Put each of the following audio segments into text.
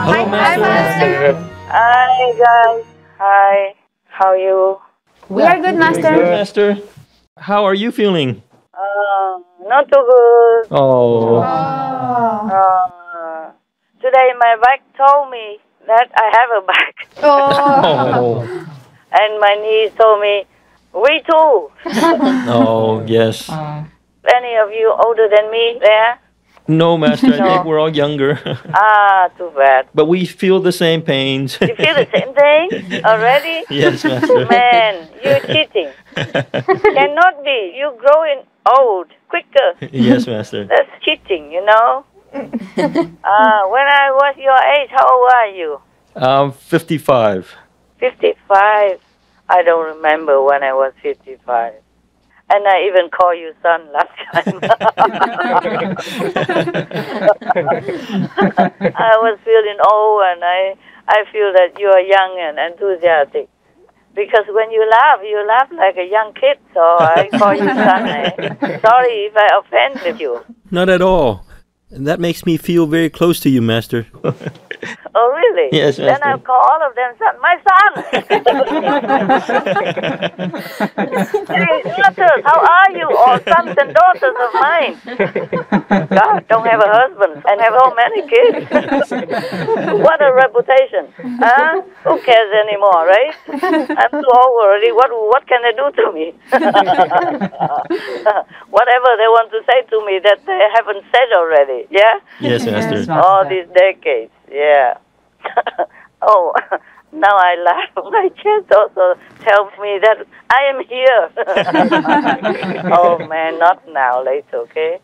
Hello, Master. Hi, guys. Hi. How are you? We are good, Master. Good, Master. How are you feeling? Not too good. Oh. Today my back told me that I have a back. Oh. And my knees told me, we too. Oh, yes. Any of you older than me there? No, Master. I No. think we're all younger. Too bad. But we feel the same pains. You feel the same thing already? Yes, Master. Man, you're cheating. Cannot be. You're growing old quicker. Yes, Master. That's cheating, you know? When I was your age, how old are you? 55. 55. I don't remember when I was 55. And I even called you son last time. I was feeling old, and I feel that you are young and enthusiastic. Because when you laugh like a young kid, so I call you son. Sorry if I offended you. Not at all. That makes me feel very close to you, Master. Oh, really? Yes, Then Master. I'll call all of them son. My son! Hey, daughters, how are you? All sons and daughters of mine. God, don't have a husband and have so many kids. What a reputation. Huh? Who cares anymore, right? I'm too old already. What can they do to me? Whatever they want to say to me that they haven't said already. Yeah? Yes, Master. All these decades. Yeah. Oh, now I laugh. My chest also tells me that I am here. Oh, man, not now, later, okay?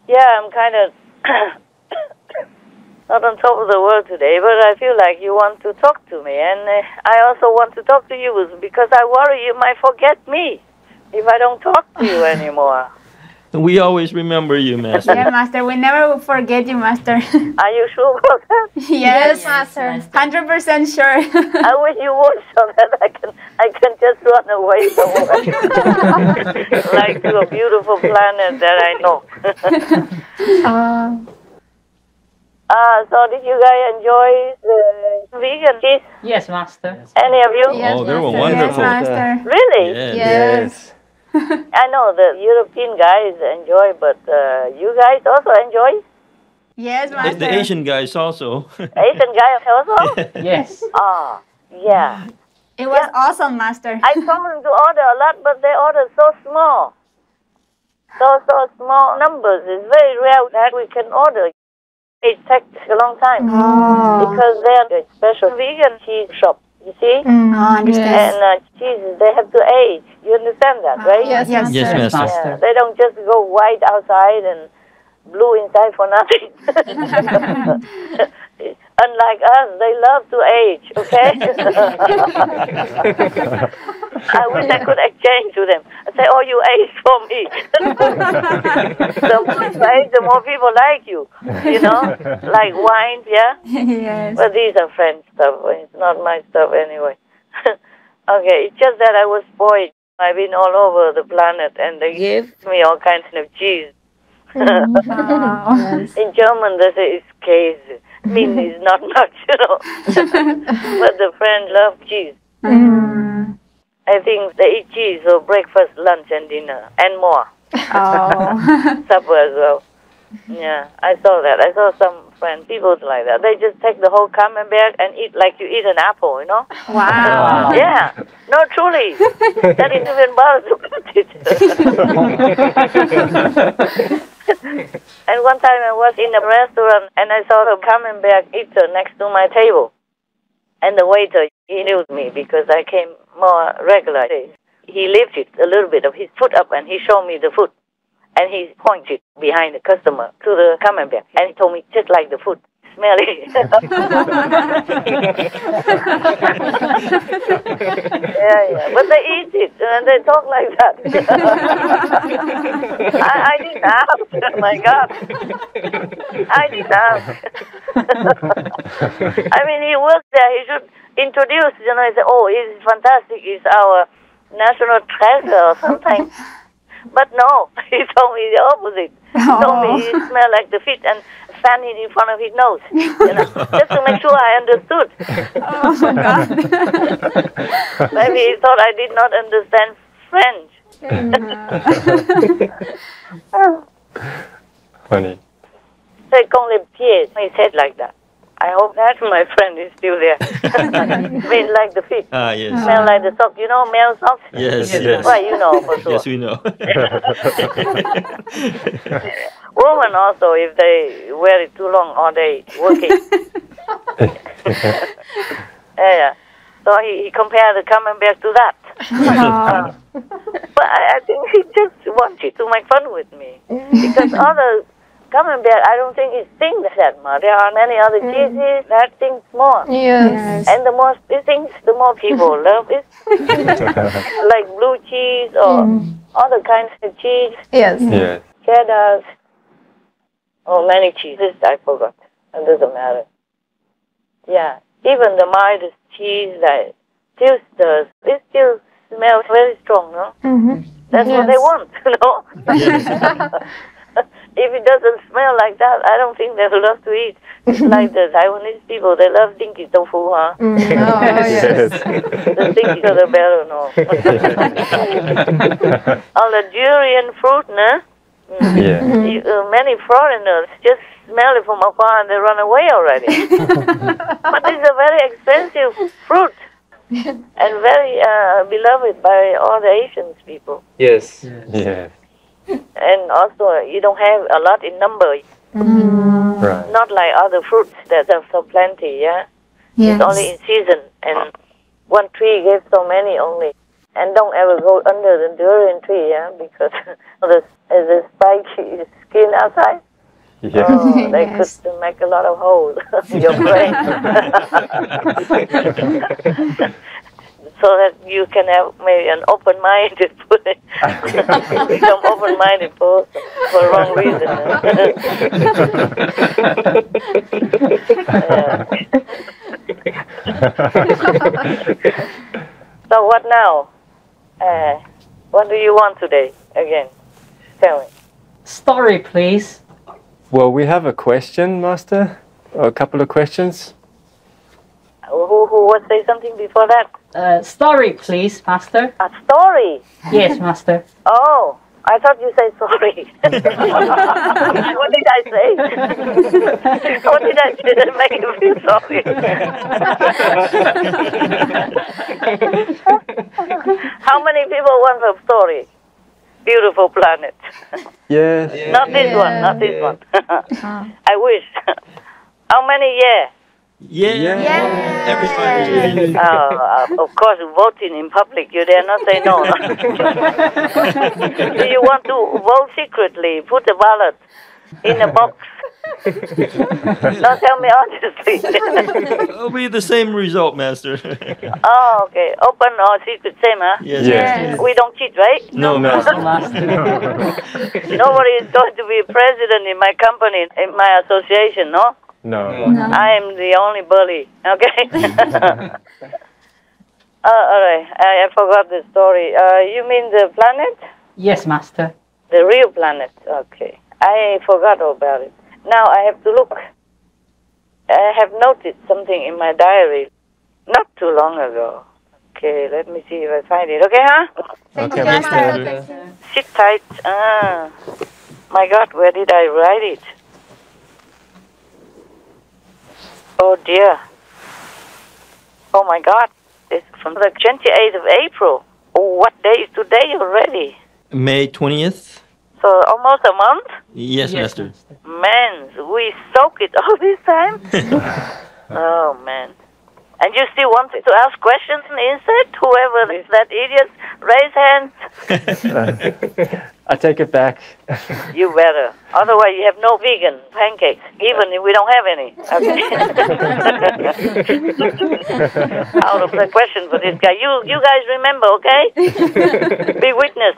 Yeah, I'm kind of not on top of the world today, but I feel like you want to talk to me. And I also want to talk to you because I worry you might forget me if I don't talk to you anymore. We always remember you, Master. Yeah, Master. We never will forget you, Master. Are you sure about that? Yes, Master. 100% sure. I wish you would, so that I can just run away somewhere, like to a beautiful planet that I know. So did you guys enjoy the vegan cheese? Yes, Master. Any of you? Yes, Oh, they were Master. wonderful. Yes, Master. Really? Yes. Yes. I know the European guys enjoy, but you guys also enjoy? Yes, Master. The Asian guys also. Asian guys also? Yes. Yeah. It was awesome, Master. I told them to order a lot, but they order so small. So small numbers. It's very rare that we can order. It takes a long time. Because they're a special vegan cheese shop, you see? I understand. And cheeses, they have to age. You understand that, right? Yes, Yes, Yes, Master. Yeah, they don't just go white outside and blue inside for nothing. Unlike us, they love to age, okay? I wish I could exchange to them. I say, oh, you age for me. The more you age, the more people like you. You know? Like wine, yeah? Yes. But these are French stuff. It's not my stuff anyway. Okay, it's just that I was spoiled. I've been all over the planet and they give me all kinds of cheese. In German, they say it's Käse. Mean it's not much, you know. But the French love cheese. I think they eat cheese for breakfast, lunch, and dinner, and more. Supper as well. Yeah, I saw that. I saw some French people like that. They just take the whole camembert and eat like you eat an apple, you know? Wow. Yeah. No, truly. That is even bother to put it. And one time I was in a restaurant and I saw the camembert eater next to my table. And the waiter, he knew me because I came more regularly. He lifted a little bit of his foot up and he showed me the foot. And he pointed behind the customer to the camembert. And he told me, just like the food. Smelly. Yeah. But they eat it and they talk like that. I didn't ask. Oh my God. I didn't ask. I mean, he works there. He should introduce, you know, he said, oh, it's fantastic. It's our national treasure or something. But no, he told me the opposite. He told me it smelled like the feet and stand it in front of his nose, just to make sure I understood. Oh my God. Maybe he thought I did not understand French. Funny. C'est comme les pieds. He said like that. I hope that my friend is still there. Mean like the feet. Yes. Smell like the socks. You know male socks? Yes. Well, you know for sure. Yes, we know. Women also, if they wear it too long all day working. Yeah. So he compared the camembert to that. But I think he just wanted to make fun with me. Because other camembert, I don't think it stings that much. There are many other cheeses that stings more. Yes. And the more it stings, the more people love it. Like blue cheese or other kinds of cheese. Yes. Yes. Cheddars. Oh, many cheeses, I forgot. It doesn't matter. Yeah. Even the mildest cheese like Tilsters, it still smells very strong, no? That's what they want, no? If it doesn't smell like that, I don't think they will love to eat. It's like the Taiwanese people, they love stinky tofu, huh? Oh, yes. The stinkier the better, no? All the durian fruit, no? Yeah. Many foreigners just smell it from afar and they run away already. But it's a very expensive fruit and very beloved by all the Asian people. Yes. Yes. And also, you don't have a lot in number. Right. Not like other fruits that are so plenty, yeah? Yes. It's only in season. And one tree gives so many only. And don't ever go under the durian tree, yeah? Because there's a spiky skin outside. Yeah. Oh, they Yes. could make a lot of holes in your brain. So that you can have maybe an open-minded person. Become open-minded person for wrong reason. So what now? What do you want today again? Tell me. Story, please. Well, we have a question, Master. A couple of questions. Who would say something before that? Story, please, Master. A story. Yes, Master. Oh, I thought you said sorry. What did I say? What did I say that make you feel sorry? How many people want a story? Beautiful planet. Yes. Not this one, not this one. I wish. How many? Everybody. Of course, voting in public, you dare not say no. Do you want to vote secretly? Put the ballot in a box. No, tell me honestly. It'll be the same result, Master. Oh, okay. Open or secret, same, huh? Yes. We don't cheat, right? No, Master. Nobody is going to be president in my company, in my association, no? No. I am the only bully, okay? All right, I forgot the story. You mean the planet? Yes, Master. The real planet, okay. I forgot about it. Now I have to look. I have noted something in my diary not too long ago. Okay, let me see if I find it. Okay, huh? Okay, Master. Sit tight. My God, where did I write it? Oh dear. Oh my God. It's from the 28th of April. Oh, what day is today already? May 20th? So almost a month? Yes, Master. Man, we soak it all this time? Oh, man. And you still want to ask questions instead? Whoever is that idiot, raise hands. I take it back. You better. Otherwise, you have no vegan pancakes, even if we don't have any. Okay. Out of the question for this guy. You guys remember, okay? Be witness.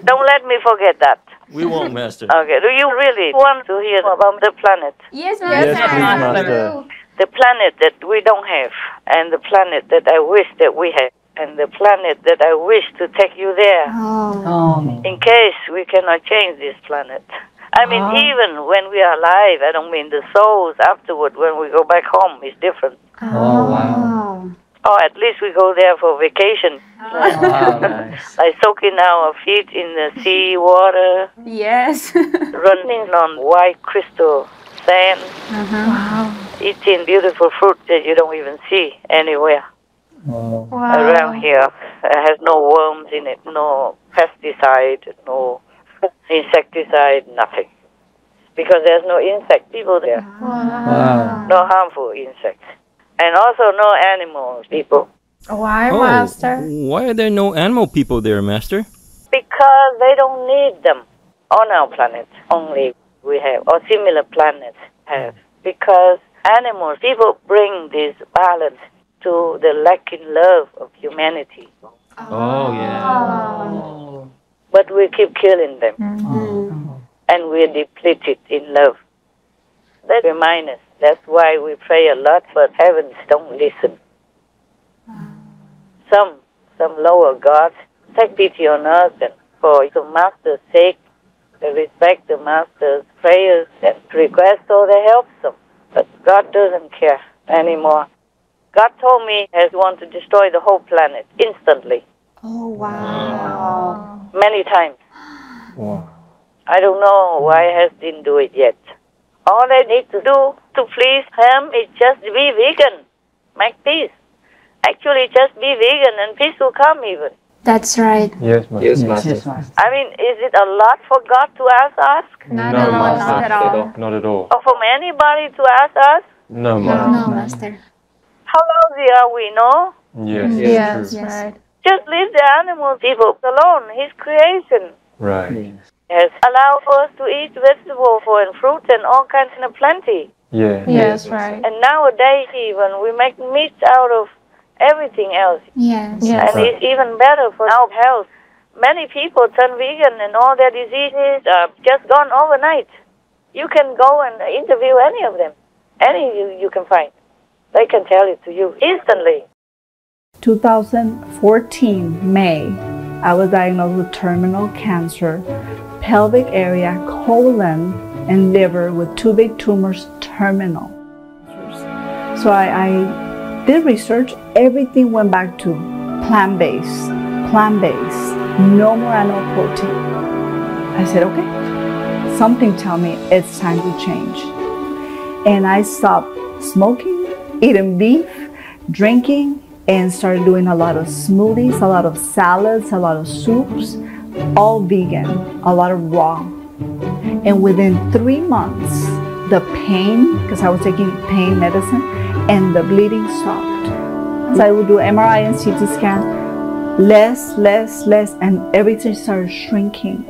Don't let me forget that. We won't, Master. Okay. Do you really want to hear about the planet? Yes, Yes, Master. please, Master. The planet that we don't have, and the planet that I wish that we have, and the planet that I wish to take you there. Oh. Oh. In case we cannot change this planet, I mean, even when we are alive, I don't mean the souls afterward when we go back home is different. Oh, wow. Or at least we go there for vacation. Wow, nice. Like soaking our feet in the sea water, Yes. running on white crystal sand, Wow. eating beautiful fruit that you don't even see anywhere Oh. around here. It has no worms in it, no pesticide, no insecticide, nothing. Because there's no insect people there, Wow. no harmful insects. And also no animals people. Why, Oh, Master? why are there no animal people there, Master? Because they don't need them. On our planet only we have, or similar planets have. Because animals, people bring this balance to the lacking love of humanity. Oh, yeah. Oh. But we keep killing them. Oh. And we're depleted in love. That reminds us. That's why we pray a lot, but heavens don't listen. Some lower gods take pity on us, and for the Master's sake, they respect the Master's prayers and requests, so they help them. But God doesn't care anymore. God told me He wants to destroy the whole planet instantly, Oh, wow. many times. Wow. I don't know why He didn't do it yet. All they need to do to please Him is just be vegan, make peace. Actually, just be vegan and peace will come even. That's right. Yes, Master. Yes, Master. I mean, is it a lot for God to ask? Not No, at all, Master. not at all. Not at all. Or from anybody to ask us? No, No, Master. Master. How lousy are we, no? Yes, Yes, true. right. Just leave the animal people alone, His creation. Right. Has allowed us to eat vegetables and fruit and all kinds of plenty. Yeah. Yes, right. And nowadays even, we make meat out of everything else. Yes. And Right. it's even better for our health. Many people turn vegan and all their diseases are just gone overnight. You can go and interview any of them. Any you can find. They can tell it to you instantly. 2014 May, I was diagnosed with terminal cancer, pelvic area, colon, and liver with 2 big tumors, terminal. So I did research. Everything went back to plant-based, no more animal protein. I said, okay, something tell me it's time to change. And I stopped smoking, eating beef, drinking, and started doing a lot of smoothies, a lot of salads, a lot of soups, all vegan, a lot of raw. And within 3 months, the pain, because I was taking pain medicine, and the bleeding stopped. So I would do MRI and CT scan, less, and everything started shrinking.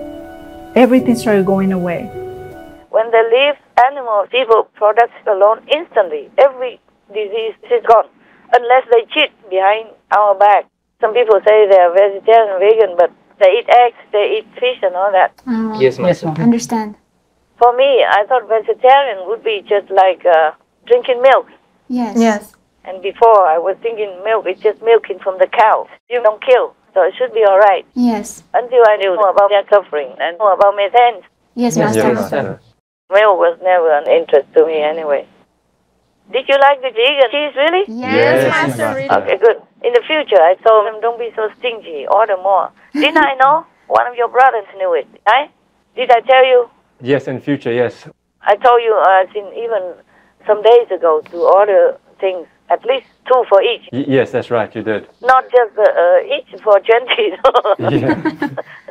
Everything started going away. When they leave animal people products alone instantly, every disease is gone. Unless they cheat behind our back. Some people say they are vegetarian, vegan, but they eat eggs, they eat fish and all that. Yes, Master. Understand. For me, I thought vegetarian would be just like drinking milk. Yes. And before, I was thinking milk is just milking from the cow. You don't kill, so it should be all right. Yes. Until I knew about their suffering and know about methane. Yes, Yes, Master. Master. Milk was never an interest to me anyway. Did you like the vegan cheese, really? Yes, Yes, Master. Master. Really. Okay, good. In the future, I told him, don't be so stingy, order more. Didn't I know? One of your brothers knew it. Did I tell you? Yes, in future, yes. I told you, even some days ago, to order things, at least 2 for each. Yes, that's right, you did. Not just each for 20. Yeah.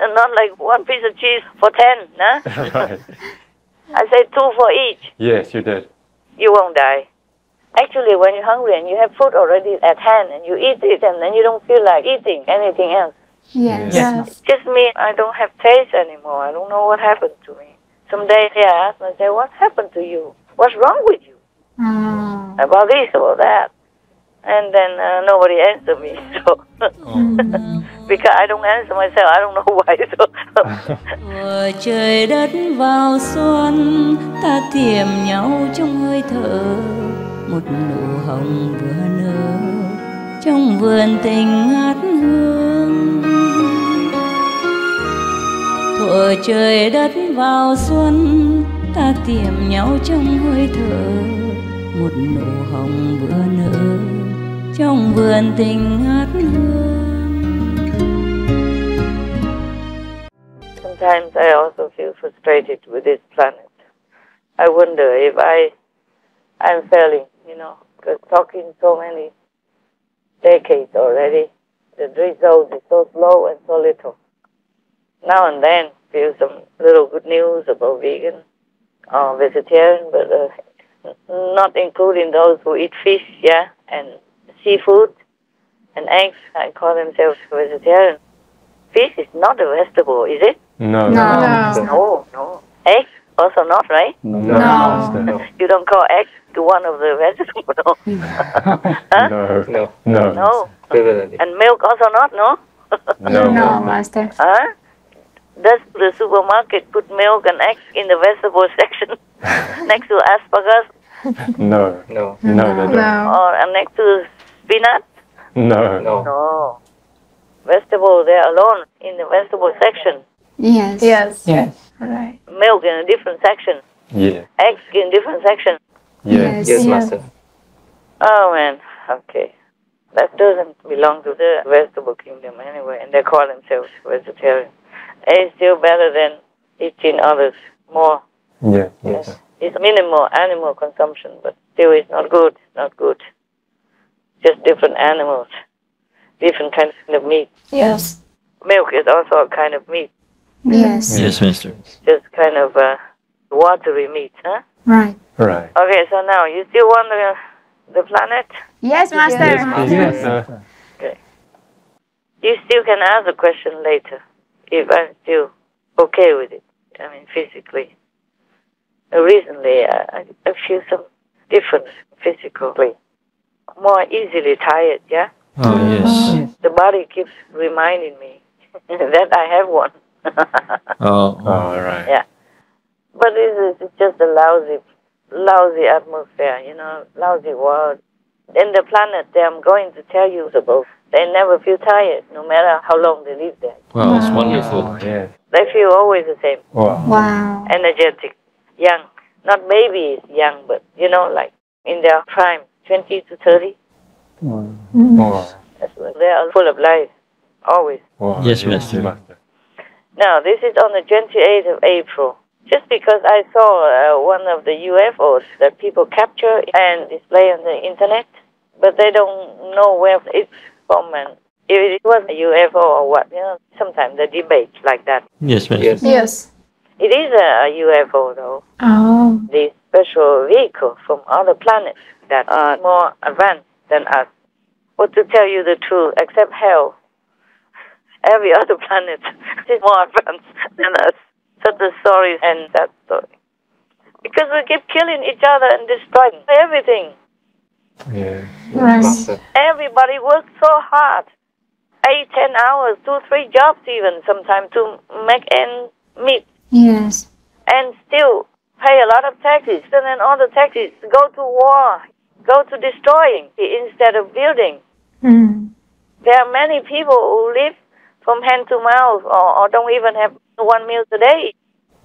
And not like 1 piece of cheese for 10, nah? Right. I said 2 for each. Yes, you did. You won't die. Actually, when you're hungry and you have food already at hand and you eat it and then you don't feel like eating anything else. Yes. Yes. Just me, I don't have taste anymore. I don't know what happened to me. Some days I ask myself, what happened to you? What's wrong with you? About this, about that. And then nobody answered me. So because I don't answer myself, I don't know why. So Mùa trời đất vào xuân, ta tiệm nhau trong hơi thở, một nụ hồng vừa nở trong vườn tình ngát hương. thuở trời đất vào xuân, ta tìm nhau trong hơi thở, một nụ hồng vừa nở trong vườn tình ngát hương. Sometimes I also feel frustrated with this planet. I wonder if I'm failing, because talking so many decades already, the result is so slow and so little. Now and then, feel some little good news about vegan or vegetarian, but not including those who eat fish, and seafood and eggs. I call themselves vegetarian. Fish is not a vegetable, is it? No. No. Eggs also not, right? No. You don't call eggs to one of the vegetables, no? No. And milk also not, no? No, Master. Huh? Does the supermarket put milk and eggs in the vegetable section next to asparagus? No. They don't. Or next to spinach? No. Vegetable, they're alone in the vegetable section. Yes. Right. Milk in a different section. Yeah. Eggs in a different section. Yes. Yes, Master. Oh, man. Okay. That doesn't belong to the vegetable kingdom anyway, and they call themselves vegetarian. It's still better than eating others more. Yeah. Yes. It's minimal animal consumption, but still it's not good. Not good. Just different animals, different kinds of meat. Yes. Milk is also a kind of meat. Yes. Yes, Master. Just kind of watery meat, huh? Right. Right. Okay, so now you still want the planet? Yes, Master. Yes. Okay. You still can ask the question later if I'm still okay with it. I mean, physically. Recently, I feel some difference physically. More easily tired, yeah? Oh, yes. The body keeps reminding me that I have one. Oh, right. Yeah. But this is just a lousy atmosphere, lousy world. In the planet that I'm going to tell you about, they never feel tired, no matter how long they live there. wow, it's wonderful. Yes. They feel always the same, Wow. energetic, young. Not babies young, but, like in their prime, 20 to 30. Wow. They are full of life, always. Wow. Yes, Master. Now, this is on the 28th of April. Just because I saw one of the UFOs that people capture and display on the internet, but they don't know where it's from and if it was a UFO or what. Sometimes they debate like that. Yes, Master. Yes. It is a UFO, though. Oh. The special vehicle from other planets that are more advanced than us. But to tell you the truth, except hell, every other planet is more advanced than us. Such a story and that story. Because we keep killing each other and destroying everything. Yeah. Right. Everybody works so hard. 8-10 hours, 2-3 jobs even sometimes to make ends meet. Yes. And still pay a lot of taxes. And then all the taxes go to war, go to destroying instead of building. There are many people who live from hand to mouth or don't even have one meal a day.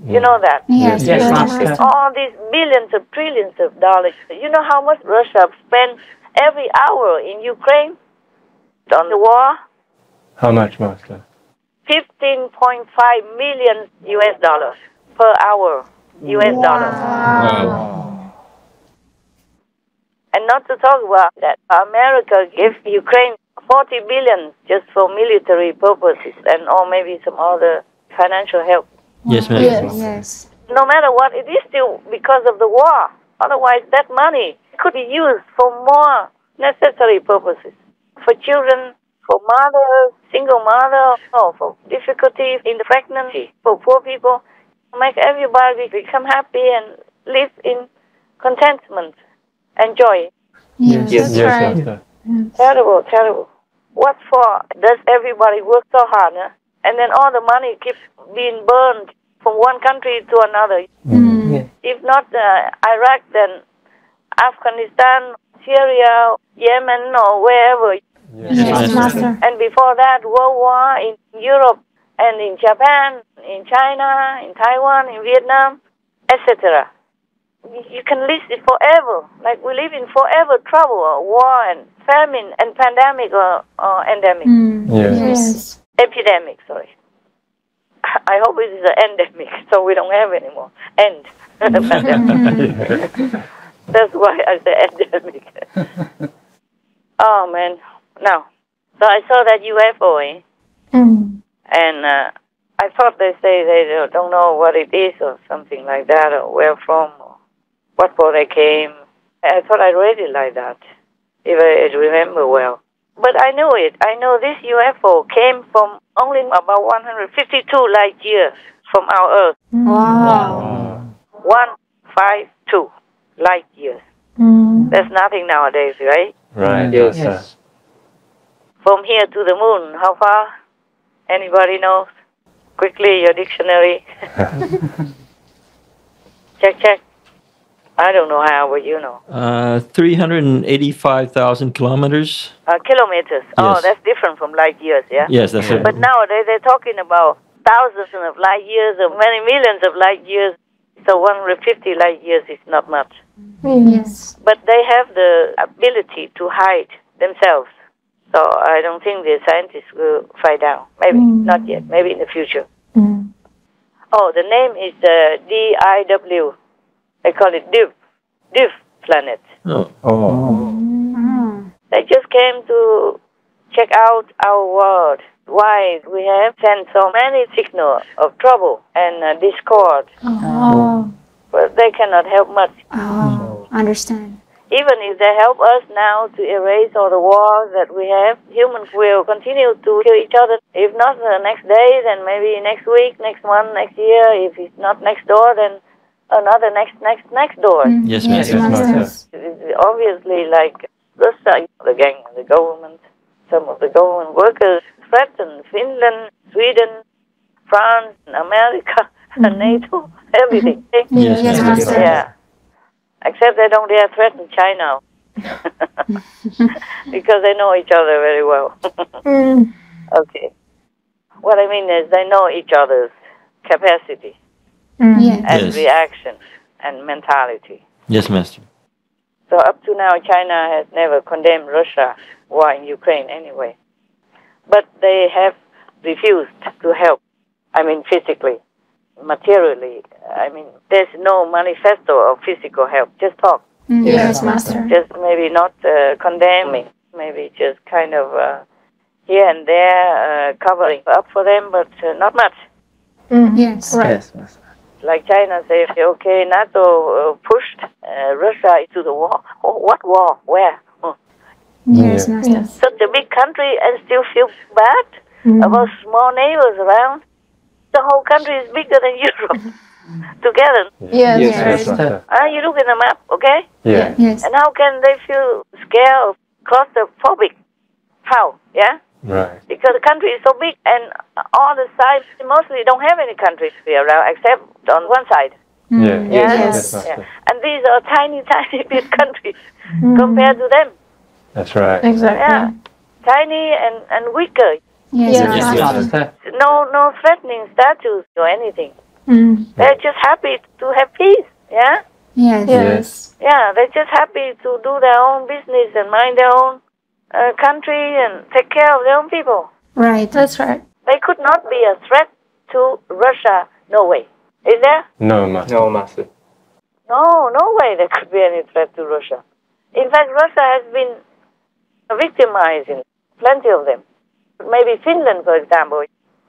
You know that? Yes. Yes, Master. All these billions of trillions of dollars. You know how much Russia spends every hour in Ukraine on the war? How much, Master? $15.5 million US dollars per hour. US dollars. Wow. And not to talk about that, America gives Ukraine $40 billion just for military purposes and or maybe some other financial help. Yes, Master. Yes. No matter what, it is still because of the war. Otherwise, that money could be used for more necessary purposes. For children, for mothers, single mother, or for difficulties in the pregnancy, for poor people. Make everybody become happy and live in contentment and joy. Yes. Yes, That's right. Master. Terrible, terrible. What for does everybody work so hard? Huh? And then all the money keeps being burned from one country to another. If not Iraq, then Afghanistan, Syria, Yemen, or wherever. Yes, Master. And before that, World War in Europe, and in Japan, in China, in Taiwan, in Vietnam, etc. You can list it forever. Like we live in forever trouble or war and famine and pandemic or endemic. Yes. Epidemic, sorry. I hope it is an endemic, so we don't have anymore. End. Pandemic. That's why I say endemic. Oh, man. Now, so I saw that UFO, and I thought they say they don't know what it is or something like that, or where from, or what for they came. I thought I read it like that, if I remember well. But I knew it. I know this UFO came from only about 152 light years from our Earth. Wow. 152 light years. That's nothing nowadays, right? Right. Yes. Yes. From here to the moon, how far? Anybody knows? Quickly, your dictionary. Check. I don't know how, but you know. 385,000 kilometers. Kilometers. Oh, Yes. that's different from light years, yeah? Yes, that's it. But nowadays they're talking about thousands of light years or many millions of light years. So 150 light years is not much. Yes. But they have the ability to hide themselves. So I don't think the scientists will find out. Maybe, not yet. Maybe in the future. Oh, the name is DIW. They call it Div planet. Oh. Oh. They just came to check out our world. Why we have sent so many signals of trouble and discord. Oh. But they cannot help much. Oh. Understand. Even if they help us now to erase all the wars that we have, humans will continue to kill each other. If not the next day, then maybe next week, next month, next year. If it's not next door, then another next door. Yes, ma'am. Yes, Yes, Master. Master. It's obviously like Russia, the gang, the government, some of the government workers threaten Finland, Sweden, France, America, and NATO, everything. Yes, Yes, ma'am. Master. Yeah. Except they don't dare threaten China. Because they know each other very well. Okay. What I mean is they know each other's capacity Yes. and Yes. reaction and mentality. Yes, Master. So up to now, China has never condemned Russia war in Ukraine anyway. But they have refused to help. I mean, physically, materially. I mean, there's no manifesto of physical help. Just talk. Yes, Master. Just maybe not condemning. Maybe just kind of here and there covering up for them, but not much. Yes. Yes, Master. Like China say, okay, NATO pushed Russia into the war. Oh, what war? Where? Yes, Yeah. Master. Such a big country and still feel bad about small neighbors around. The whole country is bigger than Europe together. Yes. Yes, Yes. Master. You look in the map, okay? Yeah. Yes. And how can they feel scared or claustrophobic? How? Yeah? Right. Because the country is so big and all the sides mostly don't have any countries around except on one side. Yeah. Yeah? Yes. Master. Yeah. And these are tiny big countries compared to them. That's right. Exactly. Yeah. Tiny and weaker. Yes, Yes, Master. Master. No threatening statues or anything. Mm. They're just happy to have peace. Yeah? Yes. Yes. Yeah, they're just happy to do their own business and mind their own country and take care of their own people. Right. That's right. They could not be a threat to Russia. No way. Is there? No, Master. No, Master. No way there could be any threat to Russia. In fact, Russia has been victimizing plenty of them. Maybe Finland, for example.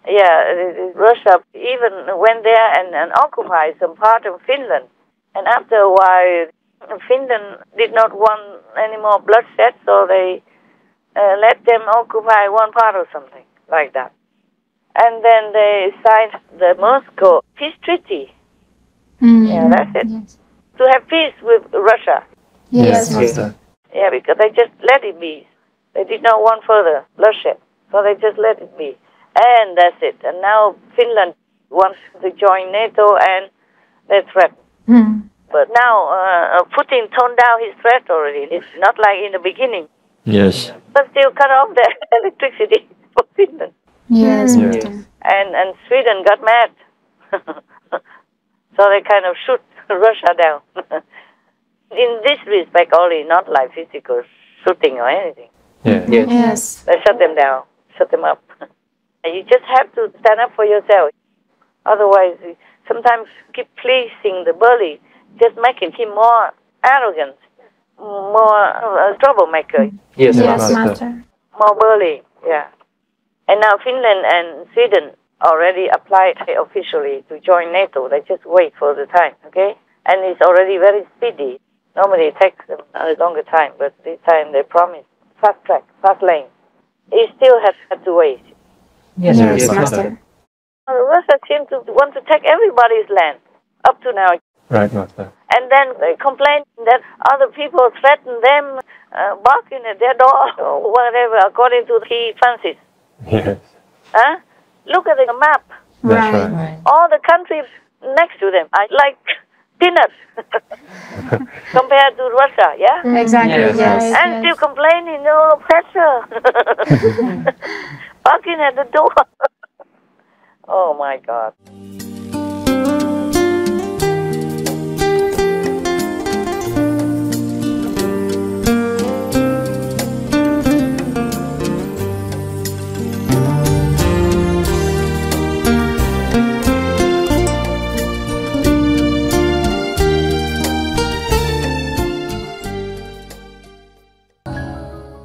Yeah, Russia even went there and occupied some part of Finland. And after a while, Finland did not want any more bloodshed, so they let them occupy one part or something like that. And then they signed the Moscow Peace Treaty. Yeah, that's it. Yes. To have peace with Russia. Yes. Master. Yeah, because they just let it be. They did not want further bloodshed, so they just let it be. And that's it. And now Finland wants to join NATO, and they threaten. But now Putin toned down his threat already. It's not like in the beginning. Yes. But still cut off the electricity for Finland. Yes, Yes. Master. And Sweden got mad. So they kind of shoot Russia down. In this respect only, not like physical shooting or anything. Yeah. Yes. They shut them down, shut them up. And you just have to stand up for yourself. Otherwise, sometimes keep pleasing the bully, just making him more arrogant, more troublemaker, Yes, Yes, Master. Master. more bully. Yeah. And now Finland and Sweden already applied officially to join NATO. They just wait for the time, okay? And it's already very speedy. Normally it takes them a longer time, but this time they promised fast track, fast lane. It still has to wait. Yes, Yes, Master. Master. Russia seems to want to take everybody's land up to now. Right, Master. And then they complain that other people threaten them, barking at their door or whatever, according to he fancies. Yes. Huh? Look at the map. That's Right. right. All the countries next to them are like peanuts compared to Russia, yeah? Exactly. Yes, Yes. And still complaining, no pressure. Barking at the door. Oh my God.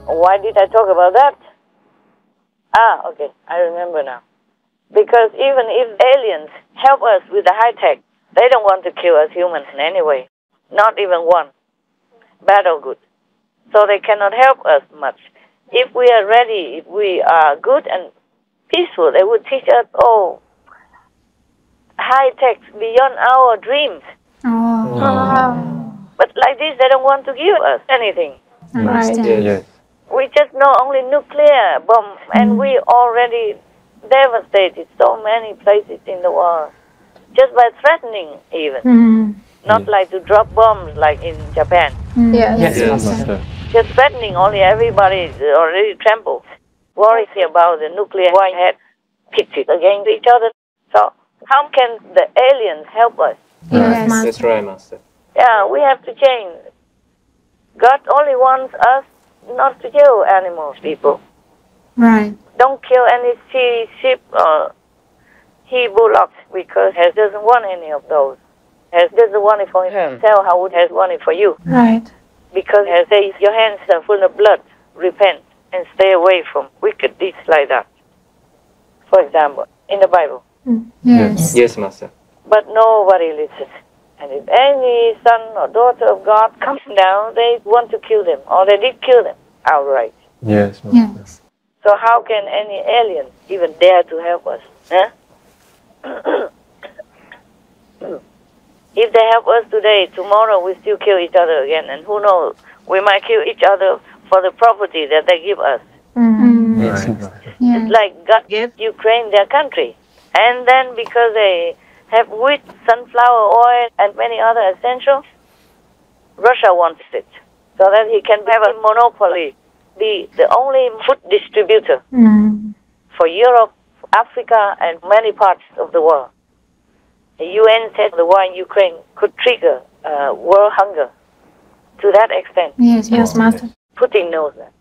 Why did I talk about that? Ah, okay, I remember now. Because even if aliens help us with the high tech, they don't want to kill us humans anyway. Not even one. Bad or good. So they cannot help us much. If we are ready, if we are good and peaceful, they would teach us, high tech beyond our dreams. Oh. But like this, they don't want to give us anything. I understand. Yes. We just know only nuclear bomb, and we already devastated so many places in the world. Just by threatening even. Not like to drop bombs like in Japan. Yes. Yes, Yes, Master. Master. Just threatening only everybody is already trembled. Worries about the nuclear warhead pitted against each other. So how can the aliens help us? Yes, That's Master. right, Master. Yeah, we have to change. God only wants us not to kill animals, people. Right. Don't kill any sheep or he bullocks because he doesn't want any of those. He doesn't want it for himself. How would he want it for you? Right. Because he says your hands are full of blood. Repent and stay away from wicked deeds like that. For example, in the Bible. Yes. Yes, Master. But nobody listens. And if any son or daughter of God comes down, they want to kill them, or they did kill them outright. Yes, Master. Yes. So how can any alien even dare to help us? Huh? If they help us today, tomorrow we still kill each other again. And who knows, we might kill each other for the property that they give us. Right, Master. Yes. Like God gave Ukraine their country. And then because they have wheat, sunflower oil, and many other essentials, Russia wants it. So that he can have a monopoly, be the only food distributor for Europe, Africa, and many parts of the world. The UN said the war in Ukraine could trigger world hunger to that extent. Yes. Yes, Master. Putin knows that.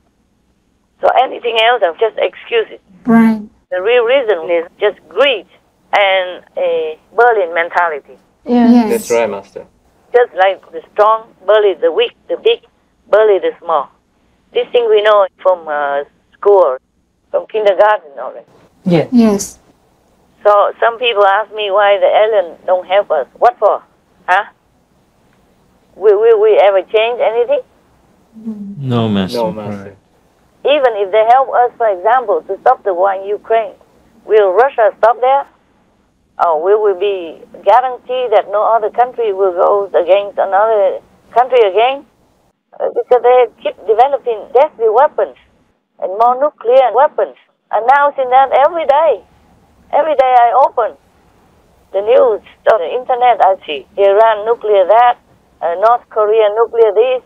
So anything else are just excuses. Right. The real reason is just greed and a Berlin mentality. Yes. That's right, Master. Just like the strong bully the weak, the big bully the small. This thing we know from school, from kindergarten already. Yes. Yes. So some people ask me why the aliens don't help us. What for? Huh? Will we ever change anything? No, Master. No, Master. Even if they help us, for example, to stop the war in Ukraine, will Russia stop there? Or will we be guaranteed that no other country will go against another country again? Because they keep developing deadly weapons and more nuclear weapons, announcing that every day. Every day I open the news or the internet, I see Iran nuclear that, North Korea nuclear this,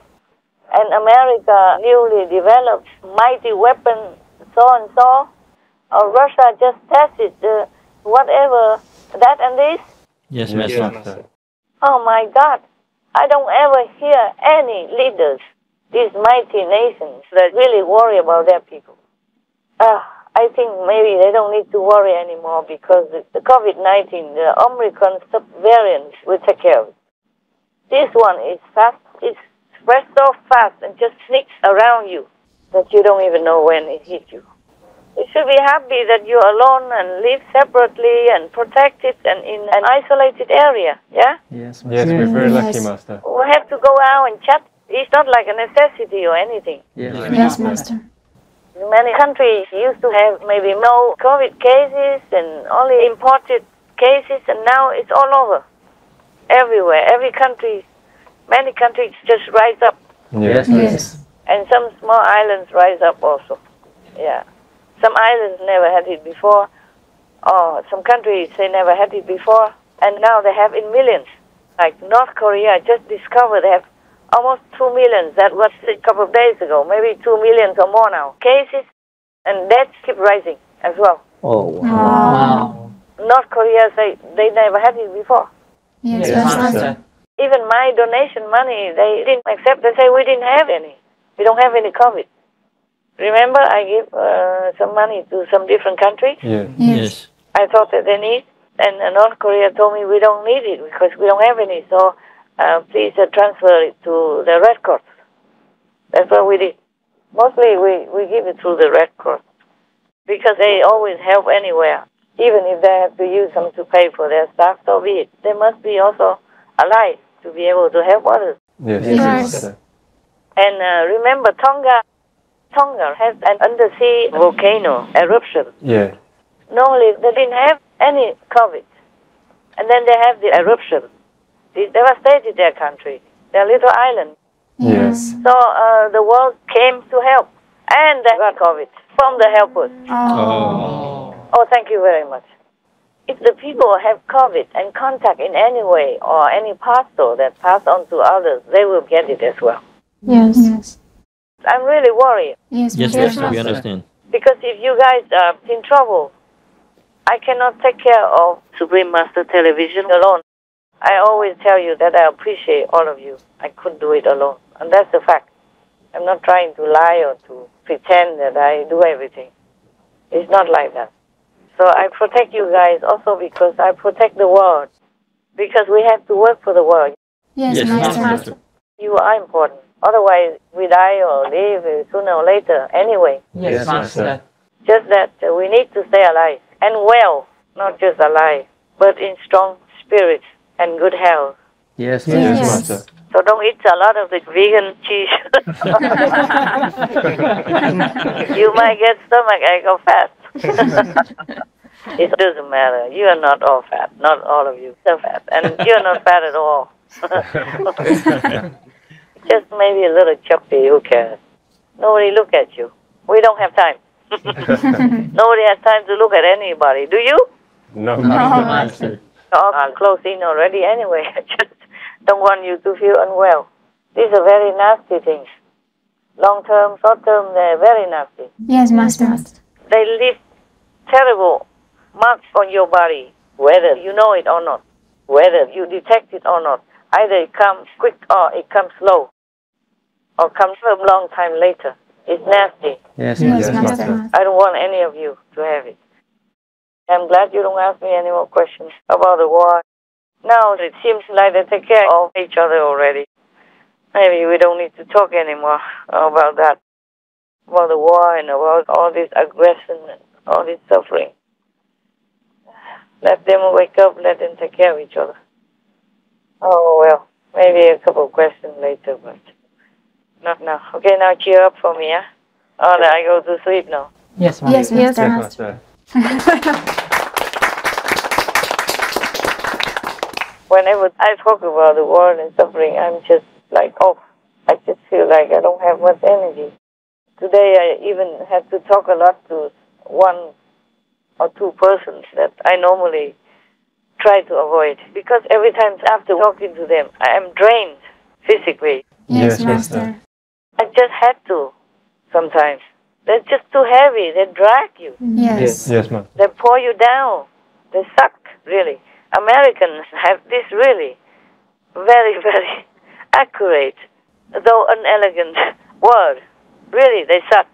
and America newly developed mighty weapon so and so. Or Russia just tested whatever, that and this? Yes, Yes, Master. Master. Oh my God, I don't ever hear any leaders, these mighty nations, that really worry about their people. I think maybe they don't need to worry anymore because the COVID-19, the Omicron subvariant will take care of it. This one is fast, it spreads so fast and just sneaks around you that you don't even know when it hits you. You should be happy that you're alone and live separately and protected and in an isolated area, yeah? Yes, Yes, we're very lucky, Master. We have to go out and chat. It's not like a necessity or anything. Yes, Master. Many countries used to have maybe no COVID cases and only imported cases, and now it's all over. Everywhere, every country, many countries just rise up. Yes. Yes. And some small islands rise up also. Yeah. Some islands never had it before, or some countries, they never had it before, and now they have in millions. Like North Korea just discovered they have almost 2 million. That was a couple of days ago, maybe 2 million or more now. Cases and deaths keep rising as well. Oh, Wow. North Korea say they never had it before. Yes, Yes, Master. Even my donation money, they didn't accept. They say we didn't have any. We don't have any COVID. Remember, I gave some money to some different countries. Yeah. Yes. I thought that they need, and North Korea told me we don't need it because we don't have any. So please transfer it to the Red Cross. That's what we did. Mostly we give it to the Red Cross because they always help anywhere. Even if they have to use them to pay for their staff, so be it. They must be also alive to be able to help others. Yes, Yes. Master. And remember, Tonga has an undersea volcano eruption. Yeah. Normally, they didn't have any COVID. And then they have the eruption. It devastated their country, their little island. Yes. So the world came to help. And they got COVID from the helpers. Oh, thank you very much. If the people have COVID and contact in any way or any parcel that pass on to others, they will get it as well. Yes. Yes. I'm really worried. Yes, Yes, Master. Master, we understand. Because if you guys are in trouble, I cannot take care of Supreme Master Television alone. I always tell you that I appreciate all of you. I couldn't do it alone. And that's the fact. I'm not trying to lie or to pretend that I do everything. It's not like that. So I protect you guys also because I protect the world. Because we have to work for the world. Yes, Yes, Master. Master. You are important. Otherwise, we die or live sooner or later anyway. Yes, Master. Just that we need to stay alive and well, not just alive, but in strong spirits and good health. Yes, Yes, Yes. Master. So don't eat a lot of the vegan cheese. You might get stomachache or fat. It doesn't matter. You are not all fat. Not all of you are fat. And you're not fat at all. Just maybe a little chubby. Who cares? Nobody look at you. We don't have time. Nobody has time to look at anybody. Do you? No, Master. All are close in already anyway. I just don't want you to feel unwell. These are very nasty things. Long term, short term, they're very nasty. Yes, Master. They leave terrible marks on your body, whether you know it or not, whether you detect it or not. Either it comes quick or it comes slow, or comes a long time later. It's nasty. Yes, Yes, Yes, Master. Master. I don't want any of you to have it. I'm glad you don't ask me any more questions about the war. Now it seems like they take care of each other already. Maybe we don't need to talk anymore about that, about the war and about all this aggression and all this suffering. Let them wake up, let them take care of each other. Oh, well, maybe a couple of questions later, but not now. Okay, now cheer up for me, yeah? Or I go to sleep now. Yes, Master. Yes, Master. Yes, Master. Whenever I talk about the world and suffering, I'm just like off. I just feel like I don't have much energy. Today I even had to talk a lot to one or two persons that I normally try to avoid. Because every time after talking to them, I am drained physically. Yes, Yes, Master. Master. I just had to sometimes. They're just too heavy. They drag you. Yes. Yes, Master. They pour you down. They suck, really. Americans have this really very, very accurate, though unelegant word. Really, they suck.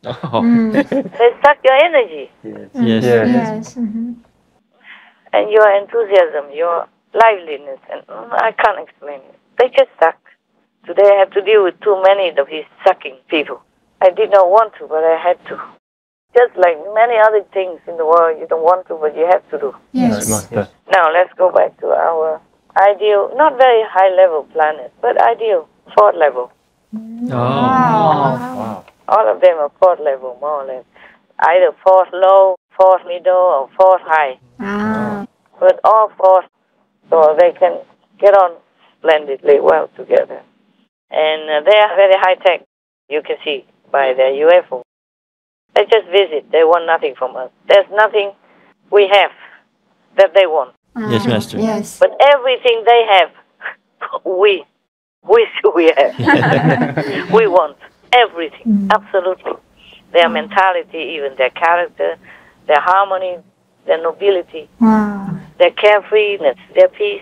Oh. They suck your energy Yes. Yes. Yes. Mm-hmm. and your enthusiasm, your liveliness, and I can't explain it. They just suck. Today I have to deal with too many of these sucking people. I did not want to, but I had to. Just like many other things in the world, you don't want to, but you have to do. Yes. Master. Now let's go back to our ideal, not very high level planet, but ideal, 4th level. Oh. Wow. All of them are 4th level, more or less. Either 4th low, 4th middle, or 4th high. Ah. But all 4th, so they can get on splendidly well together. And they are very high tech, you can see by their UFO. They just visit, they want nothing from us. There's nothing we have that they want. Yes, Master. Yes. But everything they have, we wish we have. We want everything, absolutely. Their mentality, even their character, their harmony, their nobility, Wow. their carefreeness, their peace,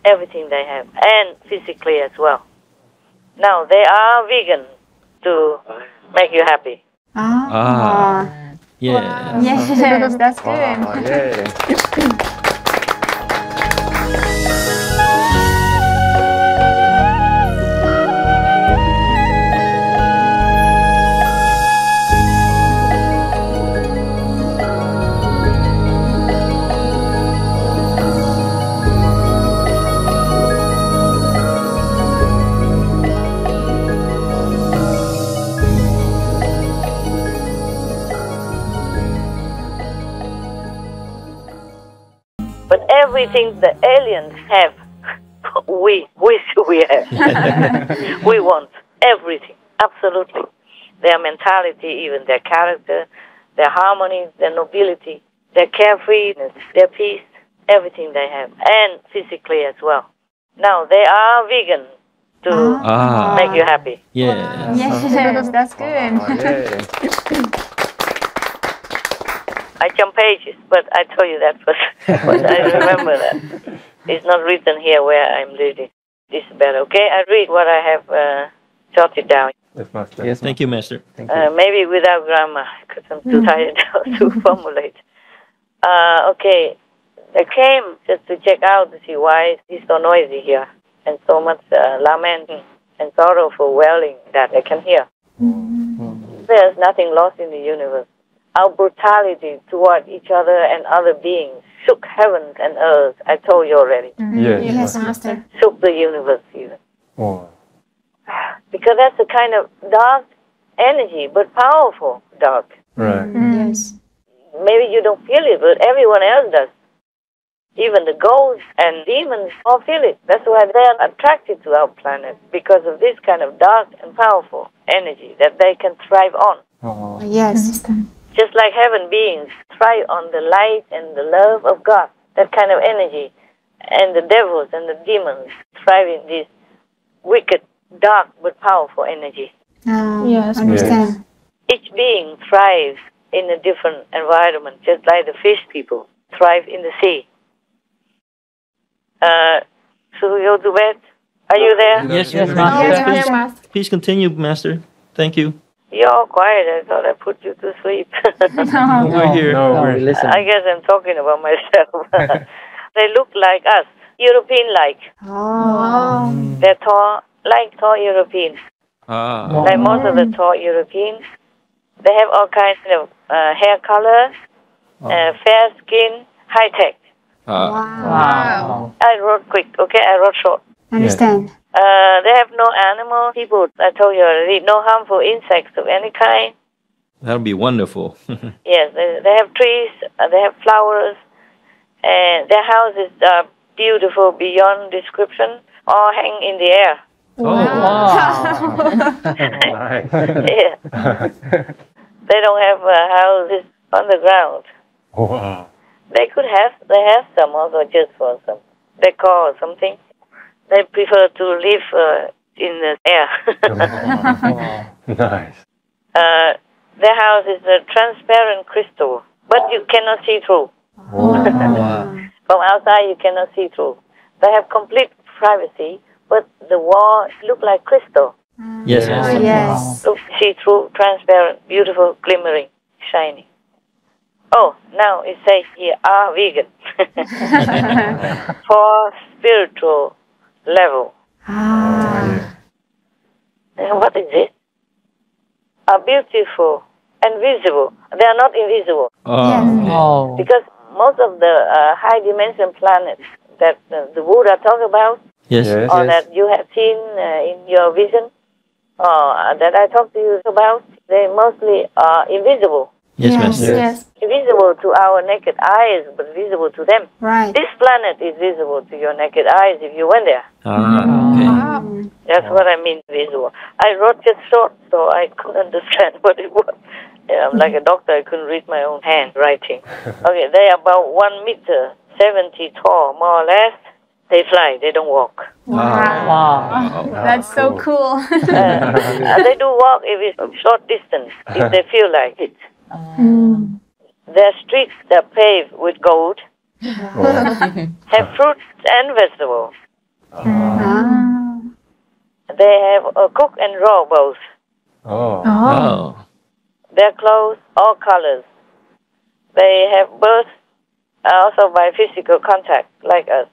everything they have, and physically as well. Now, they are vegan to make you happy. Ah. Yeah. Yes, that's good. Wow, yeah. But everything the aliens have, we wish we have. We want everything, absolutely. Their mentality, even their character, their harmony, their nobility, their carefreeness, their peace, everything they have, and physically as well. Now, they are vegan to make you happy. Yeah. Yes, that's good. Wow, yeah. I jump pages, but I told you that first. But I remember that. It's not written here where I'm reading. This is better, okay? I read what I have jotted down. Yes, Master. Yes, Thank you, Master. Maybe without grammar, because I'm too tired now to formulate. Okay, they came just to check out to see why it's so noisy here, and so much lamenting and sorrowful wailing that I can hear. There's nothing lost in the universe. Our brutality toward each other and other beings shook heavens and earth. I told you already. Yes, Yes, Master. Master. Shook the universe even. Wow. Because that's a kind of dark energy, but powerful dark. Right. Yes. Maybe you don't feel it, but everyone else does. Even the ghosts and demons all feel it. That's why they're attracted to our planet, because of this kind of dark and powerful energy that they can thrive on. Oh. Yes. Just like heaven beings thrive on the light and the love of God, that kind of energy. And the devils and the demons thrive in this wicked, dark, but powerful energy. Yes. Understand. Each being thrives in a different environment, just like the fish people thrive in the sea. Should we go to bed? Are you there? Yes, Yes, Master. Master. Please, Master. please continue, Master. Thank you. You're all quiet. I thought I put you to sleep. We're here. No, No, we we're listen. I guess I'm talking about myself. They look like us, European-like. Oh. They're tall, like tall Europeans. Ah. Like most of the tall Europeans. They have all kinds of hair colors, fair skin, high-tech. Ah. Wow. I wrote quick, okay? I wrote short. Understand. They have no animal people, I told you already, no harmful insects of any kind. That'll be wonderful. Yes, they have trees, they have flowers, and their houses are beautiful beyond description, all hang in the air. Wow. nice. Yeah. They don't have houses on the ground. Wow. They have some also just for some decor or something. They prefer to live in the air. Wow. Nice. Their house is a transparent crystal, but you cannot see through. From outside, you cannot see through. They have complete privacy, but the wall look like crystal. Yes. Yes. Look, see-through, transparent, beautiful, glimmering, shiny. Oh, now it says here, vegan. For spiritual level. What is it? Are beautiful and visible. They are not invisible. Oh. Because most of the high dimension planets that the Buddha talk about, Yes. or that you have seen in your vision, or that I talked to you about, they mostly are invisible. Yes, Master. Yes. Invisible to our naked eyes, but visible to them. Right. This planet is visible to your naked eyes if you went there. Okay. That's what I mean, visible. I wrote just short, so I couldn't understand what it was. Yeah, I'm like a doctor, I couldn't read my own handwriting. Okay, they are about 1 meter, 70 tall, more or less. They fly, they don't walk. Wow. That's so cool. They do walk if it's a short distance, if they feel like it. Their streets are paved with gold, have fruits and vegetables. They have a cook and raw both. Oh. Their clothes, all colors. They have birth also by physical contact, like us.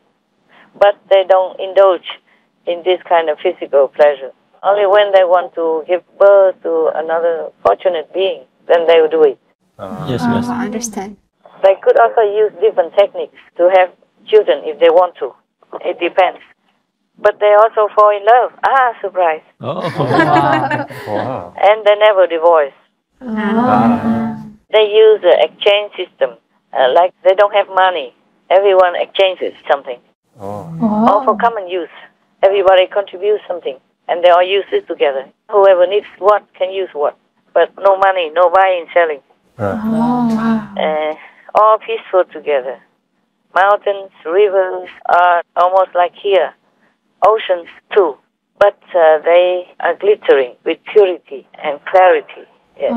But they don't indulge in this kind of physical pleasure. Only when they want to give birth to another fortunate being, then they will do it. Yes, Master. I understand. They could also use different techniques to have children if they want to. It depends. But they also fall in love. Surprise. Oh. Wow. And they never divorce. They use the exchange system. Like they don't have money. Everyone exchanges something. All for common use. Everybody contributes something. And they all use it together. Whoever needs what can use what. But no money, no buying, selling. All peaceful together. Mountains, rivers are almost like here. Oceans too. But they are glittering with purity and clarity. Yes.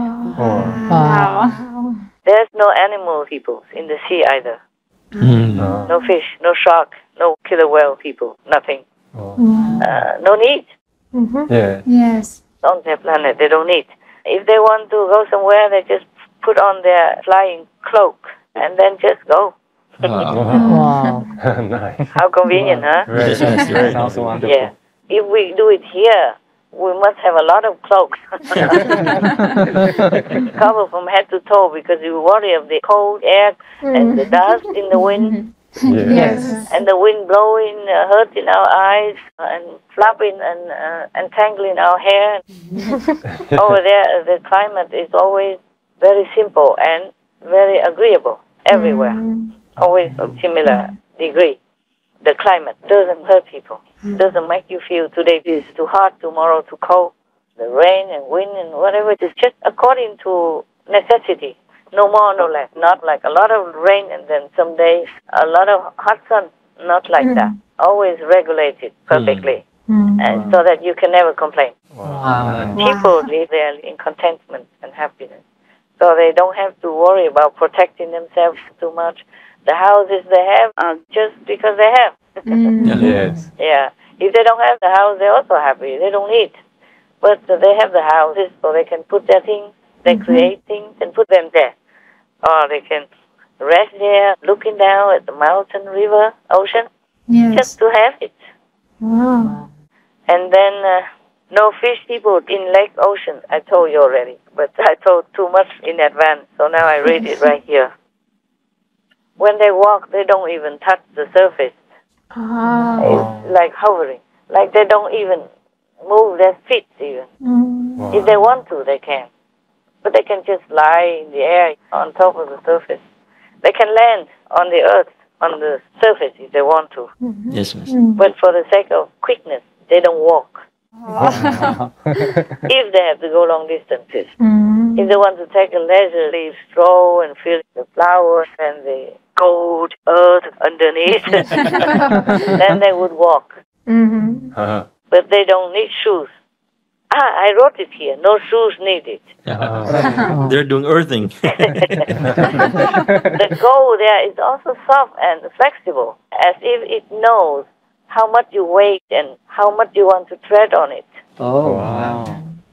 There's no animal peoples in the sea either. No fish, no shark, no killer whale people, nothing. No need. Yes. On their planet, they don't need. If they want to go somewhere, they just put on their flying cloak and then just go. Wow. Nice. How convenient, huh? Very Yes, Master. nice. Sounds wonderful. Yeah. If we do it here, we must have a lot of cloaks. Cover from head to toe because we worry of the cold air and the dust in the wind. Yes. And the wind blowing, hurting our eyes, and flapping and entangling our hair. Over there, the climate is always very simple and very agreeable everywhere. Always of similar degree. The climate doesn't hurt people. Doesn't make you feel today is too hot, tomorrow too cold. The rain and wind and whatever, it's just according to necessity. No more, no less. Not like a lot of rain and then someday a lot of hot sun. Not like that. Always regulated perfectly. And so that you can never complain. People live there in contentment and happiness. So they don't have to worry about protecting themselves too much. The houses they have are just because they have. Yes. Yeah. If they don't have the house, they're also happy. They don't need. But they have the houses so they can put their things, they create things and put them there. Or they can rest there, looking down at the mountain, river, ocean, just to have it. And then no fish people in lake, ocean. I told you already, but I told too much in advance, so now I read it right here. When they walk, they don't even touch the surface. It's like hovering. Like they don't even move their feet even. If they want to, they can. But they can just lie in the air on top of the surface. They can land on the earth, on the surface if they want to. Yes, Master. But for the sake of quickness, they don't walk. If they have to go long distances. If they want to take a leisurely stroll and feel the flowers and the cold earth underneath, then they would walk. But they don't need shoes. I wrote it here. No shoes needed. They're doing earthing. The goal there is also soft and flexible, as if it knows how much you weigh and how much you want to tread on it. Oh, wow.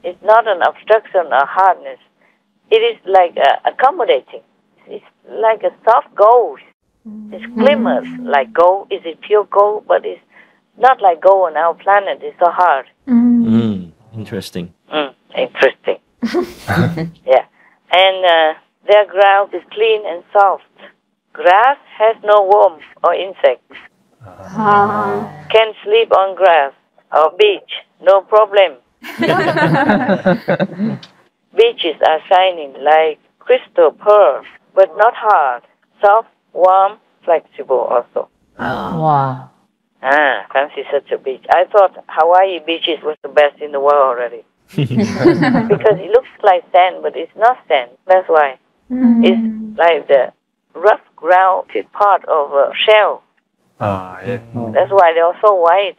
It's not an obstruction or hardness. It is like accommodating. It's like a soft gold. It glimmers like gold. Is it pure gold? But it's not like gold on our planet. It's so hard. Interesting. Interesting. Yeah. And their ground is clean and soft. Grass has no worms or insects. Can sleep on grass or beach. No problem. Beaches are shining like crystal pearls, but not hard. Soft, warm, flexible also. Wow. Fancy such a beach. I thought Hawaii beaches was the best in the world already. Because it looks like sand, but it's not sand. That's why. It's like the rough grounded part of a shell. That's why they're so white.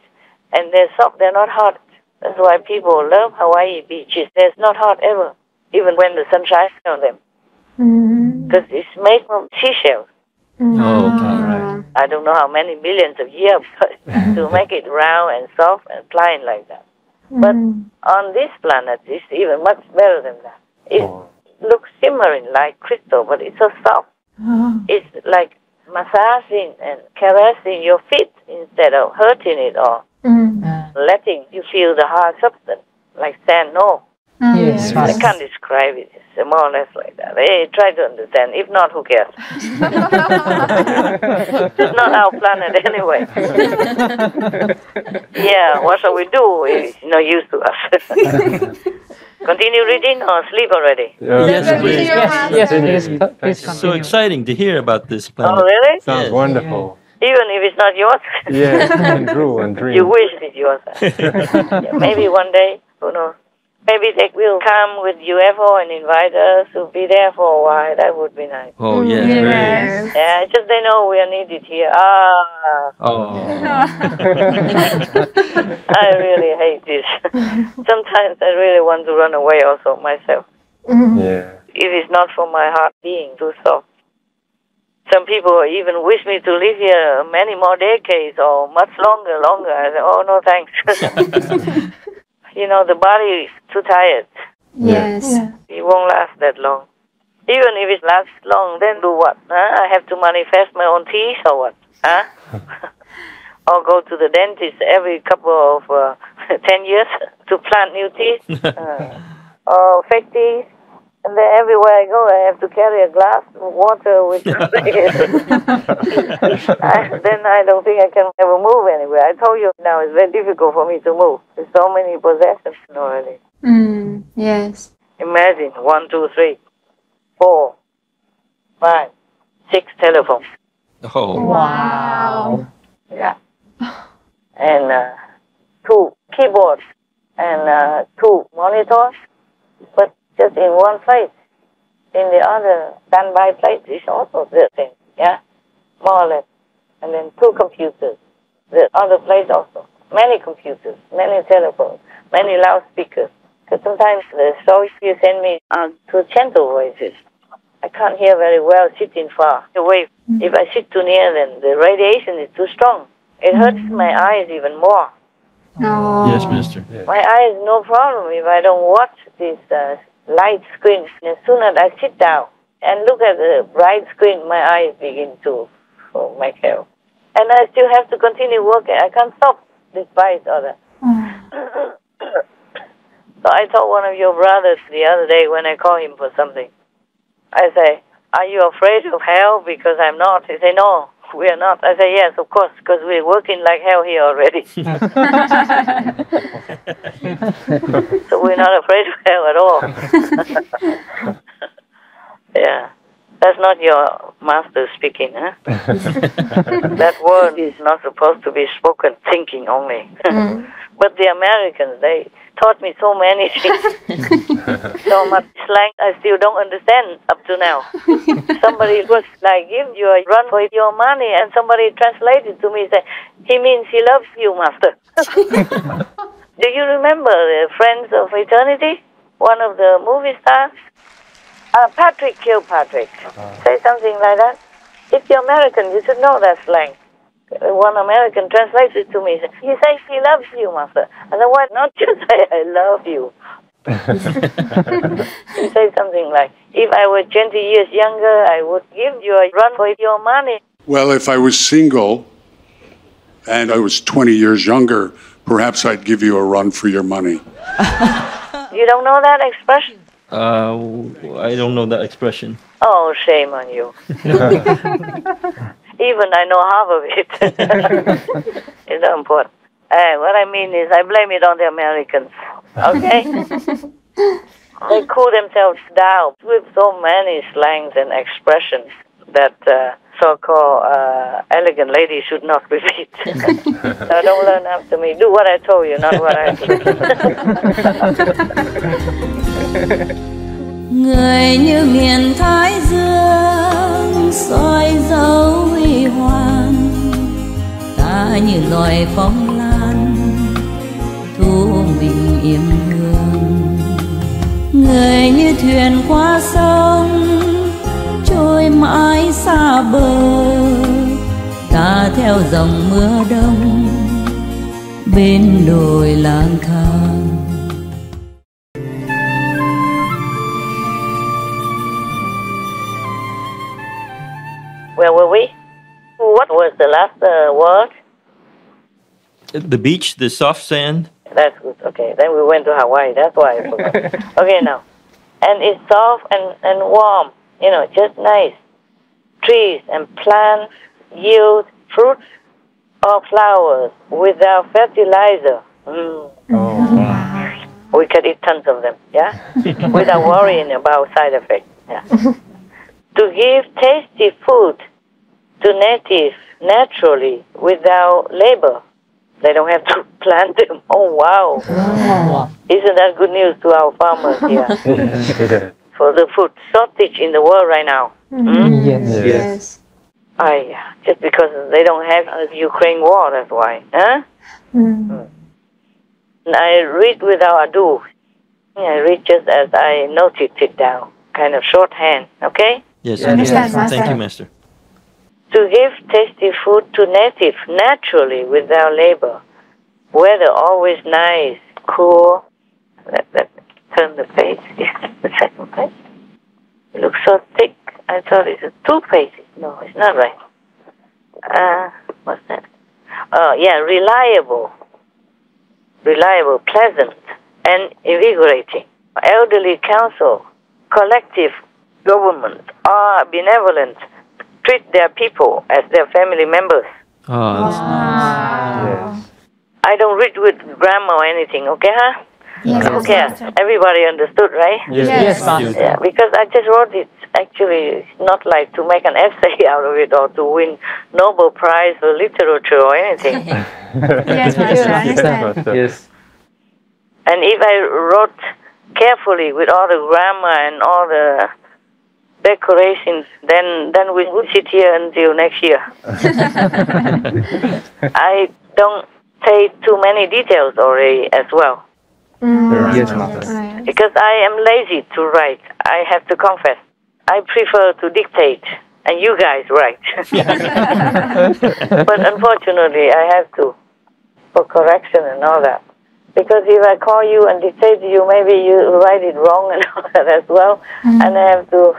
And they're soft, they're not hot. That's why people love Hawaii beaches. They're not hot ever, even when the sun shines on them. Because it's made from seashells. Right. I don't know how many millions of years, but to make it round and soft and flying like that. But on this planet, it's even much better than that. It looks shimmering like crystal, but it's so soft. It's like massaging and caressing your feet instead of hurting it or letting you feel the hard substance, like sand. No. Yes, I can't describe it. It's more or less like that. Hey, try to understand. If not, who cares? It's not our planet anyway. Yeah, what shall we do? It's no use to us. Continue reading or sleep already? Yes, please. Yes, please. It's so exciting to hear about this planet. Oh, really? Sounds wonderful. Even if it's not yours? Yes, and drool and dream. You wish it's yours. Yeah, maybe one day, who knows? Maybe they will come with UFO and invite us to be there for a while. That would be nice. Oh, yes. Very. Yeah, just they know we are needed here. I really hate this. Sometimes I really want to run away also myself. Yeah. It is not for my heart being too soft. Some people even wish me to live here many more decades or much longer. I say, oh, no, thanks. You know, the body is too tired. Yes. It won't last that long. Even if it lasts long, then do what? I have to manifest my own teeth or what? Or go to the dentist every couple of 10 years to plant new teeth? Or fake teeth? And then everywhere I go, I have to carry a glass of water with then I don't think I can ever move anywhere. I told you now it's very difficult for me to move. There's so many possessions already. Yes. Imagine 1, 2, 3, 4, 5, 6 telephones. Oh. Wow. Yeah. And 2 keyboards and 2 monitors. But just in one place. In the other standby place is also the same, yeah? More or less. And then 2 computers. The other place also. Many computers, many telephones, many loudspeakers. Because sometimes the stories you send me are too gentle voices. I can't hear very well sitting far away. If I sit too near, then the radiation is too strong. It hurts my eyes even more. Yes, mister. My eyes, no problem if I don't watch this light screen. As soon as I sit down and look at the bright screen, my eyes begin to make hell. And I still have to continue working. I can't stop despite all that. So I told one of your brothers the other day when I called him for something. I say, are you afraid of hell? Because I'm not. He said, no, we are not. I say, yes, of course, because we're working like hell here already. So we're not afraid of hell at all. Yeah. That's not your master speaking, huh? That word is not supposed to be spoken thinking only. But the Americans, they taught me so many things. So much slang I still don't understand up to now. Somebody was like, give you a run for your money, and somebody translated to me, say, he means he loves you, master. Do you remember Friends of Eternity? One of the movie stars? Patrick Kilpatrick. Say something like that. If you're American, you should know that slang. One American translates it to me. He says he loves you, Master. And then why not just say I love you? He says something like, if I were 20 years younger, I would give you a run for your money. Well, if I was single and I was 20 years younger, perhaps I'd give you a run for your money. You don't know that expression? I don't know that expression. Oh, shame on you. Even I know half of it. It's not important. What I mean is I blame it on the Americans. Okay? They cool themselves down with so many slangs and expressions that so-called elegant ladies should not repeat. So don't learn after me. Do what I told you, not what I did. Người như miền Thái Dương soi dấu huy hoàng, ta như loài phong lan thu mình yếm hương. Người như thuyền qua sông trôi mãi xa bờ, ta theo dòng mưa đông bên đồi lang thang. Where were we? What was the last word? The beach, the soft sand. That's good. Okay, then we went to Hawaii. That's why I forgot. Okay, now. And it's soft and warm. You know, just nice. Trees and plants yield fruits or flowers without fertilizer. Oh, wow. We can eat tons of them, yeah? Without worrying about side effects, yeah. To give tasty food to natives naturally without labor. They don't have to plant them. Oh, wow. Wow. Isn't that good news to our farmers here? For the food shortage in the world right now. Yes. Yes. Just because they don't have a Ukraine war, that's why. Huh? And I read without ado. I read just as I noted it down. Kind of shorthand, okay? Yes, Understand, Master. Thank you, Master. To give tasty food to natives naturally without labor. Weather always nice, cool. Let turn the page. The second page. It looks so thick. I thought it's 2 pages. No, it's not right. What's that? Reliable. Reliable, pleasant, and invigorating. Elderly council, collective government are benevolent. Treat their people as their family members. Oh, that's nice. Yes. I don't read with grammar or anything, okay, huh? Yes, Who cares? Everybody understood, right? Yes, Master. Yeah, because I just wrote it. Actually, it's not like to make an essay out of it or to win Nobel Prize for literature or anything. Yes, Master. Understand. Yes. And if I wrote carefully with all the grammar and all the decorations, then we would sit here until next year. I don't say too many details already as well. Yes, Master. Because I am lazy to write. I have to confess. I prefer to dictate, and you guys write. But unfortunately, I have to, for correction and all that. Because if I call you and dictate to you, maybe you write it wrong and all that as well, and I have to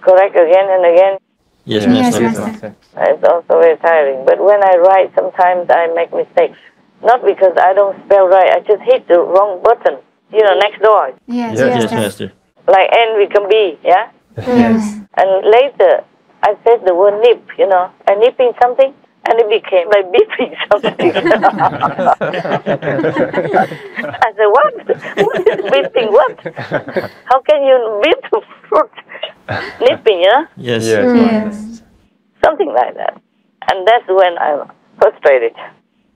correct again and again. Yes, Yes, Master. Master. It's also very tiring. But when I write, sometimes I make mistakes. Not because I don't spell right, I just hit the wrong button, next door. Yes, Yes, Master. Like N become B, yeah? Yes. And later, I said the word nip, I'm nipping something, and it became like beeping something. I said, what? What is beeping what? How can you beep the fruit? Nipping, Yes. Yes. something like that. And that's when I'm frustrated.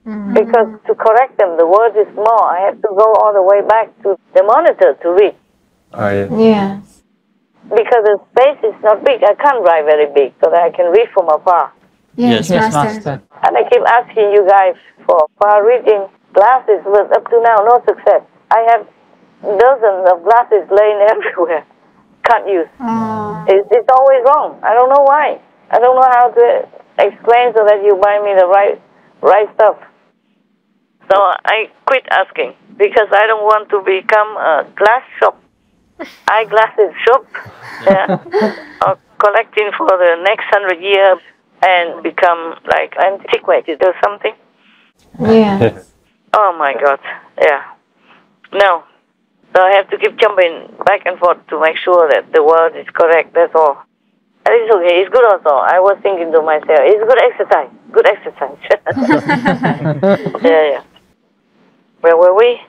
Because to correct them, the word is small. I have to go all the way back to the monitor to read. Yes. Because the space is not big. I can't write very big so that I can read from afar. Yes, Yes, Master. And I keep asking you guys for far reading Glasses was up to now no success. I have dozens of glasses laying everywhere. Can't use. It's always wrong. I don't know why. I don't know how to explain so that you buy me the right stuff. So I quit asking because I don't want to become a glass shop, eyeglasses shop, or collecting for the next 100 years and become like antiquated or something. Yeah. Oh my God, yeah. No. So I have to keep jumping back and forth to make sure that the word is correct, that's all. And it's okay, it's good also. I was thinking to myself, it's good exercise. Good exercise. Yeah. Where were we?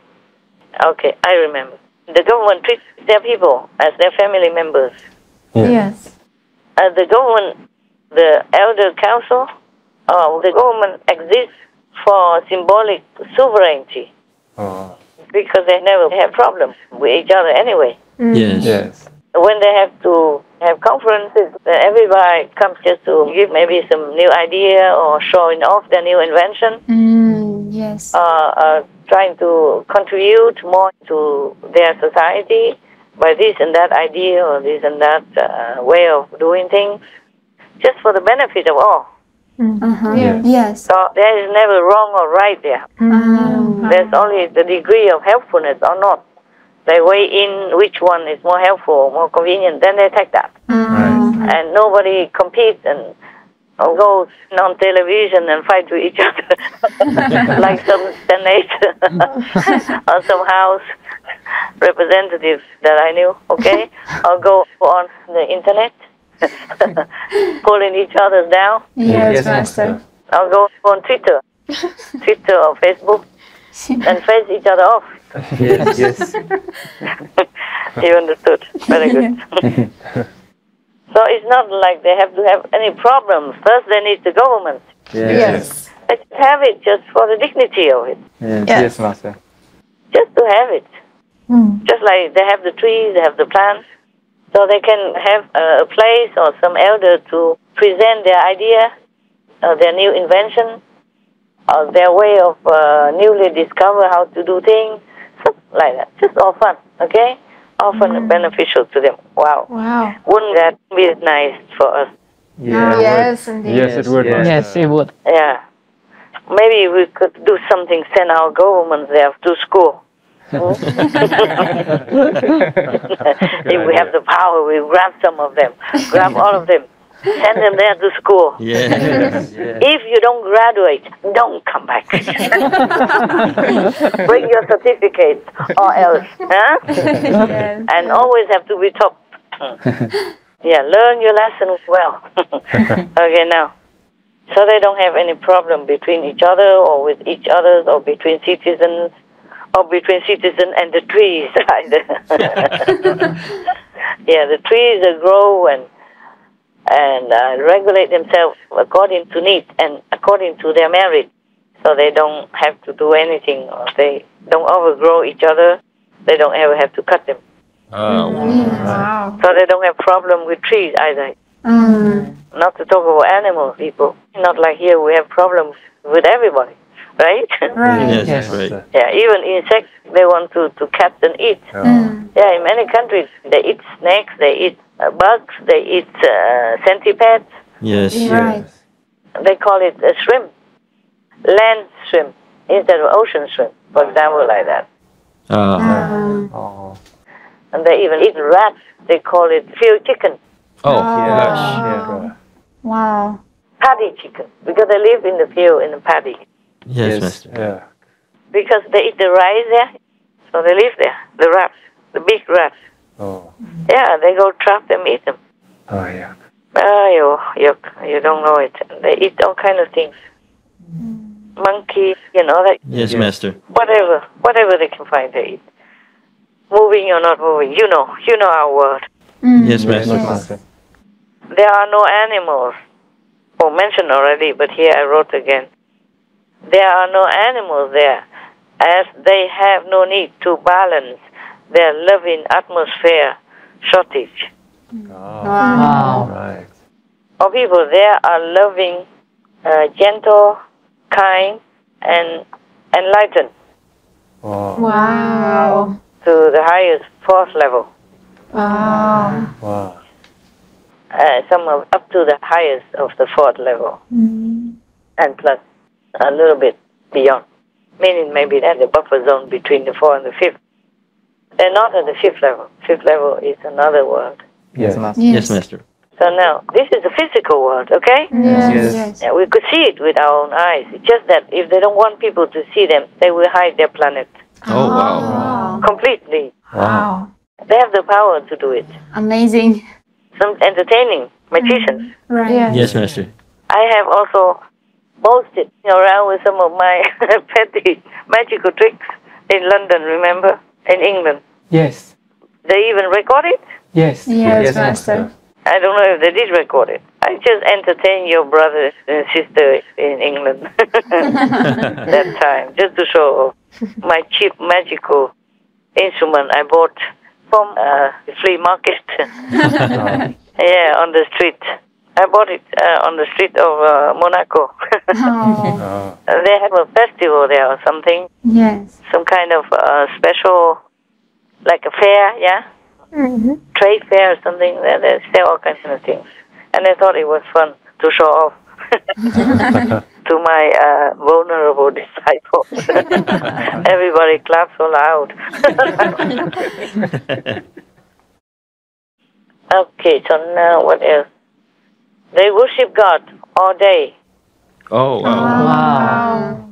Okay, I remember. The government treats their people as their family members. Yes. The government, the elder council, the government exists for symbolic sovereignty. Because they never have problems with each other anyway. Yes. When they have to have conferences, everybody comes just to give maybe some new idea or showing off their new invention. Yes. Trying to contribute more to their society by this and that idea or this and that way of doing things, just for the benefit of all. Yes. So there is never wrong or right there. There's only the degree of helpfulness or not. They weigh in which one is more helpful, more convenient, then they take that. And nobody competes and goes on television and fight with each other like some Senate or some House representatives that I knew, okay? Or go on the internet pulling each other down. Yes, Master. Or go on Twitter or Facebook and face each other off. Yes. You understood. Very good. So it's not like they have to have any problems. First they need the government. Yes. They just have it just for the dignity of it. Yes, Master. Just to have it. Just like they have the trees, they have the plants. So they can have a place or some elder to present their idea, their new invention, or their way of newly discover how to do things, something like that. Just all fun, okay? Often beneficial to them. Wow. Wouldn't that be nice for us? Yes, indeed. Yes, it would. Yes, it would. Yeah. Maybe we could do something, send our government there to school. If we have the power, we grab some of them, grab all of them, send them there to school. If you don't graduate, don't come back. Bring your certificate or else. And always have to be top. Learn your lesson well. Okay, now. So they don't have any problem between each other or with each other or between citizens or between citizens and the trees either. The trees grow and regulate themselves according to need and according to their merit. So they don't have to do anything. Or they don't overgrow each other. They don't ever have to cut them. Wow. So they don't have problem with trees either. Not to talk about animals, people. Not like here we have problems with everybody, right? Yes, right. Yeah, even insects they want to catch and eat. Yeah, in many countries they eat snakes, they eat bugs, they eat centipedes. Yes. Right. They call it a shrimp, land shrimp instead of ocean shrimp, for example, like that. And they even eat rats. They call it field chicken. Wow. Paddy chicken, because they live in the field, in the paddy. Yes, Master. Because they eat the rice there, so they live there. The rats, the big rats. Yeah, they go trap them, eat them. Yuck. You don't know it. They eat all kind of things. Monkey, that. Yes, Master. Whatever they can find, they eat. Moving or not moving, you know our word. Yes, Master. There are no animals. Mentioned already, but here I wrote again. There are no animals there, as they have no need to balance their loving atmosphere shortage. Right. All people there are loving, gentle, kind, and enlightened Wow. Wow. to the highest fourth level. Wow. Wow. Some are up to the highest of the fourth level, Mm. and plus a little bit beyond, meaning maybe at the buffer zone between the fourth and the fifth. They're not at the fifth level. Fifth level is another world. Yes, Master. Yes, Master. So now, this is the physical world, okay? Yes. Yes. Yes. Yeah, we could see it with our own eyes. It's just that if they don't want people to see them, they will hide their planet Oh, wow. completely. Wow. They have the power to do it. Amazing. Some entertaining magicians. Right. Yes, Master. I have also boasted around with some of my petty magical tricks in London, remember? In England. Yes. They even record it? Yes. Yes, Master. I don't know if they did record it. I just entertained your brothers and sisters in England that time, just to show off my cheap magical instrument I bought from a flea market. Yeah, on the street. I bought it on the street of Monaco. Oh. They have a festival there or something, Yes. some kind of special, like a fair, yeah? Mm-hmm. Trade fair or something. They sell all kinds of things. And I thought it was fun to show off to my vulnerable disciples. Everybody clapped so loud. Okay, so now what else? They worship God all day, Oh, wow. Wow.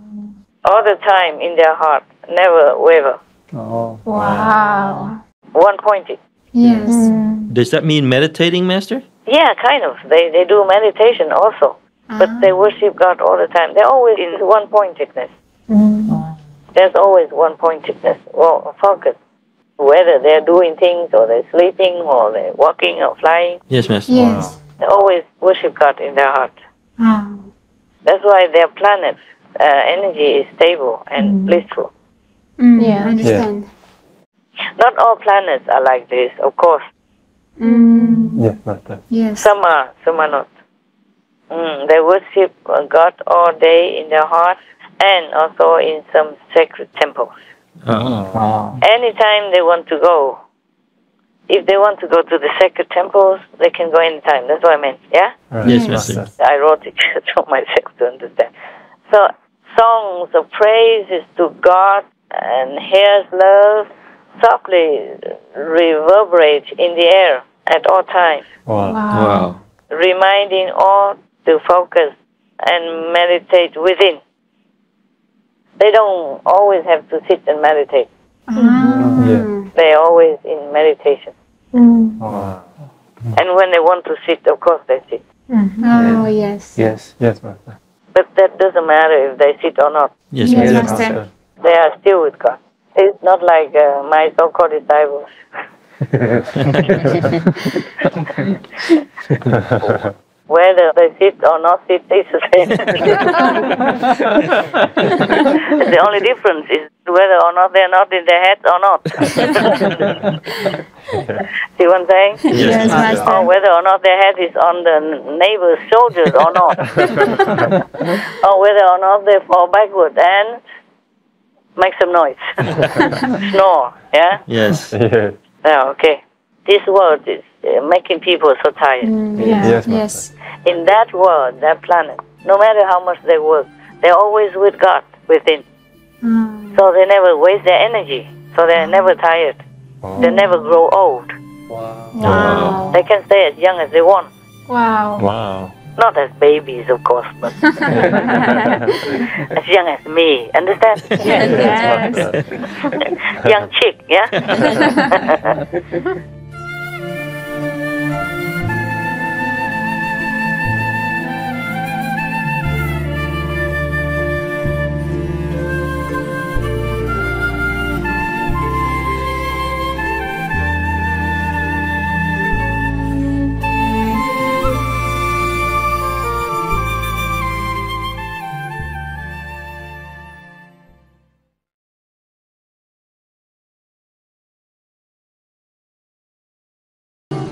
all the time in their heart, never waver. Oh. Wow. One pointed. Yes. Does that mean meditating, Master? Yeah, kind of. They do meditation also, but they worship God all the time. They're always in one pointedness. There's always one pointedness or focus. Whether they're doing things or they're sleeping or they're walking or flying, Yes, Master. Yes. they always worship God in their heart. Wow. That's why their planet energy is stable and blissful. Yeah, I understand. Not all planets are like this, of course. Yes, Master. Yes. Some are not. They worship God all day in their heart and also in some sacred temples. Wow. Anytime they want to go, if they want to go to the sacred temples, they can go anytime. That's what I meant, yeah? Right. Yes, Master. I wrote it for myself to understand. So, songs of praises to God and His love softly reverberate in the air at all times, Wow. Wow. reminding all to focus and meditate within. They don't always have to sit and meditate. Yeah. They're always in meditation. Wow. And when they want to sit, of course they sit. Oh, yes. Yes. Yes, Master. But that doesn't matter if they sit or not. Yes, Yes, Master. Master. They are still with God. It's not like my so-called disciples. Whether they sit or not sit, it's the same. The only difference is whether or not they're not in their heads or not. See what I'm saying? Yes, Master. Or whether or not their head is on the neighbor's shoulders or not. Or whether or not they fall backward and make some noise. Snore, yeah? Yes. Yes. Yeah, okay. This world is making people so tired. Yeah. Yes, Yes. In that world, that planet, no matter how much they work, they're always with God within. So they never waste their energy. So they're never tired. They never grow old. Wow. They can stay as young as they want. Wow. Wow. Not as babies, of course, but as young as me. Understand? Yes. Young chick, yeah?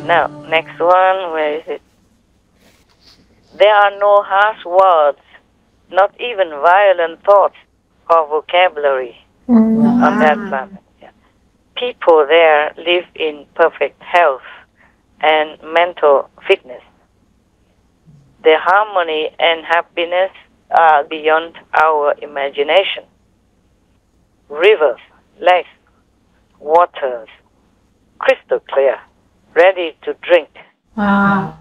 Now, next one, where is it? There are no harsh words, not even violent thoughts or vocabulary on that planet. Yeah. People there live in perfect health and mental fitness. Their harmony and happiness are beyond our imagination. Rivers, lakes, waters, crystal clear, ready to drink. Wow.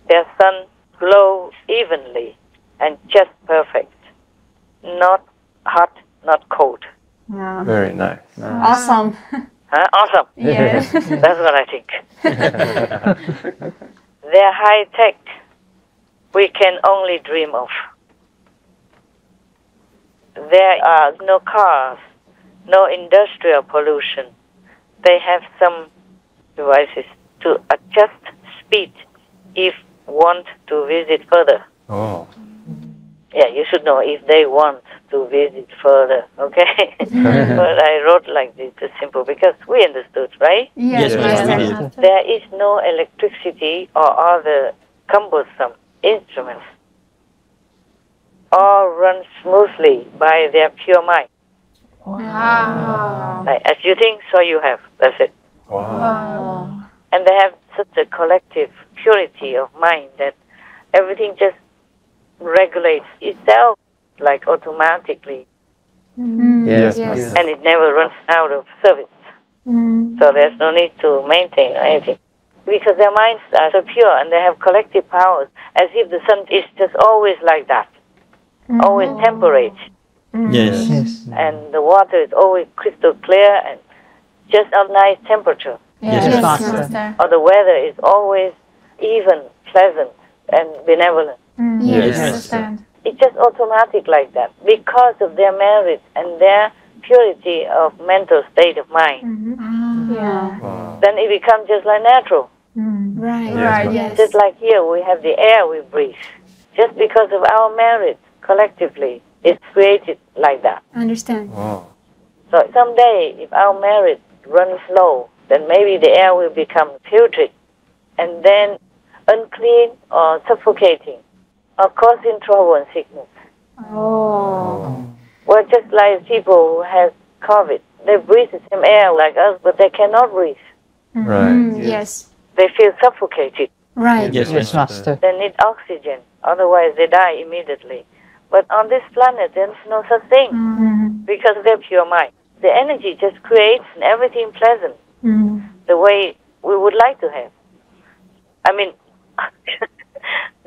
Their sun glows evenly and just perfect. Not hot, not cold. Wow. Very nice. Awesome. Huh? Awesome. Yes. That's what I think. They're high tech. We can only dream of. There are no cars, no industrial pollution. They have some devices to adjust speed if want to visit further. Oh. Yeah, you should know if they want to visit further, okay? But I wrote like this, it's simple, because we understood, right? Yes, Yes, Master. we did. There is no electricity or other cumbersome instruments. All run smoothly by their pure mind. Wow. Like, as you think, so you have. That's it. Wow. And they have such a collective purity of mind that everything just regulates itself, like automatically, Yes, Yes. Master. and it never runs out of service. So there's no need to maintain anything. Because their minds are so pure and they have collective powers, as if the sun is just always like that, always temperate, Yes. Yes. and the water is always crystal clear and just a nice temperature. Yes, Yes, Master. Or the weather is always even, pleasant, and benevolent. Yes, Yes. understand. It's just automatic like that because of their merit and their purity of mental state of mind. Yeah. Wow. Then it becomes just like natural. Right. Yes, Right. Master. Yes. Just like here, we have the air we breathe. Just because of our merit, collectively, it's created like that. Understand. Wow. So someday, if our merit runs low, then maybe the air will become putrid, and then unclean or suffocating, or causing trouble and sickness. Oh. Well, just like people who have COVID, they breathe the same air like us, but they cannot breathe. Right. Yes. They feel suffocated. Right. Yes, Yes, Master. They need oxygen, otherwise they die immediately. But on this planet, there's no such thing because they're pure mind. The energy just creates everything pleasant the way we would like to have. I mean,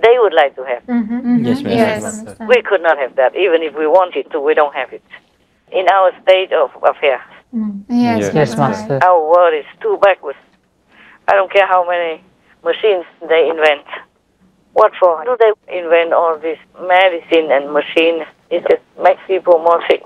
they would like to have. Yes, Master. Yes. Master. Understand. We could not have that, even if we wanted to. We don't have it in our state of affairs. Yes. Yes, Master. Our world is too backwards. I don't care how many machines they invent. What for? Do they invent all this medicine and machine? It just makes people more sick.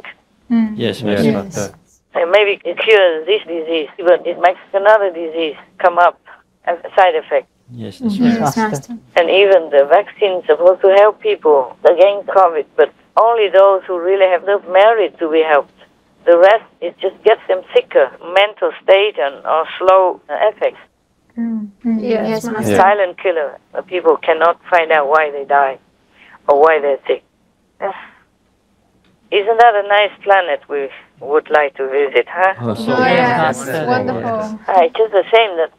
Yes, Yes, Master. Master. And maybe it cures this disease, but it makes another disease come up as a side effect. Yes, that's Yes, right. Master. And even the vaccine is supposed to help people against COVID, but only those who really have the merit to be helped. The rest, it just gets them sicker, mental state and or slow effects. Yes, Master. Yeah. Silent killer. People cannot find out why they die or why they're sick. Isn't that a nice planet we would like to visit, huh? Oh, so Oh, yes. Master. Wonderful. It's just a shame that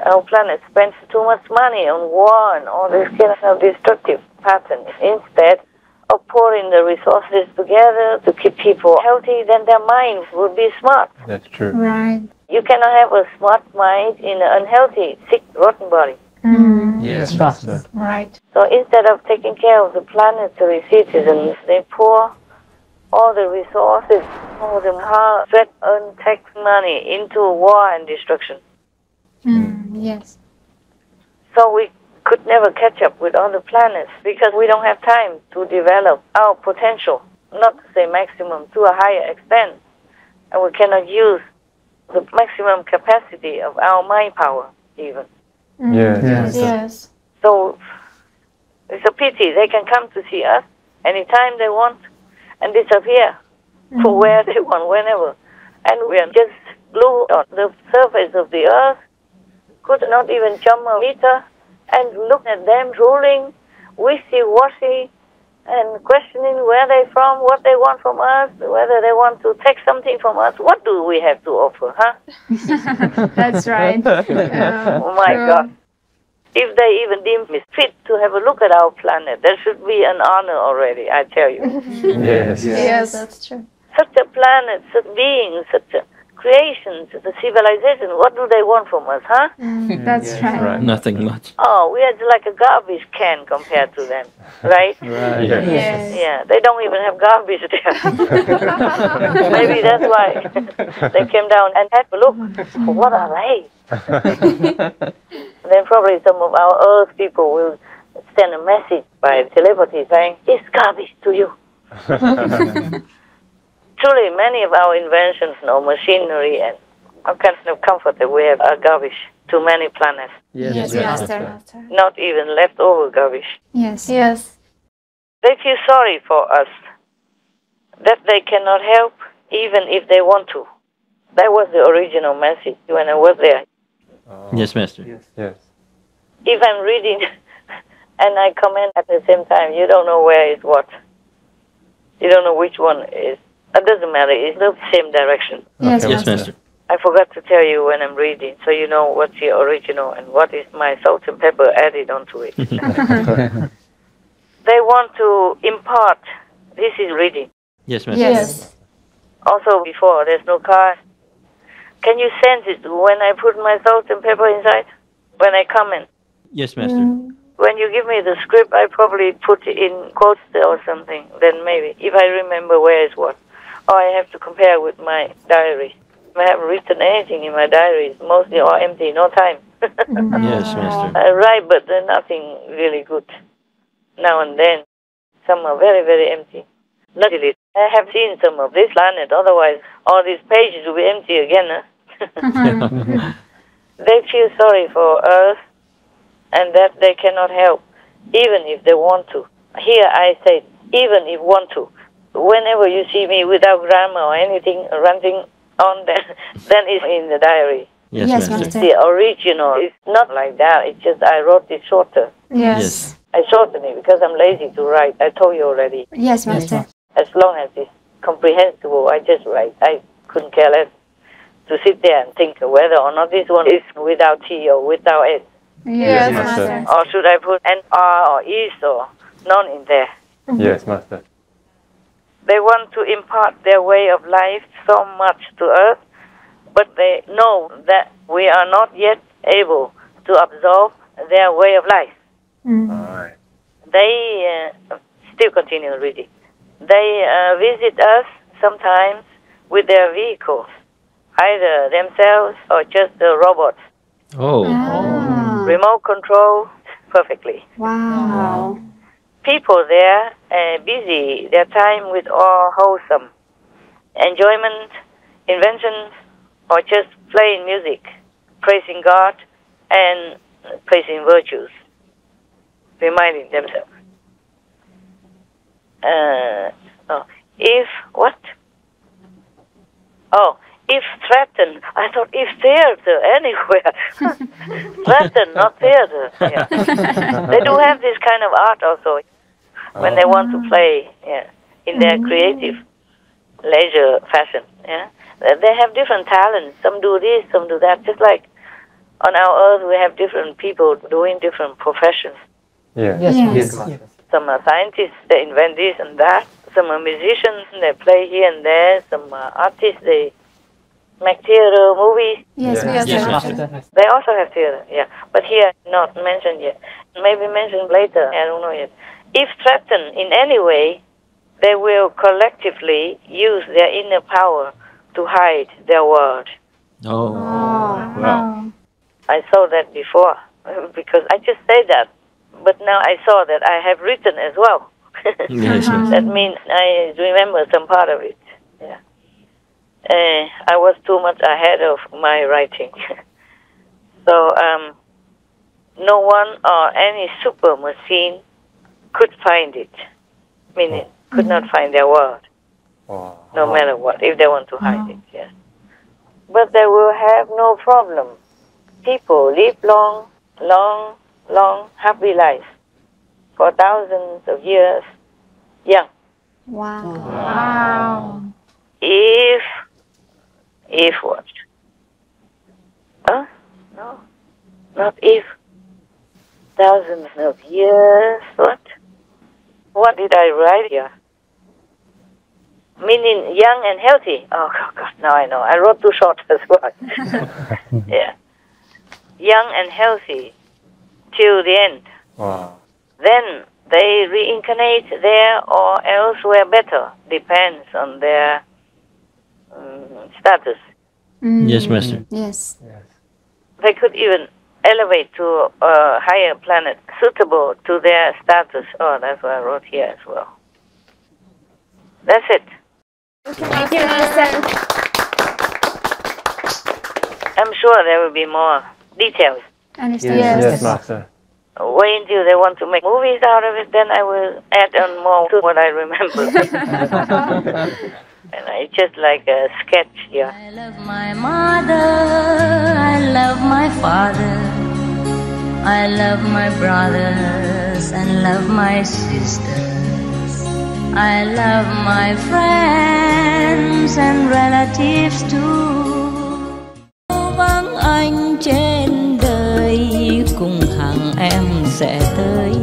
our planet spends too much money on war and all this kind of destructive patterns. Instead of pouring the resources together to keep people healthy, then their minds would be smart. That's true. Right. You cannot have a smart mind in an unhealthy, sick, rotten body. Yes, Master. Right. So instead of taking care of the planetary citizens, they pour all the resources, all the hard, sweat-earned tax money into war and destruction. Yes. So we could never catch up with other planets because we don't have time to develop our potential, not to say maximum, to a higher extent. And we cannot use the maximum capacity of our mind power even. Yes. Yes. Yes. So it's a pity. They can come to see us anytime they want and disappear for where they want, whenever. And we are just glued on the surface of the earth, could not even jump a meter, and look at them ruling, wishy-washy, and questioning where they're from, what they want from us, whether they want to take something from us. What do we have to offer, huh? That's right. Oh my God. If they even deem me fit to have a look at our planet, that should be an honor already, I tell you. Yes, that's true. Such a planet, such beings, such a creation, such a civilization, what do they want from us, huh? That's right. Nothing much. Oh, we are like a garbage can compared to them, right? Yes. Yeah, they don't even have garbage there. Maybe that's why they came down and had a look. What are they? Then probably some of our Earth people will send a message by telepathy saying, it's garbage to you. Truly, many of our inventions, machinery and all kinds of comfort that we have are garbage to many planets. Yes, Master. Not even leftover garbage. Yes. They feel sorry for us, that they cannot help even if they want to. That was the original message when I was there. Yes, Master. Yes. If I'm reading and I comment at the same time, you don't know where is what. You don't know which one is. It doesn't matter. It's the same direction. Yes, Yes, Master. I forgot to tell you when I'm reading, so you know what's the original and what is my salt and pepper added onto it. They want to impart. This is reading. Yes, Master. Yes. Also before, there's no car. Can you sense it when I put my salt and pepper inside? When I comment? Yes, Master. When you give me the script, I probably put it in quotes or something. Then maybe, if I remember where is what. Or I have to compare with my diary. I haven't written anything in my diary. It's mostly all empty, no time. Yes, Master. I write, but there's nothing really good. Now and then, some are very, very empty. Luckily, I have seen some of this planet. Otherwise, all these pages will be empty again. Huh? They feel sorry for Earth, and that they cannot help, even if they want to. Here I say, even if want to. Whenever you see me without grammar or anything ranting on, then it's in the diary. Yes, Master. The original is not like that. It's just I wrote it shorter. Yes. I shortened it because I'm lazy to write. I told you already. Yes, Master. As long as it's comprehensible, I just write. I couldn't care less to sit there and think whether or not this one is without T or without S. Yes, Master. Or should I put an R or is or none in there? Yes, Master. They want to impart their way of life so much to us, but they know that we are not yet able to absorb their way of life. Right. They still continue reading. They visit us sometimes with their vehicles, either themselves or just the robots. Oh. Remote control, perfectly. Wow. People there busy their time with all wholesome enjoyment, inventions, or just playing music, praising God, and praising virtues, reminding themselves. If threatened, I thought if theater, anywhere. Threatened, not theater. Yeah. They do have this kind of art also when they want to play in their creative leisure fashion. Yeah, they have different talents. Some do this, some do that. Just like on our earth, we have different people doing different professions. Yes. Some are scientists, they invent this and that. Some are musicians, they play here and there. Some are artists, they make theater, movies. Yes, Master. They also have theater, yeah. But here, not mentioned yet. Maybe mentioned later, I don't know yet. If threatened in any way, they will collectively use their inner power to hide their word. Oh. Wow. I saw that before, because I just say that. But now I saw that I have written as well. Yes, That means I remember some part of it. Yeah. I was too much ahead of my writing. So no one or any super machine could find it. Meaning, could not find their word. No matter what, if they want to hide it, yes. But they will have no problem. People live long, happy life for thousands of years young. Wow. If what? No, not if. Thousands of years, what? What did I write here? Meaning young and healthy. Oh, God, now I know. I wrote too short as well. Yeah. Young and healthy till the end. Wow. Then they reincarnate there or elsewhere better. Depends on their status. Yes, Master. Yes. They could even elevate to a higher planet suitable to their status. Oh, that's what I wrote here as well. That's it. Thank you, Master. I'm sure there will be more details. Understand. Yes, Master. Wait until they want to make movies out of it, then I will add on more to what I remember. And it's just like a sketch here. I love my mother, I love my father, I love my brothers and love my sisters. I love my friends and relatives too. Vắng anh trên đời, cùng hàng em sẽ tới.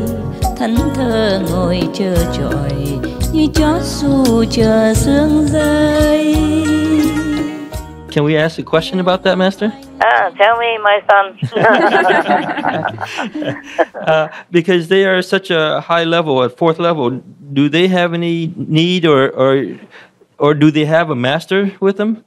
Thẫn thờ ngồi chờ trọi, như chót dù chờ sương rơi. Can we ask a question about that, Master? Tell me, my son. Because they are such a high level, at fourth level, do they have any need or do they have a master with them?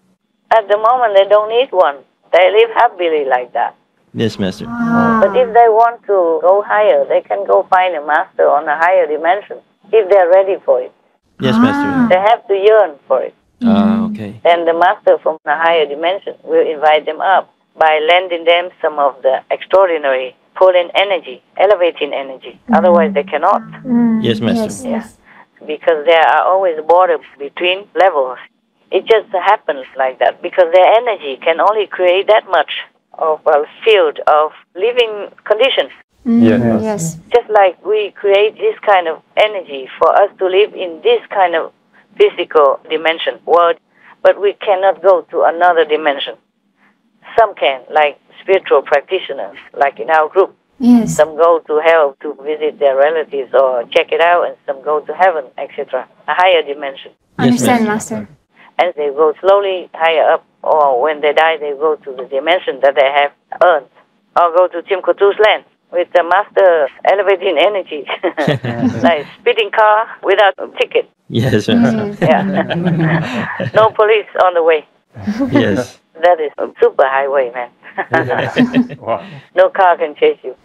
At the moment, they don't need one. They live happily like that. Yes, Master. But if they want to go higher, they can go find a master on a higher dimension, if they're ready for it. Yes, Master. They have to yearn for it. Okay. Then the master from a higher dimension will invite them up by lending them some of the extraordinary pulling energy, elevating energy. Otherwise, they cannot. Yes, Master. Yeah. Because there are always borders between levels. It just happens like that because their energy can only create that much of a field of living conditions. Yes. Just like we create this kind of energy for us to live in this kind of physical dimension world, but we cannot go to another dimension. Some can, like spiritual practitioners, like in our group. Yes. Some go to hell to visit their relatives or check it out, and some go to heaven, etc. A higher dimension. Understand, Master. And they go slowly higher up, or when they die, they go to the dimension that they have earned, or go to Tim Kutu's land with the master elevating energy, like speeding car without a ticket. Yes, Master. Yeah, no police on the way. Yes. That is a super highway, man. Wow. No car can chase you.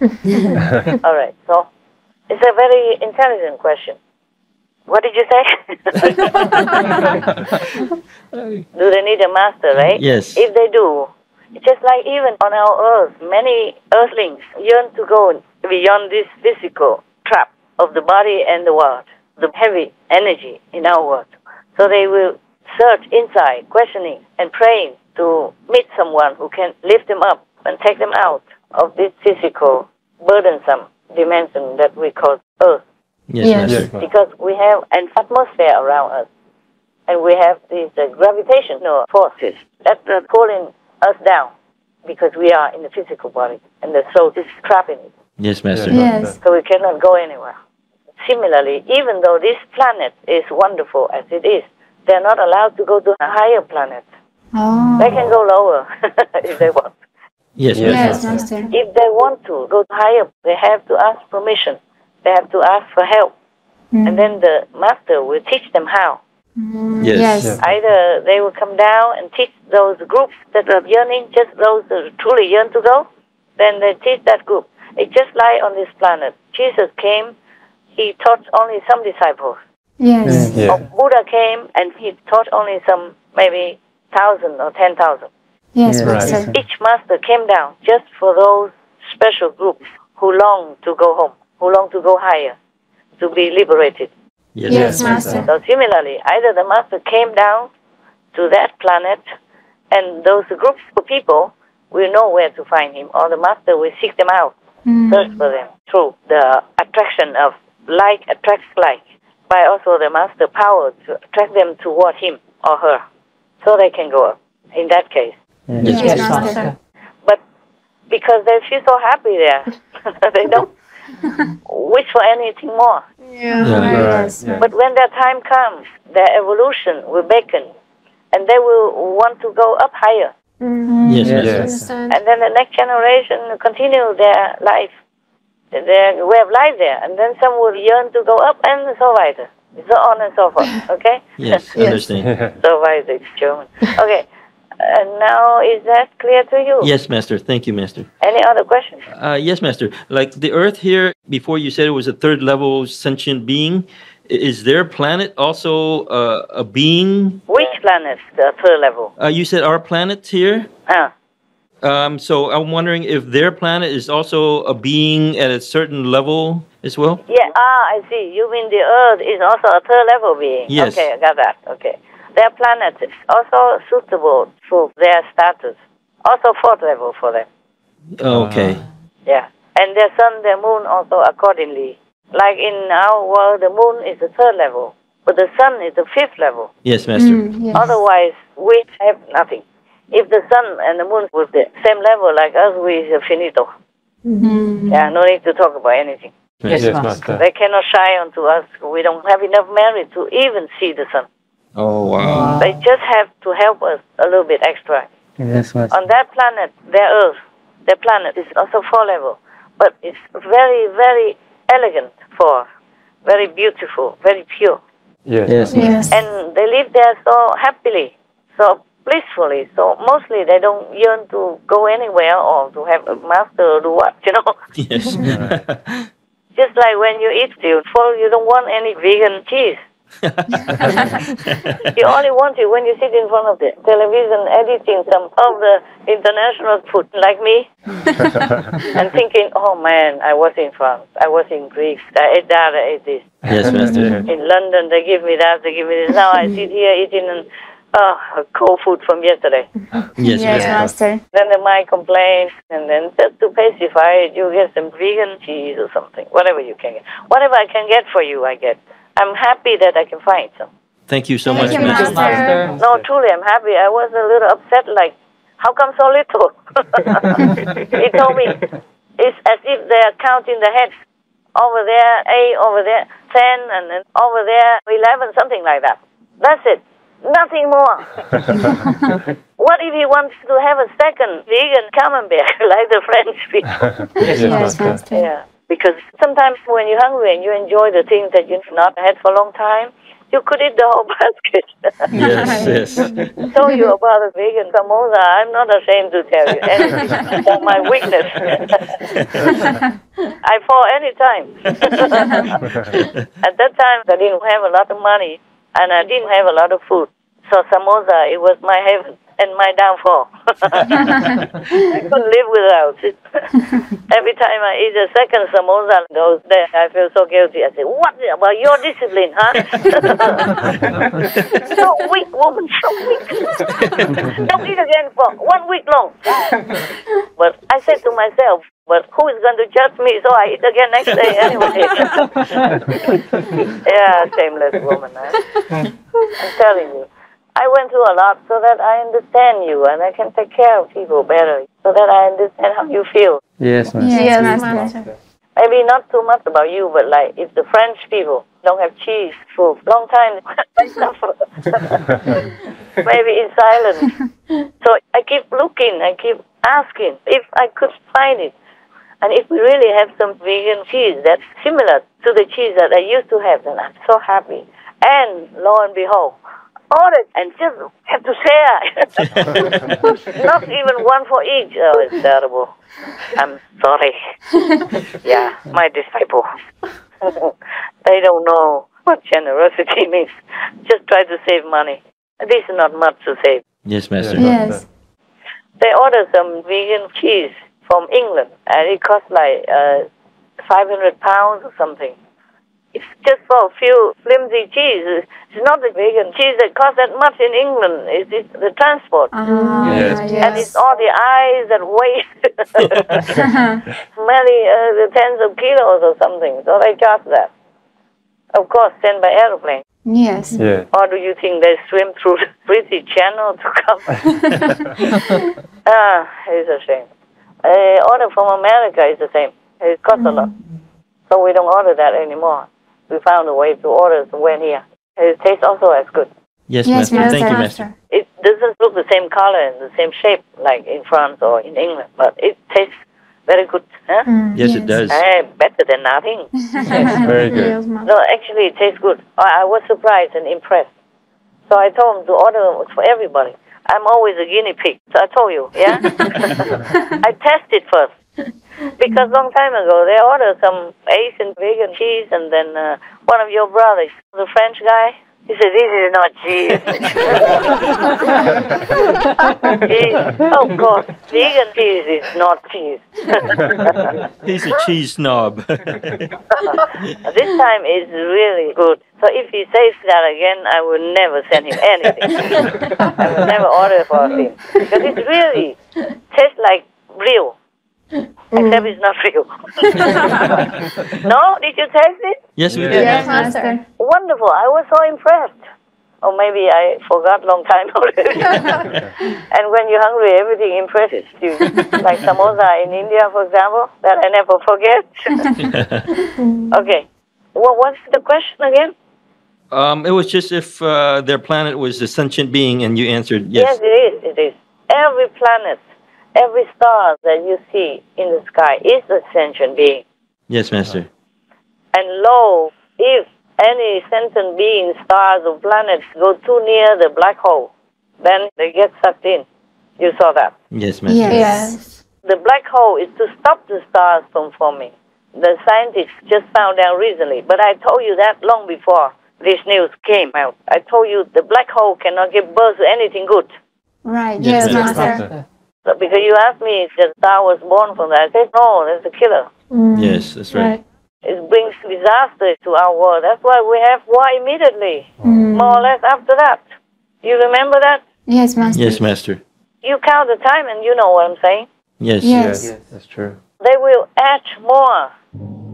All right, so it's a very intelligent question. What did you say? Do they need a master, right? Yes. If they do, it's just like even on our earth, many earthlings yearn to go beyond this physical trap of the body and the world, the heavy energy in our world. So they will search inside, questioning and praying to meet someone who can lift them up and take them out of this physical, burdensome dimension that we call earth. Yes, Master. Because we have an atmosphere around us, and we have these gravitational forces that are pulling us down because we are in the physical body, and the soul is trapped in it. Yes, Master. Yes. So we cannot go anywhere. Similarly, even though this planet is wonderful as it is, they're not allowed to go to a higher planet. Oh. They can go lower if they want. Yes, Yes, Master. Master. If they want to go higher, they have to ask permission. They have to ask for help. And then the master will teach them how. Yes. Either they will come down and teach those groups that are yearning, just those that truly yearn to go, then they teach that group. It's just like on this planet. Jesus came, he taught only some disciples. Yes. Or Buddha came and he taught only some, maybe 1,000 or 10,000. Yes, Right. Master. Each master came down just for those special groups who long to go home, who long to go higher, to be liberated. Yes, Master. So similarly, either the master came down to that planet and those groups of people will know where to find him, or the master will seek them out, search for them through the attraction of like attracts like, by also the master power to attract them toward him or her, so they can go up. In that case, Yes, Master. but because they feel so happy there, they don't wish for anything more. Yes. But when their time comes, their evolution will beckon, and they will want to go up higher. Yes, Master. Understand. And then the next generation will continue their life, their way of life there, and then some will yearn to go up and so weiter, so on and so forth. Okay? Yes, understand. So weiter, it's German. Okay. And now is that clear to you? Yes, Master. Thank you, Master. Any other questions? Yes, Master. Like the Earth here, before you said it was a third level sentient being. Is their planet also a being? Which planet, the third level? You said our planet here. So I'm wondering if their planet is also a being at a certain level as well. Yeah. I see. You mean the Earth is also a third level being? Yes. Okay, I got that. Okay. Their planet is also suitable for their status. Also fourth level for them. Okay. Yeah. And their sun, their moon also accordingly. Like in our world, the moon is the third level, but the sun is the fifth level. Yes, Master. Yes. Otherwise, we have nothing. If the sun and the moon were the same level like us, we are finito. Yeah, no need to talk about anything. Yes, Yes, Master. Master. They cannot shine onto us. We don't have enough merit to even see the sun. Oh, wow. They just have to help us a little bit extra. Yes, Master. On that planet, their Earth, their planet is also 4 level, but it's very, very elegant for, very beautiful, very pure. Yes. Yes. And they live there so happily, so blissfully, so mostly they don't yearn to go anywhere or to have a master or do what, you know. Yes. Just like when you eat you don't want any vegan cheese. You only want it when you sit in front of the television editing some of the international food, like me, and thinking, oh man, I was in France, I was in Greece, I ate that, I ate this. Yes, Master. In London, they give me that, they give me this. Now I sit here eating cold food from yesterday. Yes, Yes, Master. Master. Then they might complain, and then just to pacify it, you get some vegan cheese or something, whatever you can get. Whatever I can get for you, I get. I'm happy that I can find some. Thank you so Thank much, you, Master. Master. No, truly, I'm happy. I was a little upset, like, how come so little? He told me, it's as if they're counting the heads. Over there, 8, over there, 10, and then over there, 11, something like that. That's it. Nothing more. What if he wants to have a second vegan camembert, like the French people? Yes, Master. Yeah. Because sometimes when you're hungry and you enjoy the things that you've not had for a long time, you could eat the whole basket. Yes. Told you about the vegan samosa. I'm not ashamed to tell you. And for my weakness. I fall any time. At that time, I didn't have a lot of money, and I didn't have a lot of food. So samosa, it was my heaven and my downfall. I couldn't live without it. Every time I eat a second samosa, those days I feel so guilty. I say, what about your discipline, huh? So weak, woman, so weak. Don't eat again for 1 week long. But I said to myself, but who is going to judge me? So I eat again next day anyway. Yeah, shameless woman. Huh? I'm telling you. I went through a lot so that I understand you and I can take care of people better, so that I understand how you feel. Yes, Master. Yes, Master. Maybe not too much about you, but like if the French people don't have cheese for a long time, they suffer. Maybe in silence. So I keep looking, I keep asking if I could find it. And if we really have some vegan cheese that's similar to the cheese that I used to have, then I'm so happy. And lo and behold, order and just have to share. Not even one for each. Oh, it's terrible. I'm sorry. Yeah, my disciple. They don't know what generosity means. Just try to save money. This is not much to save. Yes, Master. Yes. They ordered some vegan cheese from England, and it cost like 500 pounds or something. It's just for a few flimsy cheese. It's not the vegan cheese that costs that much in England. It's the transport. And it's all the eyes that weigh many tens of kilos or something. So they charge that. Of course, sent by aeroplane. Yes. Yeah. Or do you think they swim through the British Channel to come? It's a shame. Order from America is the same. It costs a lot. So we don't order that anymore. We found a way to order when here. It tastes also as good. Yes, Yes, Master. Master. Thank you, Master. It doesn't look the same color and the same shape like in France or in England, but it tastes very good. Huh? Yes, it does. Better than nothing. Very good. Yes, Master. No, actually, it tastes good. I was surprised and impressed. So I told him to order for everybody. I'm always a guinea pig. So I told you, yeah? I tested first. Because long time ago, they ordered some Asian vegan cheese, and then one of your brothers, the French guy, he said, this is not cheese. Cheese. Oh, God, vegan cheese is not cheese. He's a cheese snob. This time it's really good. So if he says that again, I will never send him anything. I will never order for him. Because it really tastes like real. Except it's not real. No? Did you taste it? Yes, we Yeah. did. Yes, Master. Master. Wonderful. I was so impressed. Or maybe I forgot long time already. And when you're hungry, everything impresses you. Like samosa in India, for example, that I never forget. Okay. Well, what's the question again? It was just if their planet was a sentient being, and you answered Yes, yes. it is. It is. Every planet, every star that you see in the sky is a sentient being. Yes, Master. And lo, if any sentient being, stars or planets go too near the black hole, then they get sucked in. You saw that. Yes, Master. Yes. The black hole is to stop the stars from forming. The scientists just found out recently, but I told you that long before this news came out. I told you the black hole cannot give birth to anything good. Right. Yes, Yes, Master. Master. So because you asked me if the star was born from that, I said, no, that's a killer. Yes, that's right. It brings disaster to our world. That's why we have war immediately, more or less after that. You remember that? Yes, Master. Yes, Master. You count the time and you know what I'm saying. Yes. Yes. Yes, that's true. They will add more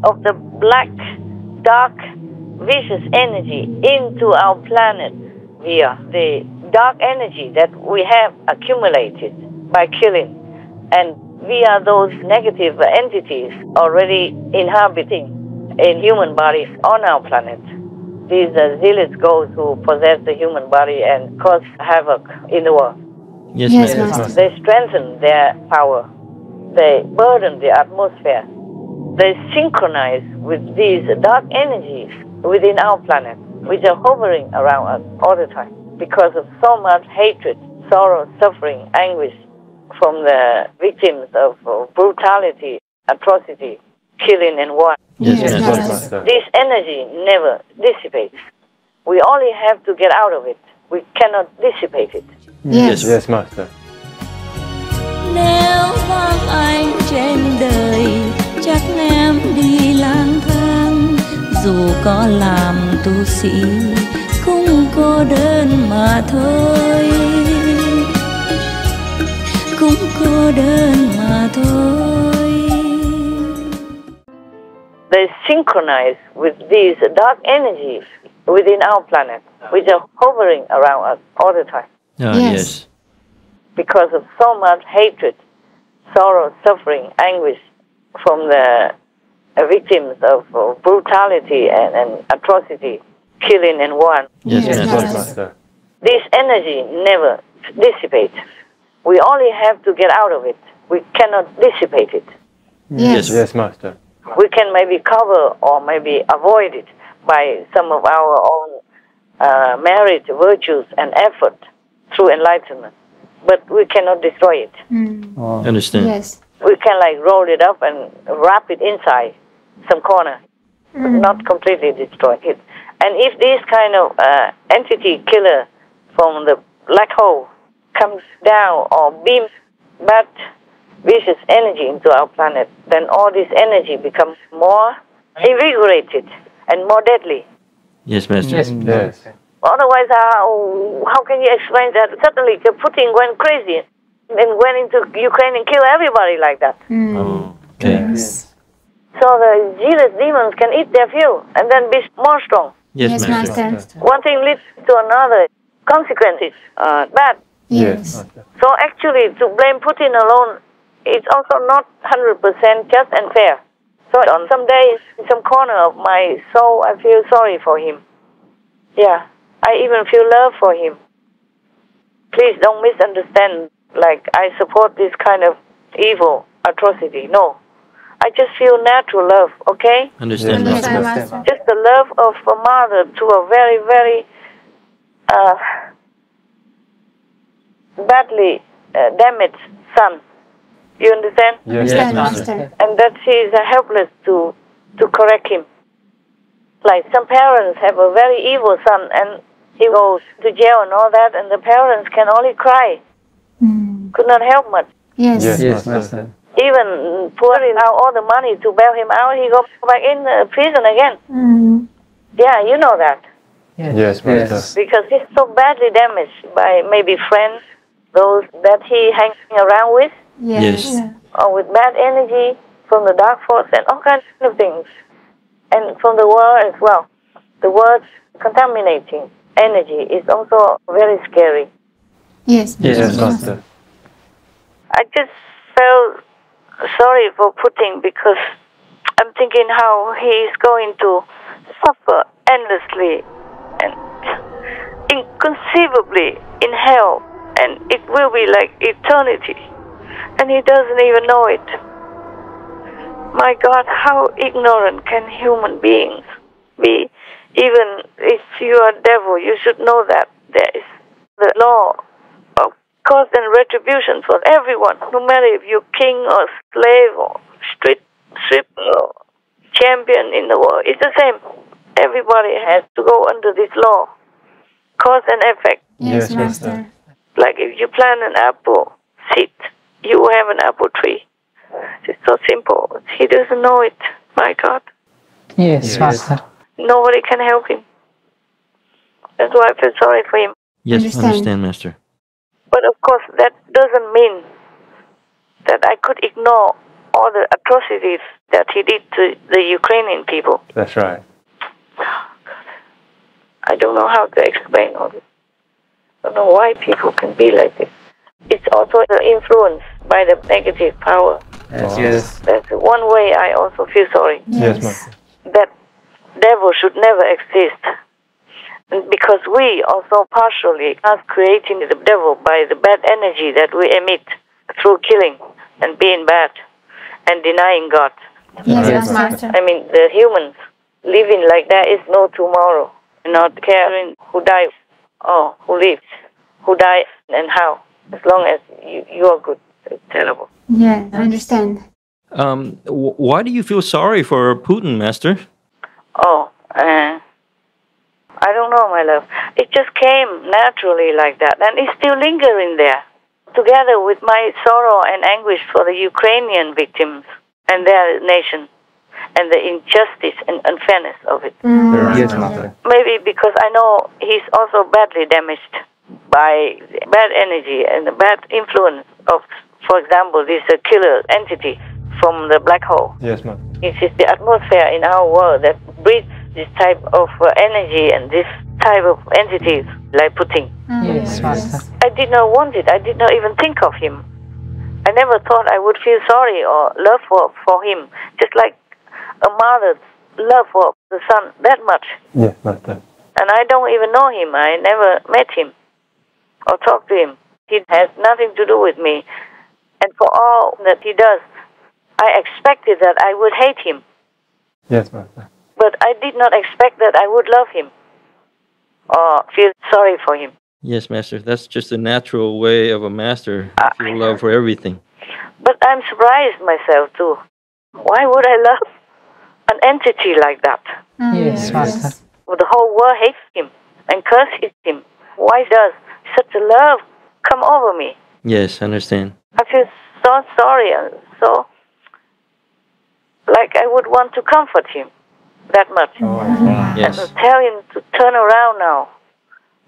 of the black, dark, vicious energy into our planet via the dark energy that we have accumulated by killing, and via those negative entities already inhabiting in human bodies on our planet. These zealous ghosts who possess the human body and cause havoc in the world. Yes, Yes, Master. Master. They strengthen their power. They burden the atmosphere. They synchronize with these dark energies within our planet, which are hovering around us all the time because of so much hatred, sorrow, suffering, anguish from the victims of brutality, atrocity, killing, and war. Yes, Yes, Master. Master. Master. This energy never dissipates. We only have to get out of it. We cannot dissipate it. Yes. Yes, Master. Nếu vắng anh trên đời, chắc em đi lang thang. Dù có làm tu sĩ, cũng cô đơn mà thôi. Cũng cô đơn mà thôi. They synchronize with these dark energies within our planet, which are hovering around us all the time Ah, Yes. yes. because of so much hatred, sorrow, suffering, anguish from the victims of brutality and atrocity, killing, and war. Yes, Yes, Master. Yes, Master. This energy never dissipates. We only have to get out of it. We cannot dissipate it. Yes. Yes, Master. We can maybe cover or maybe avoid it by some of our own merit, virtues, and effort through enlightenment. But we cannot destroy it. Understand. Yes. We can like roll it up and wrap it inside some corner, but not completely destroy it. And if this kind of entity killer from the black hole comes down or beams bad vicious energy into our planet, then all this energy becomes more invigorated and more deadly. Yes, Master. Yes. Otherwise, how can you explain that? Suddenly, Putin went crazy and went into Ukraine and killed everybody like that. Oh, okay. Yes. So the jealous demons can eat their fuel and then be more strong. Yes, Master. One thing leads to another. Consequences are bad. Yes. So actually, to blame Putin alone is also not 100% just and fair. So on some days, in some corner of my soul, I feel sorry for him. Yeah, I even feel love for him. Please don't misunderstand, like I support this kind of evil atrocity. No. I just feel natural love, okay? Understand, Yes, Master. Master. Just the love of a mother to a very, very badly damaged son. You understand? Yes, Understand, Master. Master. And that she is helpless to correct him. Like some parents have a very evil son and he goes to jail and all that, and the parents can only cry. Could not help much. Yes. Yes, Master. Even pouring out all the money to bail him out, he goes back in prison again. Yeah, you know that. Yes, Master. Because he's so badly damaged by maybe friends, those that he hangs around with, Yes. or with bad energy from the dark force and all kinds of things. And from the world as well. The world's contaminating energy is also very scary. Yes. Yes, Master. I just felt sorry for Putin because I'm thinking how he is going to suffer endlessly and inconceivably in hell, and it will be like eternity, and he doesn't even know it. My God, how ignorant can human beings be? Even if you are devil, you should know that there is the law of cause and retribution for everyone, no matter if you're king or slave or street sweeper or champion in the world. It's the same. Everybody has to go under this law, cause and effect. Yes, Yes, Master. Master. Like if you plant an apple seed, you will have an apple tree. It's so simple. He doesn't know it. My God. Yes, Master. Nobody can help him. That's why I feel sorry for him. Yes, Understand. understand, Master. But of course, that doesn't mean that I could ignore all the atrocities that he did to the Ukrainian people. That's right. I don't know how to explain all this. I don't know why people can be like this. It's also the influence by the negative power. Yes. That's one way I also feel sorry. Yes, Master. That devil should never exist. And because we also partially are creating the devil by the bad energy that we emit through killing and being bad and denying God. Yes, Master. I mean, the humans living like that is no tomorrow, not caring who dies or who lives, who dies and how, as long as you are good. It's terrible. Yeah, I understand. Why do you feel sorry for Putin, Master? I don't know, my love. It just came naturally like that, and it's still lingering there, together with my sorrow and anguish for the Ukrainian victims and their nation, and the injustice and unfairness of it. Yes, Master. Maybe because I know he's also badly damaged by bad energy and the bad influence of, for example, this killer entity from the black hole. Yes, Master. It is the atmosphere in our world that breeds this type of energy and this type of entities like Putin. Yes, Master. I did not want it. I did not even think of him. I never thought I would feel sorry or love for him, just like a mother's love for the son that much. Yes, Master. And I don't even know him. I never met him or talked to him. He has nothing to do with me. And for all that he does, I expected that I would hate him. Yes, Master. But I did not expect that I would love him or feel sorry for him. Yes, Master. That's just a natural way of a master. To feel love for everything. But I'm surprised myself too. Why would I love an entity like that? Yes, Master. Well, the whole world hates him and curses him. Why does such a love come over me? Yes, I understand. I feel so sorry and so like I would want to comfort him that much. Yes. And tell him to turn around now.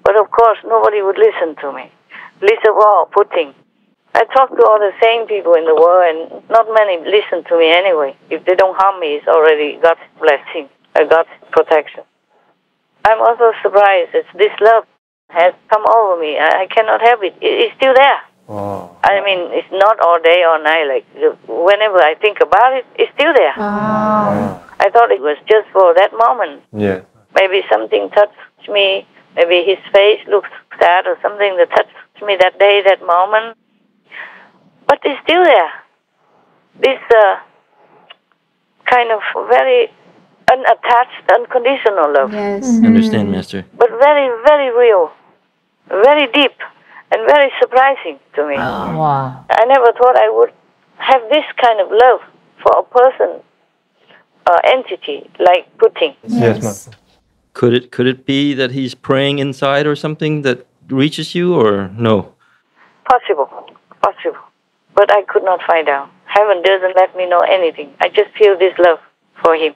But of course, nobody would listen to me. Least of all, Putin. I talk to all the sane people in the world, and not many listen to me anyway. If they don't harm me, it's already God's blessing, God's protection. I'm also surprised that this love has come over me. I cannot help it. It's still there. Oh. I mean, it's not all day or night. Like whenever I think about it, it's still there. I thought it was just for that moment. Yeah. Maybe something touched me. Maybe his face looks sad or something that touched me that day, that moment. But it's still there. This kind of very unattached, unconditional love. Yes. Understand, Master. But very, very real, very deep, and very surprising to me. Wow. I never thought I would have this kind of love for a person or entity like Putin. Yes, Master. Could it be that he's praying inside or something that reaches you, or no? Possible. But I could not find out. Heaven doesn't let me know anything. I just feel this love for him.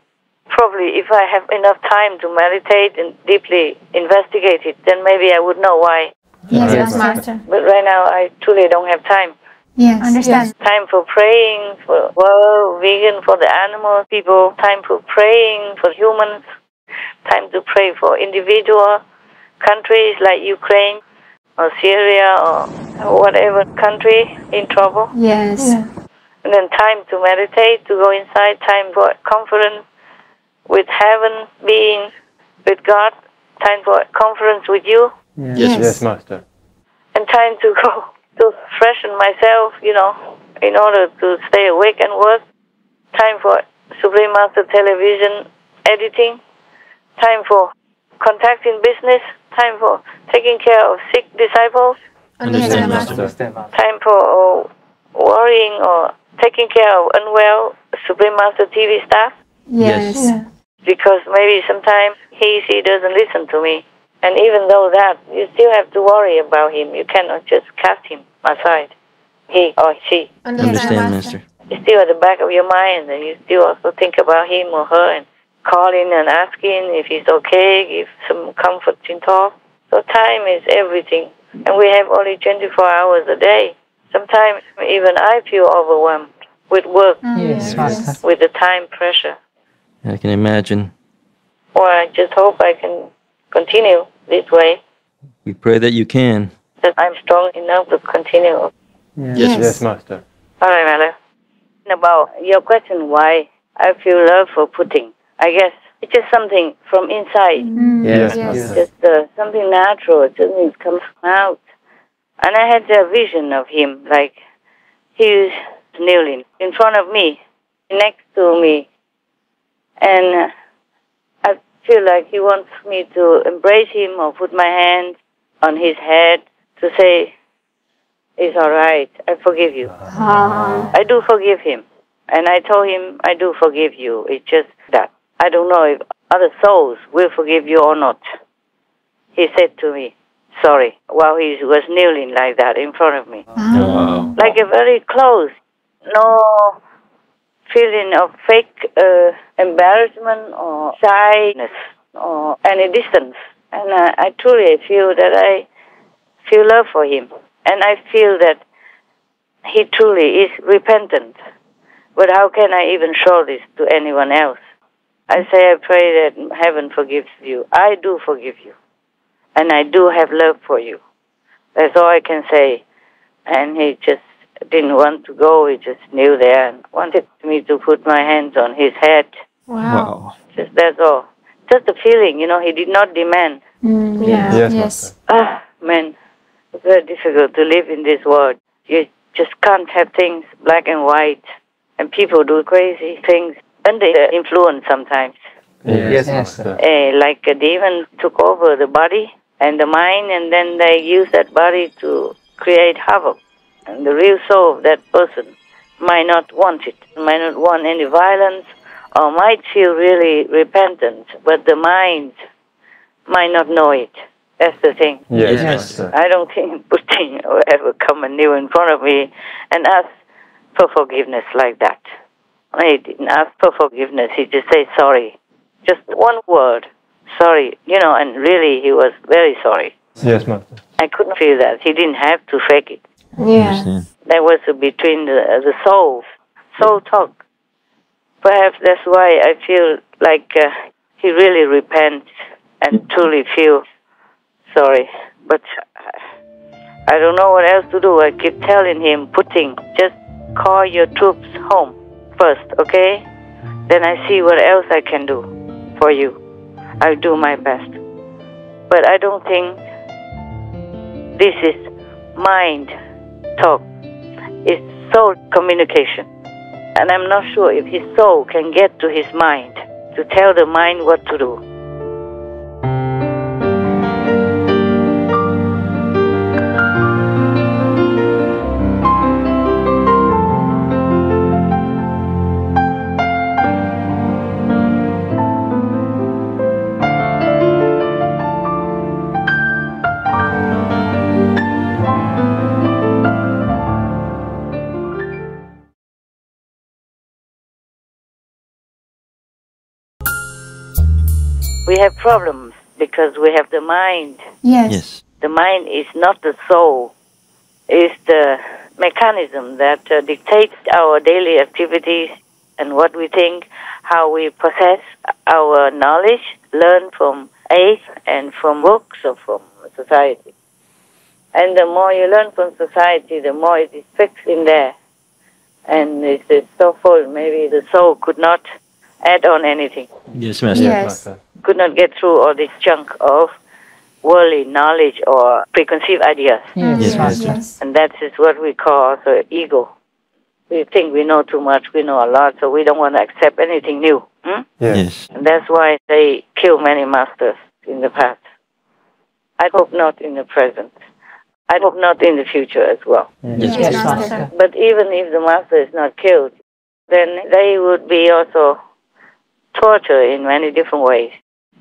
Probably if I have enough time to meditate and deeply investigate it, then maybe I would know why. Yes, Master. But right now, I truly don't have time. Yes. Understand. Time for praying for world, vegan, for the animal people. Time for praying for humans. Time to pray for individual countries like Ukraine or Syria or whatever country in trouble. Yes. And then time to meditate, to go inside. Time for conference with heaven beings, with God. Time for conference with you. Yes, Master. And time to go to freshen myself, in order to stay awake and work. Time for Supreme Master Television editing. Time for contacting business. Time for taking care of sick disciples. Understand, Master. Understand, Master. Time for worrying or taking care of unwell Supreme Master TV staff. Yes. Because maybe sometimes she doesn't listen to me. And even though that, you still have to worry about him. You cannot just cast him aside. He or she. Understand, Master. It's still at the back of your mind, and you still also think about him or her and calling and asking if he's okay, give some comforting talk. So time is everything. And we have only 24 hours a day. Sometimes even I feel overwhelmed with work, Yes, Master. with the time pressure. I can imagine. Or I just hope I can continue this way, We pray that you can. that I'm strong enough to continue. Yes, Master. All right, Mother. About your question, why I feel love for Putin, I guess it's just something from inside. Yes, Yes. Master. Just something natural. It just comes out. And I had a vision of him, like he was kneeling in front of me, next to me. And I feel like he wants me to embrace him or put my hand on his head to say, it's all right, I forgive you. I do forgive him. And I told him, I do forgive you. It's just that I don't know if other souls will forgive you or not. He said to me, sorry, while he was kneeling like that in front of me. Wow. Like a very close, no feeling of fake embarrassment or shyness or any distance. And I truly feel that I feel love for him. And I feel that he truly is repentant. But how can I even show this to anyone else? I say I pray that heaven forgives you. I do forgive you. And I do have love for you. That's all I can say. And he just didn't want to go. He just knew there and wanted me to put my hands on his head. Wow. Just that's all. Just a feeling, he did not demand. Yes, Master. Man, it's very difficult to live in this world. You just can't have things black and white. And people do crazy things under influence sometimes. Yes, Master. Master. Like a demon took over the body and the mind, and then they use that body to create havoc. And the real soul of that person might not want it, might not want any violence, or might feel really repentant, but the mind might not know it. That's the thing. Yes, Yes. Master. I don't think Putin will ever come and kneel in front of me and ask for forgiveness like that. He didn't ask for forgiveness. He just said sorry. Just one word, sorry, and really he was very sorry. Yes, Master. I couldn't feel that. He didn't have to fake it. Yeah. Understand. That was between the souls. Soul talk. Perhaps that's why I feel like he really repents and truly feels sorry. But I don't know what else to do. I keep telling him, just call your troops home first, okay? Then I see what else I can do for you. I'll do my best. But I don't think this is mind talk. It's soul communication. And I'm not sure if his soul can get to his mind to tell the mind what to do. We have problems because we have the mind. Yes. The mind is not the soul. It's the mechanism that dictates our daily activities and what we think, how we process our knowledge, learn from aids and from books or from society. And the more you learn from society, the more it is fixed in there. And it's so full, maybe the soul could not add on anything. Yes, Master. Yes. Could not get through all this chunk of worldly knowledge or preconceived ideas. Yes, Master. Yes. And that is what we call also ego. We think we know too much, we know a lot, so we don't want to accept anything new. Yes. And that's why they kill many masters in the past. I hope not in the present. I hope not in the future as well. Yes, Yes, Master. Master. But even if the master is not killed, then they would be also tortured in many different ways.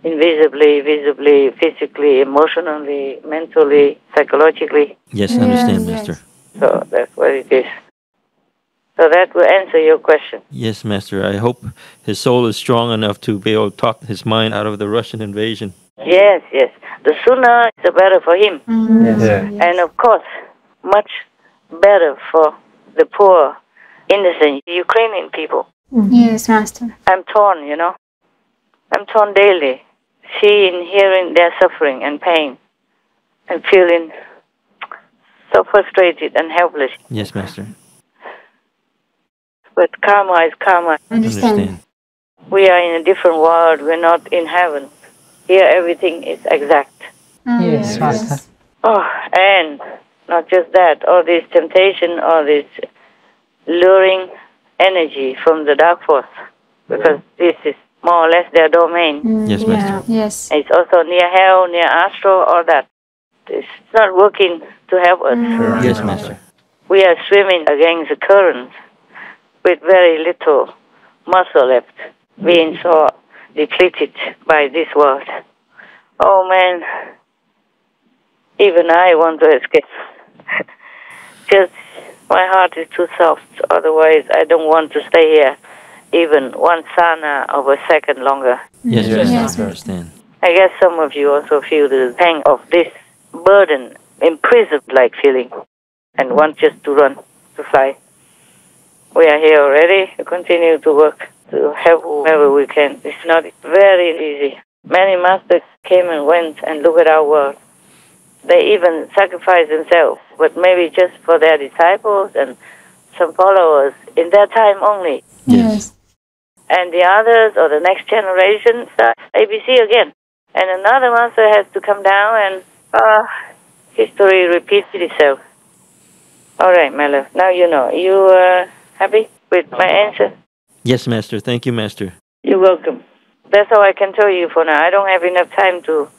Invisibly, visibly, physically, emotionally, mentally, psychologically. Yes, I understand, Yes, Master. yes. So that's what it is. So that will answer your question. Yes, Master. I hope his soul is strong enough to be able to talk his mind out of the Russian invasion. Yes, yes. The sooner, the better for him. Mm. Yeah. And of course, much better for the poor, innocent Ukrainian people. Yes, Master. I'm torn, you know. I'm torn daily, seeing, hearing their suffering and pain, and feeling so frustrated and helpless. Yes, Master. But karma is karma. Understand. We are in a different world. We're not in heaven. Here, everything is exact. Yes, Master. Oh, and not just that, all this temptation, all this luring energy from the dark force, because this is more or less their domain. Yes, Master. Yes. It's also near hell, near astral, all that. It's not working to help us. Yes, Master. We are swimming against the current with very little muscle left, being so depleted by this world. Oh man, even I want to escape. Just my heart is too soft. Otherwise, I don't want to stay here even one sana of a second longer. Yes, Yes, Master. Master. I understand. I guess some of you also feel the pang of this burden, imprisoned-like feeling, and want just to run, to fly. We are here already to continue to work, to help whoever we can. It's not very easy. Many masters came and went and look at our world. They even sacrificed themselves, but maybe just for their disciples and some followers in their time only. Yes. And the others, or the next generation, start ABC again. And another master has to come down and history repeats itself. All right, my love. Now you know. You happy with my answer? Yes, Master. Thank you, Master. You're welcome. That's all I can tell you for now. I don't have enough time to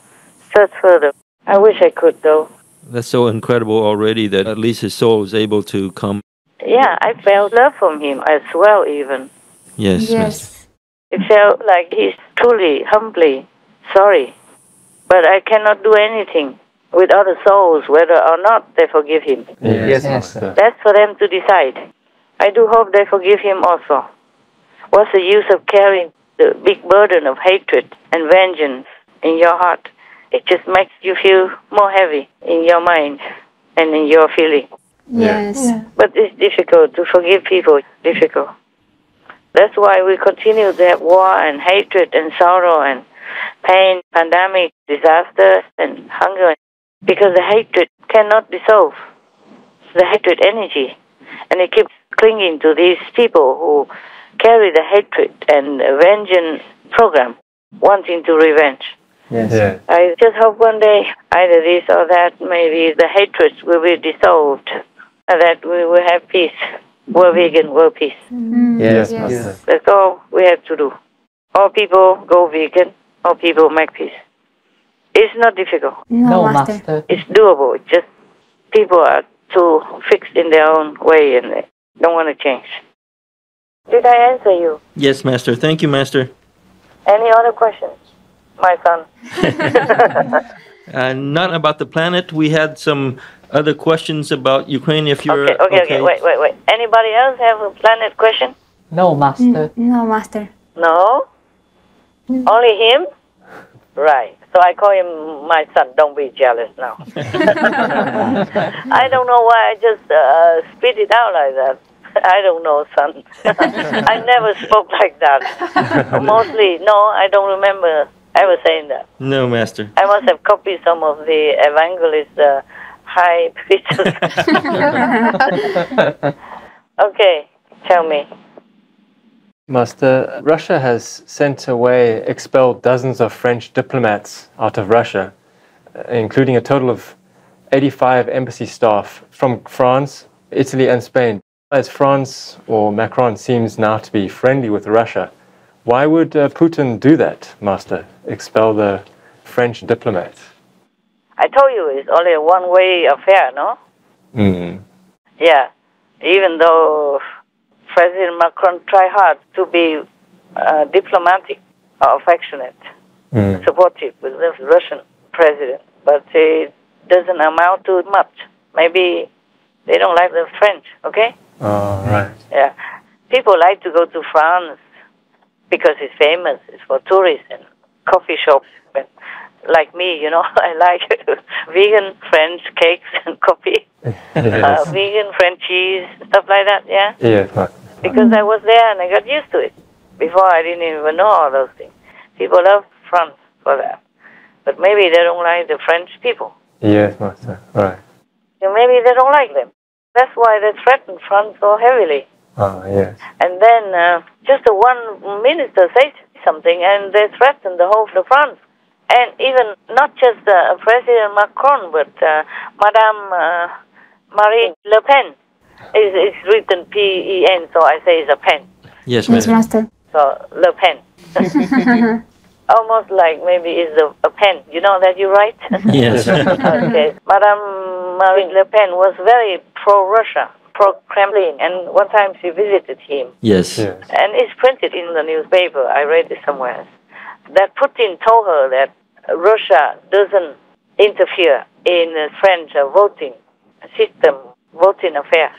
search further. I wish I could, though. That's so incredible already that at least his soul is able to come. Yeah, I felt love from him as well, even. Yes, Master. Yes. It felt like he's truly, humbly sorry. But I cannot do anything with other souls, whether or not they forgive him. Yes, Master. That's for them to decide. I do hope they forgive him also. What's the use of carrying the big burden of hatred and vengeance in your heart? It just makes you feel more heavy in your mind and in your feeling. Yes. Yeah. But it's difficult to forgive people. Difficult. That's why we continue to have war and hatred and sorrow and pain, pandemic, disaster, and hunger. Because the hatred cannot dissolve. The hatred energy. And it keeps clinging to these people who carry the hatred and vengeance program, wanting to revenge. Yes. Yeah. I just hope one day, either this or that, maybe the hatred will be dissolved, and that we will have peace. World vegan, world peace. Yes, Yes. Master. That's all we have to do. All people go vegan, all people make peace. It's not difficult. No, No, Master. Master. It's doable. It's just people are too fixed in their own way and they don't want to change. Did I answer you? Yes, Master. Thank you, Master. Any other questions, my son? Not about the planet. We had some other questions about Ukraine. If you're Okay. Wait. Anybody else have a planet question? No, Master. No, Master. No? Only him? Right. So I call him my son. Don't be jealous now. I don't know why I just spit it out like that. I don't know, son. I never spoke like that. Mostly, no, I don't remember ever saying that. No, Master. I must have copied some of the evangelist high preachers. Okay, tell me. Master, Russia has sent away, expelled dozens of French diplomats out of Russia, including a total of 85 embassy staff from France, Italy and Spain. As France or Macron seems now to be friendly with Russia, why would Putin do that, Master? Expel the French diplomats? I told you it's only a one-way affair, no? Mm. Yeah. Even though President Macron tried hard to be diplomatic, affectionate, supportive with the Russian president, but it doesn't amount to much. Maybe they don't like the French, okay? Oh, right. Yeah. People like to go to France because it's famous. It's for tourists and coffee shops. And like me, you know, I like vegan French cakes and coffee, Yes. vegan French cheese, stuff like that, yeah? Yes, Master. Because I was there and I got used to it. Before I didn't even know all those things. People love France for that. But maybe they don't like the French people. Yes, Master. Right. And maybe they don't like them. That's why they threaten France so heavily. Oh, yes. And then just one minister says something and they threaten the whole of France. And even not just President Macron, but Madame Marine Le Pen. It's written P-E-N, so I say it's a pen. Yes, Yes, Master. Master. So Le Pen. Almost like maybe it's a pen. You know that you write? Yes. Okay. Madame Marine Le Pen was very pro-Russia, pro-Kremlin, and one time she visited him. Yes. Yes. And it's printed in the newspaper. I read it somewhere. That Putin told her that Russia doesn't interfere in the French voting system, voting affairs.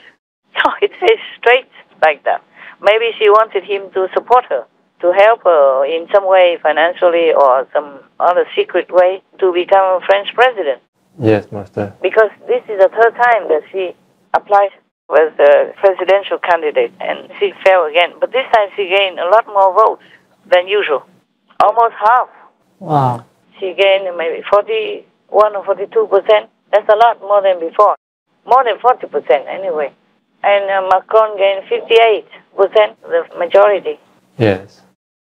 So it says straight like that. Maybe she wanted him to support her, to help her in some way, financially or some other secret way, to become a French president. Yes, Master. Because this is the third time that she applied as a presidential candidate, and she fell again. But this time she gained a lot more votes than usual, almost half. Wow. She gained maybe 41 or 42%. That's a lot more than before, more than 40% anyway. And Macron gained 58%, the majority. Yes.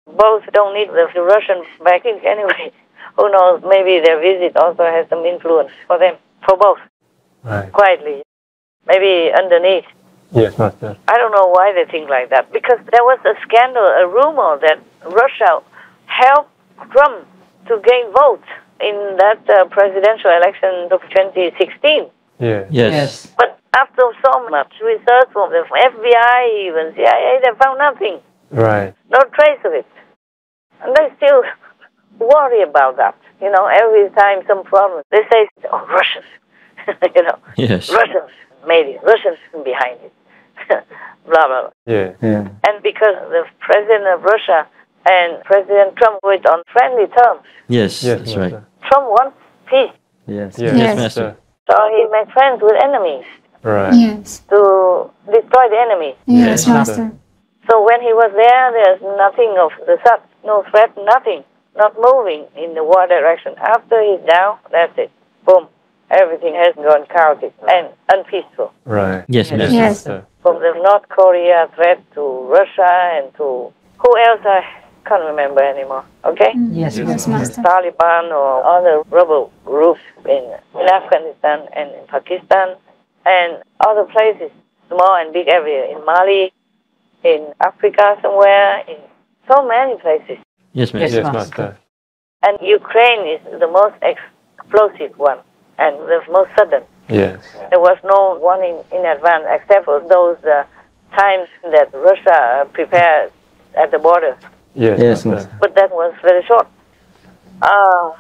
Both don't need the Russian backing anyway. Who knows, maybe their visit also has some influence for them, for both, Right. quietly, maybe underneath. Yes, Master. I don't know why they think like that, because there was a scandal, a rumor that Russia helped Trump to gain votes in that presidential election of 2016. Yes. Yes. But after so much research from the FBI, even CIA, they found nothing, Right. no trace of it. And they still worry about that. You know, every time some problem, they say, oh, Russians, you know, Yes. Russians made it, Russians behind it, blah, blah, blah. Yeah. Yeah. And because the president of Russia and President Trump were on friendly terms, Yes. Yes, That's right. Master. Trump wants peace. Yes. Yes, Yes, Master. Master. So he made friends with enemies. Right. Yes. to destroy the enemy. Yes, Yes, Master. So when he was there, there's nothing of the such, no threat, nothing, not moving in the war direction. After he's down, that's it. Boom. Everything has gone chaotic and unpeaceful. Right. Yes, Yes, Master. Yes. Master. From the North Korea threat to Russia and to who else I can't remember anymore. Okay? Yes, Yes, Master. Taliban or other rebel groups in Afghanistan and in Pakistan and other places, small and big everywhere, in Mali, in Africa somewhere, in so many places. Yes, Master. Yes, Master. And Ukraine is the most explosive one and the most sudden. Yes. There was no warning in advance except for those times that Russia prepared at the border. Yes, Yes, Master. But that was very short. Oh,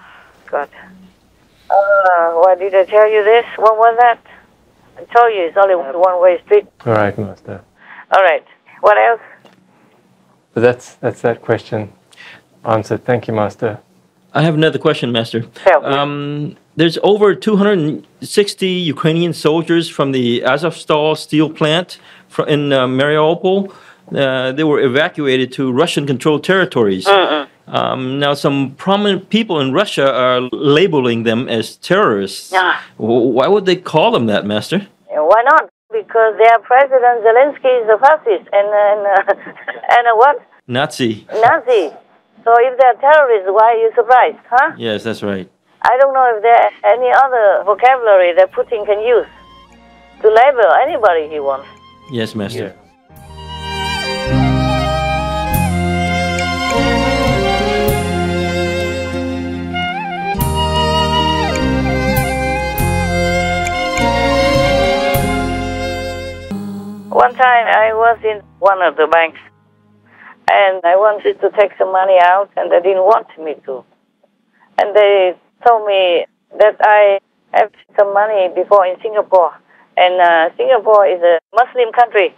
God. Why did I tell you this? What was that? I told you it's only one-way street. All right, Master. All right. What else? So that's that question answered. Thank you, Master. I have another question, Master. Tell me. There's over 260 Ukrainian soldiers from the Azovstal steel plant in Mariupol. They were evacuated to Russian-controlled territories. Now, some prominent people in Russia are labeling them as terrorists. Why would they call them that, Master? Why not? Because their President Zelensky is a fascist and a what? Nazi. Nazi. So if they're terrorists, why are you surprised, huh? Yes, that's right. I don't know if there any other vocabulary that Putin can use to label anybody he wants. Yes, Master. One time I was in one of the banks and I wanted to take some money out and they didn't want me to. And they told me that I have some money before in Singapore. And Singapore is a Muslim country.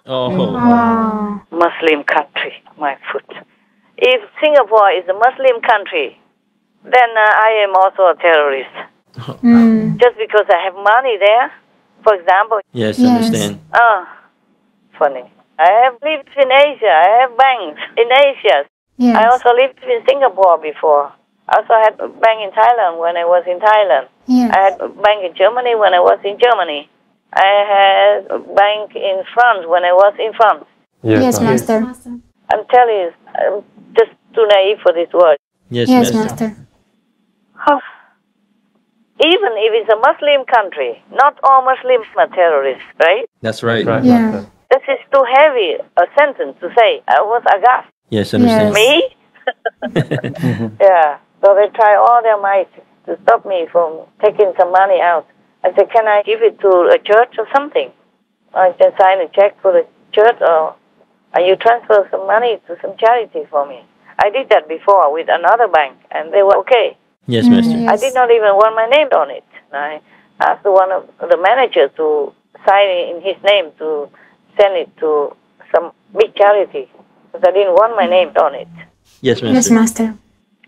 Oh. Wow. Muslim country, my foot. If Singapore is a Muslim country, then I am also a terrorist. Just because I have money there, for example. Yes, Yes. understand. Oh, funny. I have lived in Asia. I have banks in Asia. Yes. I also lived in Singapore before. I also had a bank in Thailand when I was in Thailand. Yes. I had a bank in Germany when I was in Germany. I had a bank in France when I was in France. Yes, Master. Master. I'm telling you, I'm just too naive for this word. Yes, Yes, Master. Master. Even if it's a Muslim country, not all Muslims are terrorists, right? That's right. Right, Yeah. Master. This is too heavy a sentence to say. I was aghast. Yes, understand. Me? Yeah. So they try all their might to stop me from taking some money out. I said, can I give it to a church or something? I can sign a check for the church or you transfer some money to some charity for me. I did that before with another bank and they were okay. Yes, Master. Yes. I did not even want my name on it. I asked one of the managers to sign it in his name to send it to some big charity because I didn't want my name on it. Yes, Master. Yes, Master.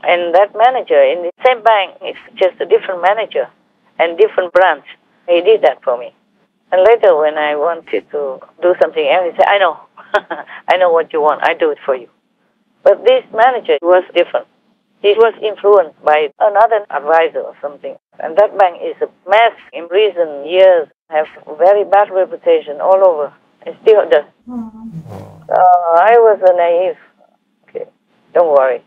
And that manager in the same bank is just a different manager and different branch. He did that for me. And later when I wanted to do something else, he said, I know. I know what you want. I do it for you. But this manager was different. He was influenced by another advisor or something. And that bank is a mess in recent years, have very bad reputation all over. It still does. I was a naive. Okay, don't worry.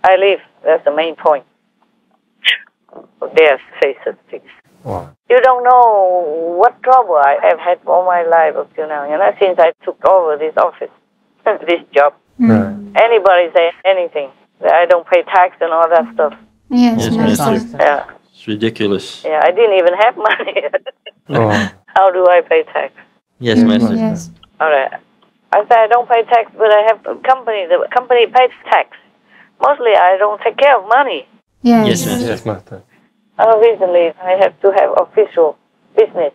I leave. That's the main point. Dare say such things. Wow. You don't know what trouble I have had all my life up till now. Since I took over this office, this job. Right. Anybody say anything that I don't pay tax and all that stuff. Yes, Yes, Master. Master. Yeah, It's ridiculous. yeah. I didn't even have money. Oh. How do I pay tax? Yes, Master. Yes. All right. I say I don't pay tax, but I have a company. The company pays tax. Mostly, I don't take care of money. Yes. Yes, Master. Yes, Master. Recently, I have to have official business.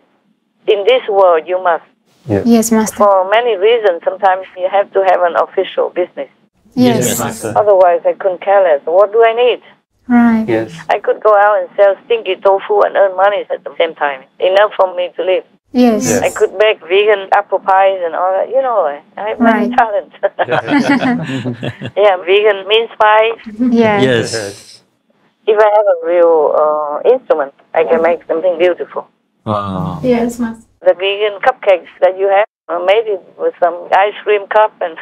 In this world, you must. Yes, Master. For many reasons, sometimes you have to have an official business. Yes, Yes. Master. Otherwise, I couldn't care less. What do I need? Right. Yes. I could go out and sell stinky tofu and earn money at the same time. Enough for me to live. Yes. Yes. I could bake vegan apple pies and all that. You know, I have many Right. talents. Yeah, vegan mince pie. Yes. Yes. If I have a real instrument, I can make something beautiful. Wow. Yes, Master. The vegan cupcakes that you have, I made it with some ice cream cup and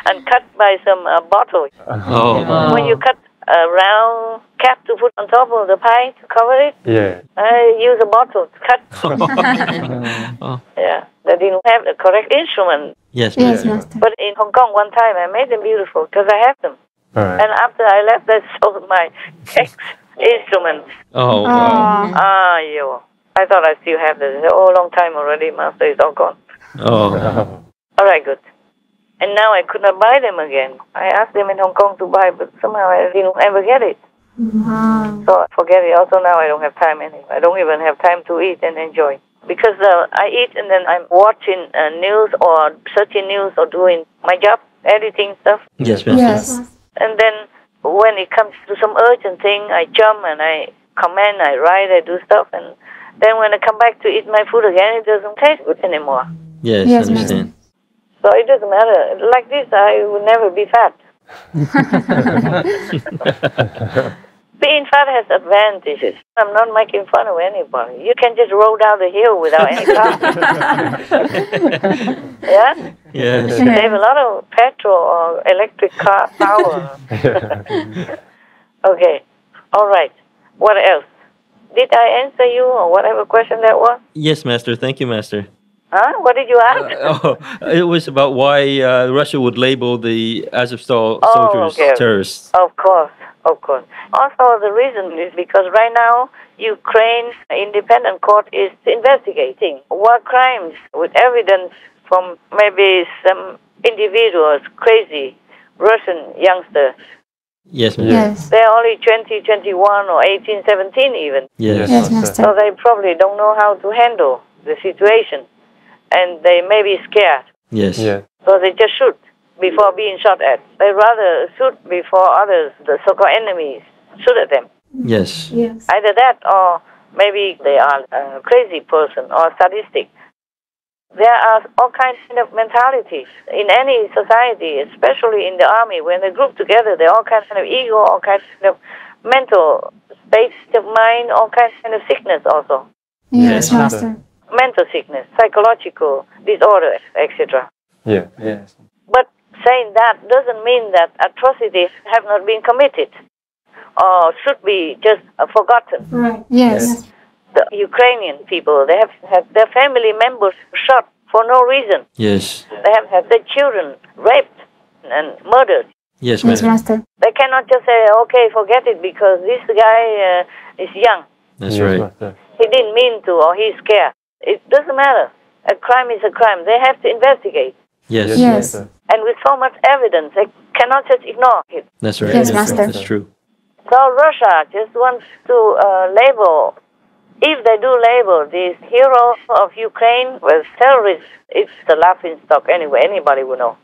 and cut by some bottle. Oh. When you cut a round cap to put on top of the pie to cover it, Yeah. I use a bottle to cut. Oh. Yeah, they didn't have the correct instrument. Yes, Yes, Master. Master. But in Hong Kong one time, I made them beautiful because I have them. All right. And after I left, I sold my instruments. Oh, wow. Ah, you. I thought I still have this. Oh, long time already, Master. It's all gone. Oh. All right, good. And now I could not buy them again. I asked them in Hong Kong to buy, but somehow I didn't ever get it. Wow. So forget it. Also now I don't have time anymore. I don't even have time to eat and enjoy. Because I eat and then I'm watching news or searching news or doing my job, editing stuff. Yes, Master. Yes. And then when it comes to some urgent thing, I jump and I comment, I write, I do stuff. And then when I come back to eat my food again, it doesn't taste good anymore. Yes, Yes, understand. So it doesn't matter. Like this, I will never be fat. Being fat has advantages. I'm not making fun of anybody. You can just roll down the hill without any car. Yeah? Yes. Save a lot of petrol or electric car power. Okay. All right. What else? Did I answer you or whatever question that was? Yes, Master. Thank you, Master. Huh? What did you ask? It was about why Russia would label the Azovstal Oh, soldiers okay. terrorists. Of course. Also, the reason is because right now, Ukraine Independent Court is investigating war crimes with evidence from maybe some individuals, crazy Russian youngsters. Yes, Master. Yes. They're only 20, 21, or 18, 17 even. Yes. Yes, Master. So they probably don't know how to handle the situation. And they may be scared. Yes. Yeah. So they just shoot before being shot at. They rather shoot before others, the so-called enemies, shoot at them. Yes. Yes. Either that or maybe they are a crazy person or sadistic. There are all kinds of mentalities in any society, especially in the army. When they group together, there are all kinds of ego, all kinds of mental states of mind, all kinds of sickness also. Yes, Yes, Master. Mental sickness, psychological disorder, etc. Yeah. Yes. But saying that doesn't mean that atrocities have not been committed or should be just forgotten. Right. Yes. The Ukrainian people, they have had their family members shot for no reason. Yes. They have had their children raped and murdered. Yes, Yes, Master. Master. They cannot just say, okay, forget it because this guy is young. That's Yes, right. Master. He didn't mean to or he's scared. It doesn't matter. A crime is a crime. They have to investigate. Yes. Yes. Master. And with so much evidence, they cannot just ignore it. That's right. Yes, That's, Master. that's true. So Russia just wants to label, if they do label these heroes of Ukraine as terrorists, it's the laughing stock anyway. Anybody will know.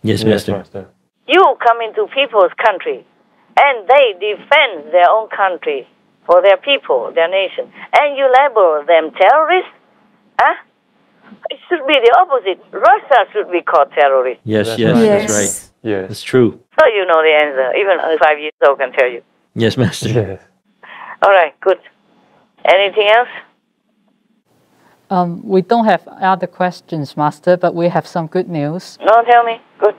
Yes, Yes, Master. Master. You come into people's country, and they defend their own country for their people, their nation, and you label them terrorists? Huh? It should be the opposite. Russia should be called terrorist. Yes, That's yes, right. that's right. Yes. That's true. So you know the answer. Even a 5 years old can tell you. Yes, Master. Yes. All right, good. Anything else? We don't have other questions, Master, but we have some good news. No, tell me. Good.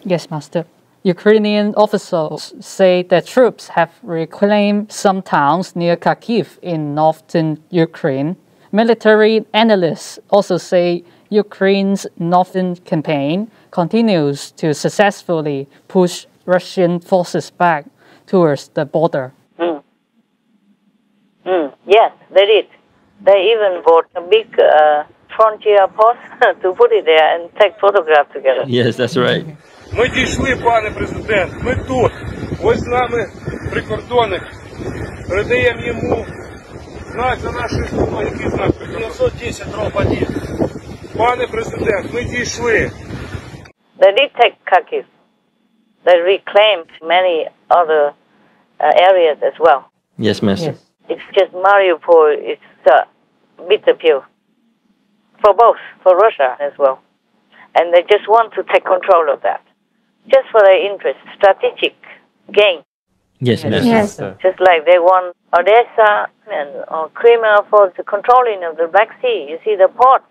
Yes, Master. Ukrainian officials say that troops have reclaimed some towns near Kharkiv in northern Ukraine. Military analysts also say Ukraine's northern campaign continues to successfully push Russian forces back towards the border. Yes, they did. They even bought a big frontier post to put it there and take photographs together. Yes, that's right. Ми дійшли, пане президент, ми тут. Ось з нами прикордонник. Передаємо йому знак за нашою сумою, який знак? 910-1. Пане президент, ми дійшли. They did take Kharkiv. They reclaimed many other areas as well. Yes, Master. Yes. It's just Mariupol is bitter pill for both, for Russia as well. And they just want to take control of that, just for their interest, strategic gain. Yes, Master. Yes. Just like they want Odessa or Crimea for the controlling of the Black Sea. You see the ports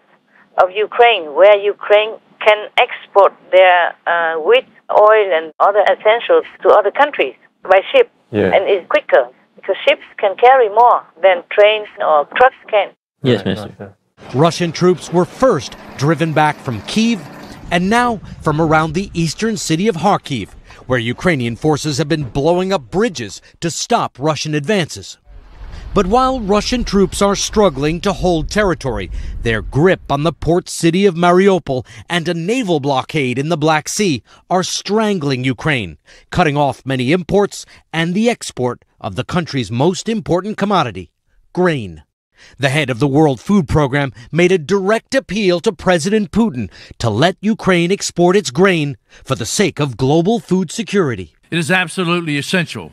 of Ukraine, where Ukraine can export their wheat, oil, and other essentials to other countries by ship. Yeah. And it's quicker, because ships can carry more than trains or trucks can. Yes, Master. Russian troops were first driven back from Kyiv and now from around the eastern city of Kharkiv, where Ukrainian forces have been blowing up bridges to stop Russian advances. But while Russian troops are struggling to hold territory, their grip on the port city of Mariupol and a naval blockade in the Black Sea are strangling Ukraine, cutting off many imports and the export of the country's most important commodity, grain. The head of the World Food Program made a direct appeal to President Putin to let Ukraine export its grain for the sake of global food security. It is absolutely essential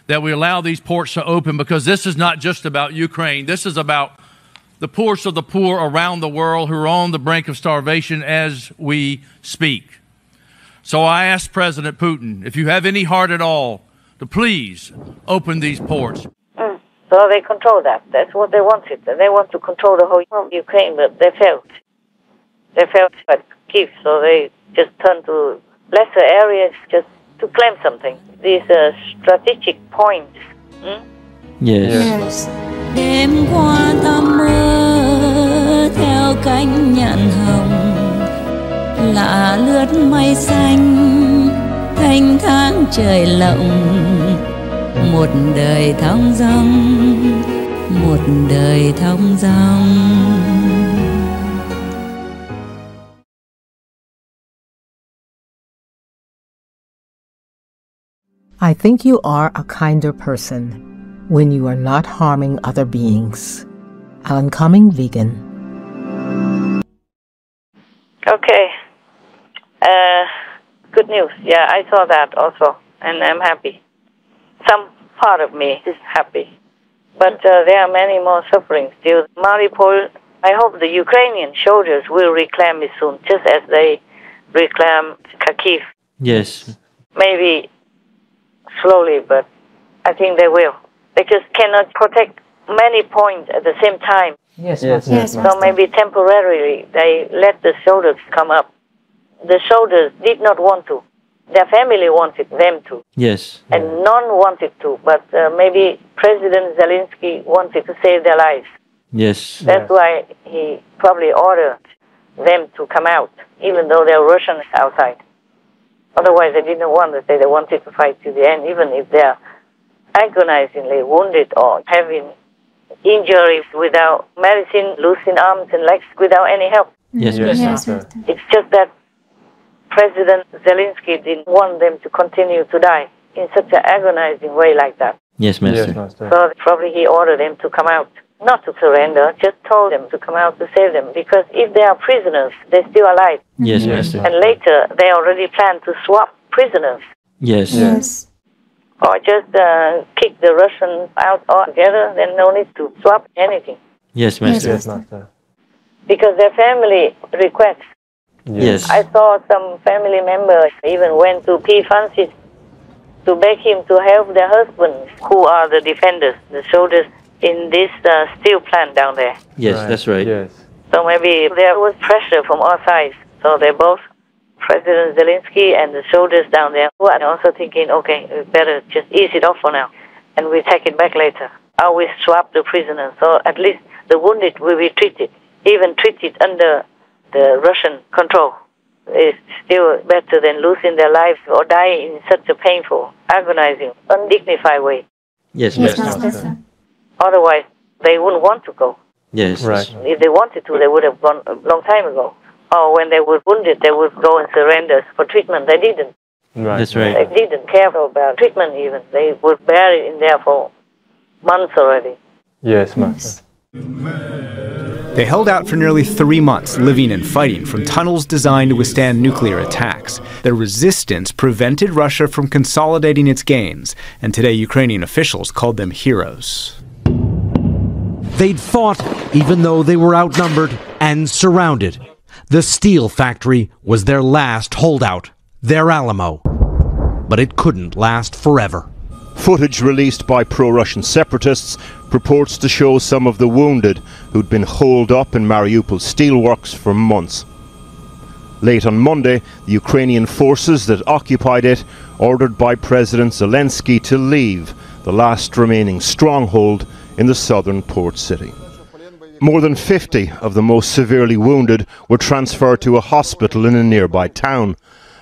that we allow these ports to open, because this is not just about Ukraine. This is about the poorest of the poor around the world who are on the brink of starvation as we speak. So I ask President Putin, if you have any heart at all, to please open these ports. So they control that. That's what they wanted. They want to control the whole Ukraine, but they failed. They failed at Kyiv, so they just turned to lesser areas just to claim something. These strategic points. Yes. Đêm qua ta mơ theo cánh nhạn hồng, lạ lướt mây xanh, thanh thang trời lộng, một đời thong dong, một đời thong dong. I think you are a kinder person when you are not harming other beings. An oncoming vegan. Okay. Good news. Yeah, I saw that also, and I'm happy. Some part of me is happy. But there are many more sufferings still. Mariupol, I hope the Ukrainian soldiers will reclaim it soon, just as they reclaim Kharkiv. Yes. Maybe slowly, but I think they will. They just cannot protect many points at the same time. Yes, So maybe temporarily they let the soldiers come up. The soldiers did not want to. Their family wanted them to. Yes. And none wanted to, but maybe President Zelensky wanted to save their lives. Yes. That's why he probably ordered them to come out, even though they're Russians outside. Otherwise, they didn't want to say they wanted to fight to the end, even if they're agonizingly wounded or having injuries without medicine, losing arms and legs without any help. Yes, Master. It's just that President Zelensky didn't want them to continue to die in such an agonizing way like that. Yes, Master. So probably he ordered them to come out, not to surrender, just told them to come out to save them. Because if they are prisoners, they're still alive. Yes, Master. And later, they already plan to swap prisoners. Yes. Or just kick the Russians out altogether, then no need to swap anything. Yes, Master. Yes, Master. Because their family requests. Yes. I saw some family members even went to P. Francis to beg him to help their husbands, who are the defenders, the soldiers in this steel plant down there. Yes, that's right. Yes. So maybe there was pressure from all sides. So they both, President Zelensky and the soldiers down there, who are also thinking, okay, we better just ease it off for now, and we take it back later. Or we swap the prisoners, so at least the wounded will be treated, even treated under the Russian control. It's still better than losing their lives or dying in such a painful, agonizing, undignified way. Yes, Master. Otherwise, they wouldn't want to go. Yes. Right. If they wanted to, they would have gone a long time ago. Or when they were wounded, they would go and surrender for treatment. They didn't. Right. That's right. They didn't care about treatment even. They would bear it in there for months already. Yes, Master. They held out for nearly 3 months, living and fighting from tunnels designed to withstand nuclear attacks. Their resistance prevented Russia from consolidating its gains, and today Ukrainian officials called them heroes. They'd fought even though they were outnumbered and surrounded. The steel factory was their last holdout, their Alamo. But it couldn't last forever. Footage released by pro-Russian separatists purports to show some of the wounded who'd been holed up in Mariupol's steelworks for months. Late on Monday, the Ukrainian forces that occupied it ordered by President Zelensky to leave the last remaining stronghold in the southern port city. More than 50 of the most severely wounded were transferred to a hospital in a nearby town.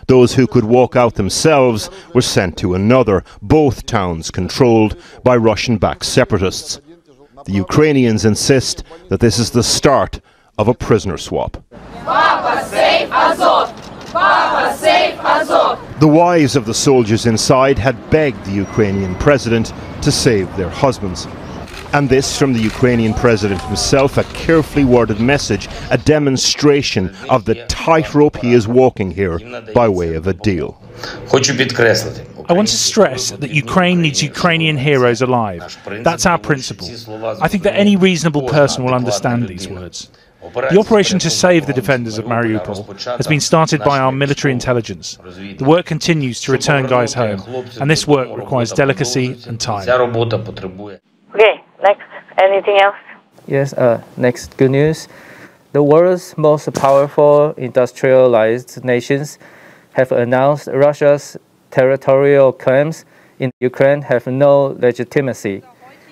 Those who could walk out themselves were sent to another, both towns controlled by Russian-backed separatists. The Ukrainians insist that this is the start of a prisoner swap. Papa, save Azov! Papa, save Azov! The wives of the soldiers inside had begged the Ukrainian president to save their husbands. And this from the Ukrainian president himself, a carefully worded message, a demonstration of the tightrope he is walking here by way of a deal. I want to stress that Ukraine needs Ukrainian heroes alive. That's our principle. I think that any reasonable person will understand these words. The operation to save the defenders of Mariupol has been started by our military intelligence. The work continues to return guys home, and this work requires delicacy and time. Okay, next. Anything else? Yes, next good news. The world's most powerful industrialized nations have announced Russia's territorial claims in Ukraine have no legitimacy.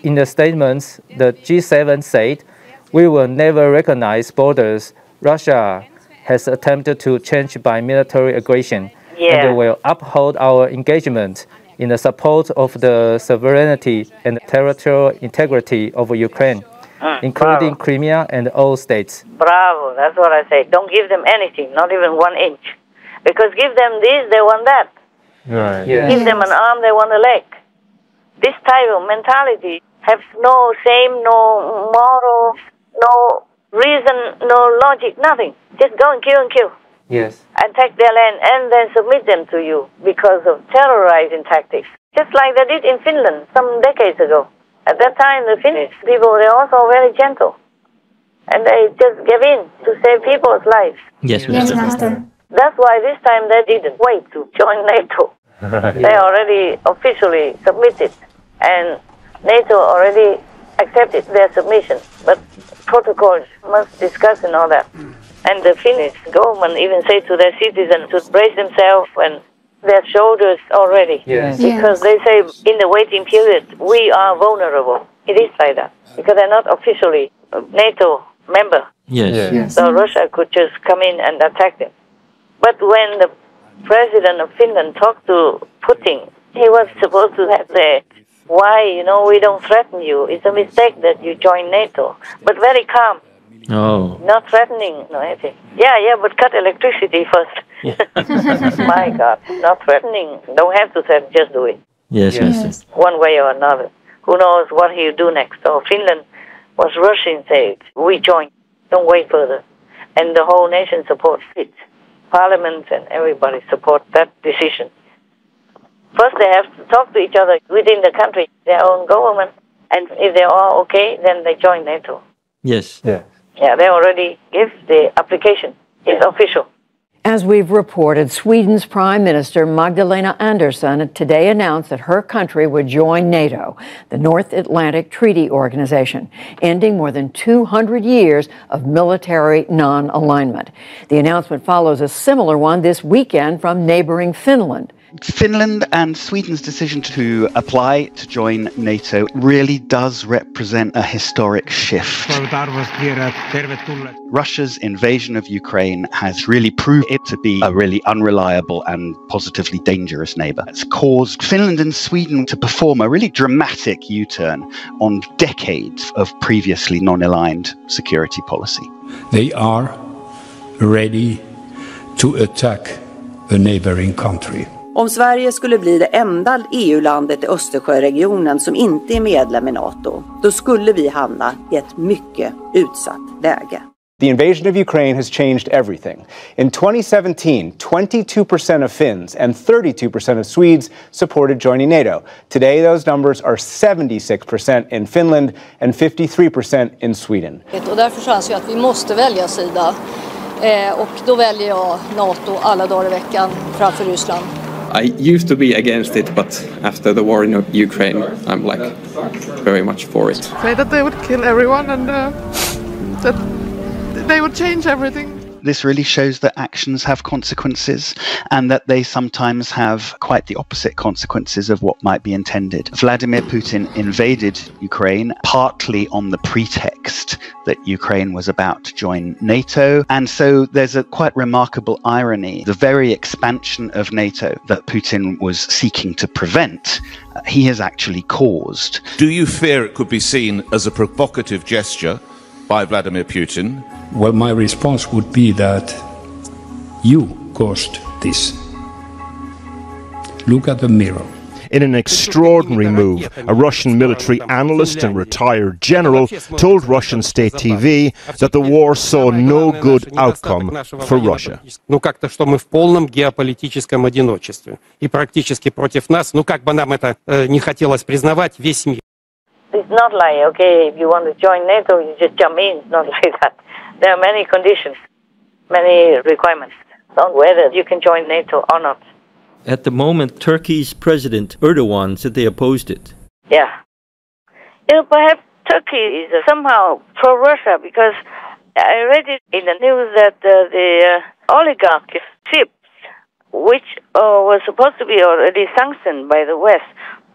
In the statements, the G7 said, "We will never recognize borders Russia has attempted to change by military aggression, and will uphold our engagement in the support of the sovereignty and territorial integrity of Ukraine, including Crimea and all states." Bravo, that's what I say. Don't give them anything, not even 1 inch. Because give them this, they want that. Right. Yes. Give them an arm, they want a leg. This type of mentality has no shame, no moral, no reason, no logic, nothing. Just go and kill. Yes. And take their land and then submit them to you because of terrorizing tactics. Just like they did in Finland some decades ago. At that time, the Finnish people, they're also very gentle. And they just gave in to save people's lives. Yes, Master. That's why this time they didn't wait to join NATO. Right. They already officially submitted. And NATO already accepted their submission. But protocols must discuss and all that. And the Finnish government even say to their citizens to brace themselves and their shoulders already. Yes. Because they say in the waiting period, we are vulnerable. It is like that. Because they're not officially a NATO member. Yes. So Russia could just come in and attack them. But when the president of Finland talked to Putin, he was supposed to have said, why, we don't threaten you. It's a mistake that you join NATO. But very calm. Oh. Not threatening, no anything. Yeah, but cut electricity first. My God, not threatening. Don't have to threaten, just do it. Yes. One way or another. Who knows what he'll do next. So Finland was rushing, say, we join. Don't wait further. And the whole nation supports it. Parliament and everybody support that decision. First they have to talk to each other within the country, their own government. And if they're all okay, then they join NATO. Yes. Yeah, they already gave the application. It's official. As we've reported, Sweden's Prime Minister Magdalena Andersson today announced that her country would join NATO, the North Atlantic Treaty Organization, ending more than 200 years of military non-alignment. The announcement follows a similar one this weekend from neighboring Finland. Finland and Sweden's decision to apply to join NATO really does represent a historic shift. Russia's invasion of Ukraine has really proved it to be a really unreliable and positively dangerous neighbour. It's caused Finland and Sweden to perform a really dramatic U-turn on decades of previously non-aligned security policy. They are ready to attack a neighboring country. Om Sverige skulle bli det enda EU-landet i Östersjöregionen som inte är medlem i NATO, då skulle vi hamna i ett mycket utsatt läge. The invasion of Ukraine has changed everything. In 2017, 22% of Finns and 32% of Swedes supported joining NATO. Today, those numbers are 76% in Finland and 53% in Sweden. Och därför så anser jag att vi måste välja sida. Och då väljer jag NATO alla dagar i veckan framför Ryssland. I used to be against it, but after the war in Ukraine, I'm like very much for it. Say that they would kill everyone and that they would change everything. This really shows that actions have consequences and that they sometimes have quite the opposite consequences of what might be intended. Vladimir Putin invaded Ukraine partly on the pretext that Ukraine was about to join NATO. And so there's a quite remarkable irony. The very expansion of NATO that Putin was seeking to prevent, he has actually caused. Do you fear it could be seen as a provocative gesture by Vladimir Putin? Well, my response would be that you caused this. Look at the mirror. In an extraordinary move, a Russian military analyst and retired general told Russian state TV that the war saw no good outcome for Russia. Ну как-то, что мы в полном геополитическом одиночестве. И практически против нас, ну как бы нам это не хотелось признавать, весь мир. It's not like, okay, if you want to join NATO, you just jump in. It's not like that. There are many conditions, many requirements on whether you can join NATO or not. At the moment, Turkey's President Erdogan said they opposed it. Yeah. Perhaps Turkey is somehow pro-Russia because I read it in the news that the oligarch ships, which were supposed to be already sanctioned by the West,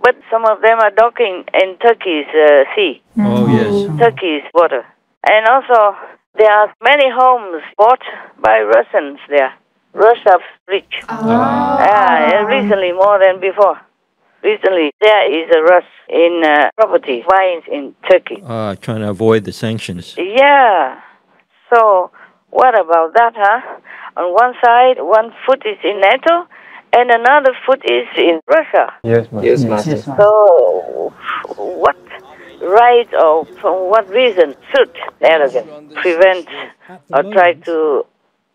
but some of them are docking in Turkey's sea. Oh, yes. Turkey's water. And also, there are many homes bought by Russians there. Russia's rich. Recently, more than before. Recently, there is a rush in property buying in Turkey. Trying to avoid the sanctions. Yeah. So, what about that, huh? On one side, one foot is in NATO, and another foot is in Russia. Yes, Master. Yes, Master. So, what right or for what reason should Erdogan prevent or try to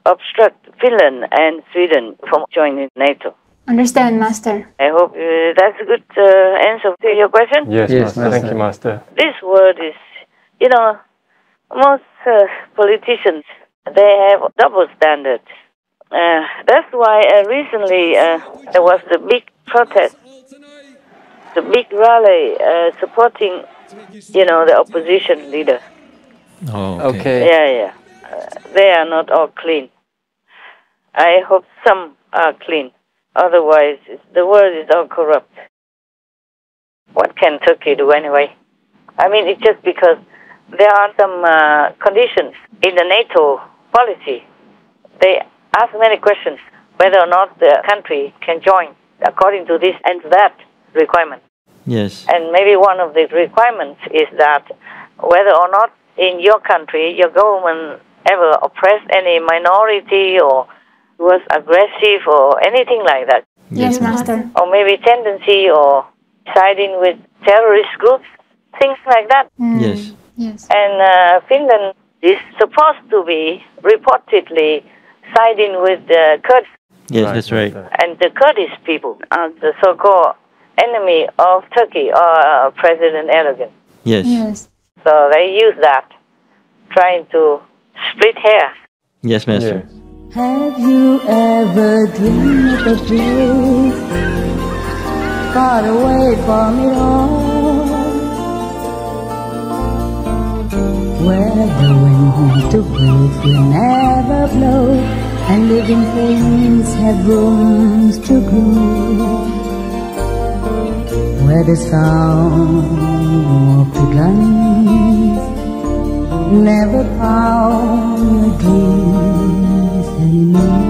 obstruct Finland and Sweden from joining NATO? Understand, Master. I hope that's a good answer to your question. Yes, Master. Thank you, Master. This word is, most politicians, they have double standards. That's why recently there was the big protest, the big rally supporting, the opposition leader. Oh, okay. Yeah. They are not all clean. I hope some are clean. Otherwise, the world is all corrupt. What can Turkey do anyway? I mean, it's just because there are some conditions in the NATO policy. They ask many questions whether or not the country can join according to this and that requirement. Yes. And maybe one of the requirements is that whether or not in your country, your government ever oppressed any minority or was aggressive or anything like that. Yes, Master. Or maybe tendency or siding with terrorist groups, things like that. Yes. Yes. And Finland is supposed to be reportedly siding with the Kurds. Yes, that's right. And the Kurdish people are the so-called enemy of Turkey or President Erdogan. Yes. Yes. So they use that, trying to split hairs. Yes, Master. Yes. Have you ever dreamed of a place far away from it all, where the winter breeze will never blow and living things have rooms to grow, where the sound of the guns never found your dreams anymore?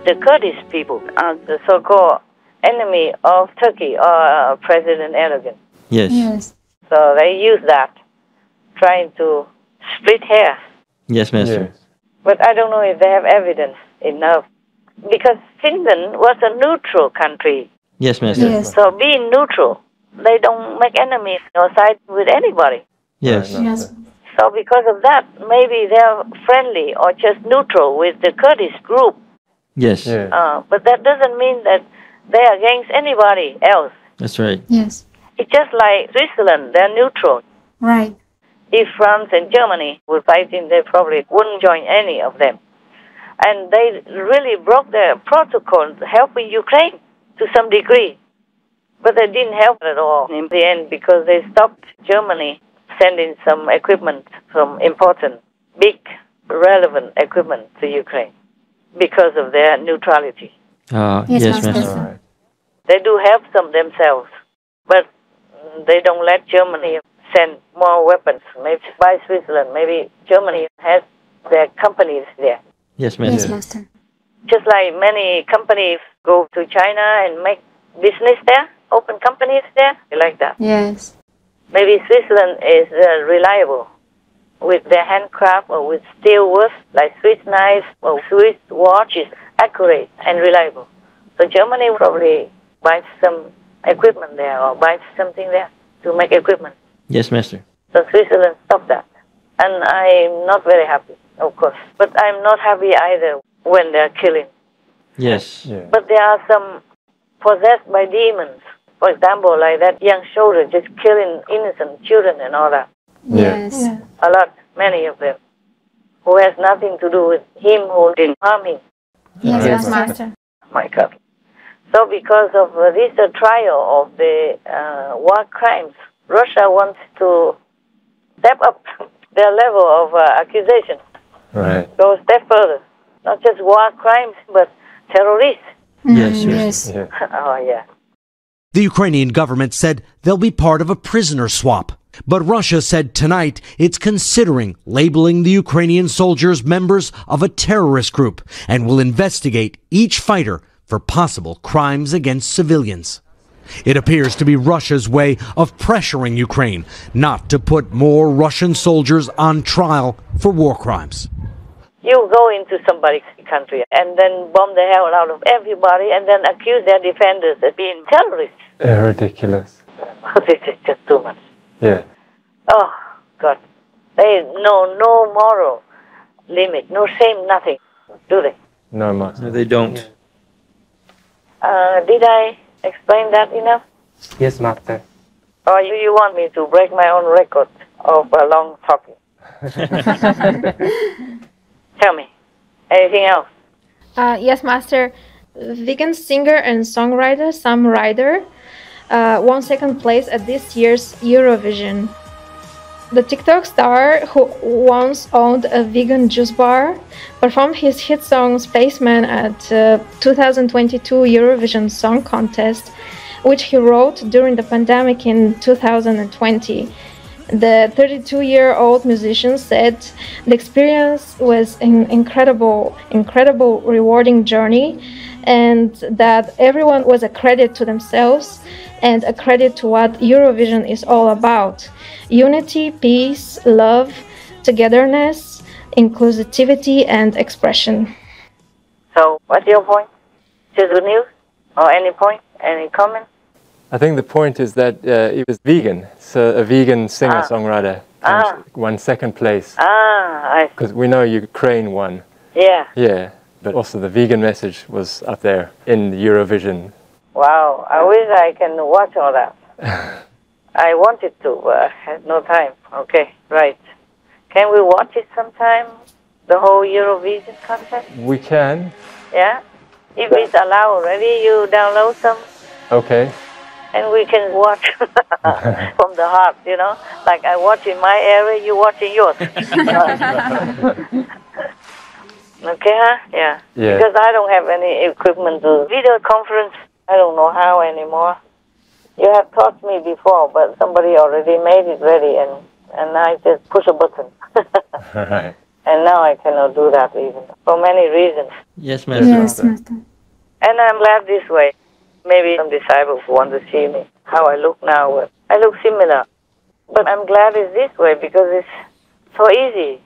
The Kurdish people are the so-called enemy of Turkey or President Erdogan. Yes. Yes. So they use that, trying to split hairs. Yes, Master. Yes. But I don't know if they have evidence enough. Because Finland was a neutral country. Yes, Master. Yes. So being neutral, they don't make enemies or side with anybody. Yes. Right, Yes. So because of that, maybe they're friendly or just neutral with the Kurdish group. Yes. But that doesn't mean that they're against anybody else. That's right. Yes. It's just like Switzerland, they're neutral. Right. If France and Germany were fighting, they probably wouldn't join any of them. And they really broke their protocol helping Ukraine to some degree. But they didn't help at all in the end because they stopped Germany sending some equipment, some important, big, relevant equipment to Ukraine because of their neutrality. Yes, Master. Right. They do help some themselves, but they don't let Germany send more weapons. Maybe by Switzerland, maybe Germany has their companies there. Yes, Master. Yes, Master. Just like many companies go to China and make business there, open companies there, like that. Yes. Maybe Switzerland is reliable with their handcraft or with steel work, like Swiss knives or Swiss watches, accurate and reliable. So Germany probably buys some equipment there or buys something there to make equipment. Yes, Master. So Switzerland stopped that. And I'm not very happy, of course. But I'm not happy either when they're killing. Yes. Yeah. But there are some possessed by demons. For example, like that young soldier just killing innocent children and all that. Yes. Yeah. A lot, many of them, who has nothing to do with him who didn't harm him. Yes, Yes, Master. My God. So because of this trial of the war crimes, Russia wants to step up their level of accusation. Right. Go a step further. Not just war crimes, but terrorists. Yes, Yes. Yeah. Oh, yeah. The Ukrainian government said they'll be part of a prisoner swap. But Russia said tonight it's considering labeling the Ukrainian soldiers members of a terrorist group and will investigate each fighter for possible crimes against civilians. It appears to be Russia's way of pressuring Ukraine not to put more Russian soldiers on trial for war crimes. You go into somebody's country and then bomb the hell out of everybody and then accuse their defenders of being terrorists. Ridiculous. This is just too much. Yeah. Oh, God. They know no moral limit, no shame, nothing, do they? No, Master. No, they don't. Did I explain that enough? Yes, Master. Or you want me to break my own record of long talking? Tell me. Anything else? Yes, Master. Vegan singer and songwriter Sam Ryder won second place at this year's Eurovision. The TikTok star, who once owned a vegan juice bar, performed his hit song Spaceman at 2022 Eurovision Song Contest, which he wrote during the pandemic in 2020. The 32-year-old musician said the experience was an incredible, rewarding journey, and that everyone was a credit to themselves and a credit to what Eurovision is all about. Unity, peace, love, togetherness, inclusivity, and expression. So, what's your point? Just good news? Or any point? Any comment? I think the point is that he was vegan, so a vegan singer-songwriter won second place. Because we know Ukraine won. Yeah. Yeah, but also the vegan message was up there in Eurovision. Wow, I wish I can watch all that. I wanted to, but I had no time. Okay, right. Can we watch it sometime? The whole Eurovision contest? We can. Yeah? If it's allowed already, you download some Okay. and we can watch from the heart, you know? Like I watch in my area, you watch in yours. Okay, huh? Yeah. Yeah. Because I don't have any equipment to video conference. I don't know how anymore. You have taught me before, but somebody already made it ready, and I just push a button. Right. And now I cannot do that even, for many reasons. Yes, Master. Yes, Master. And I'm glad this way. Maybe some disciples want to see me, how I look now. I look similar. But I'm glad it's this way because it's so easy.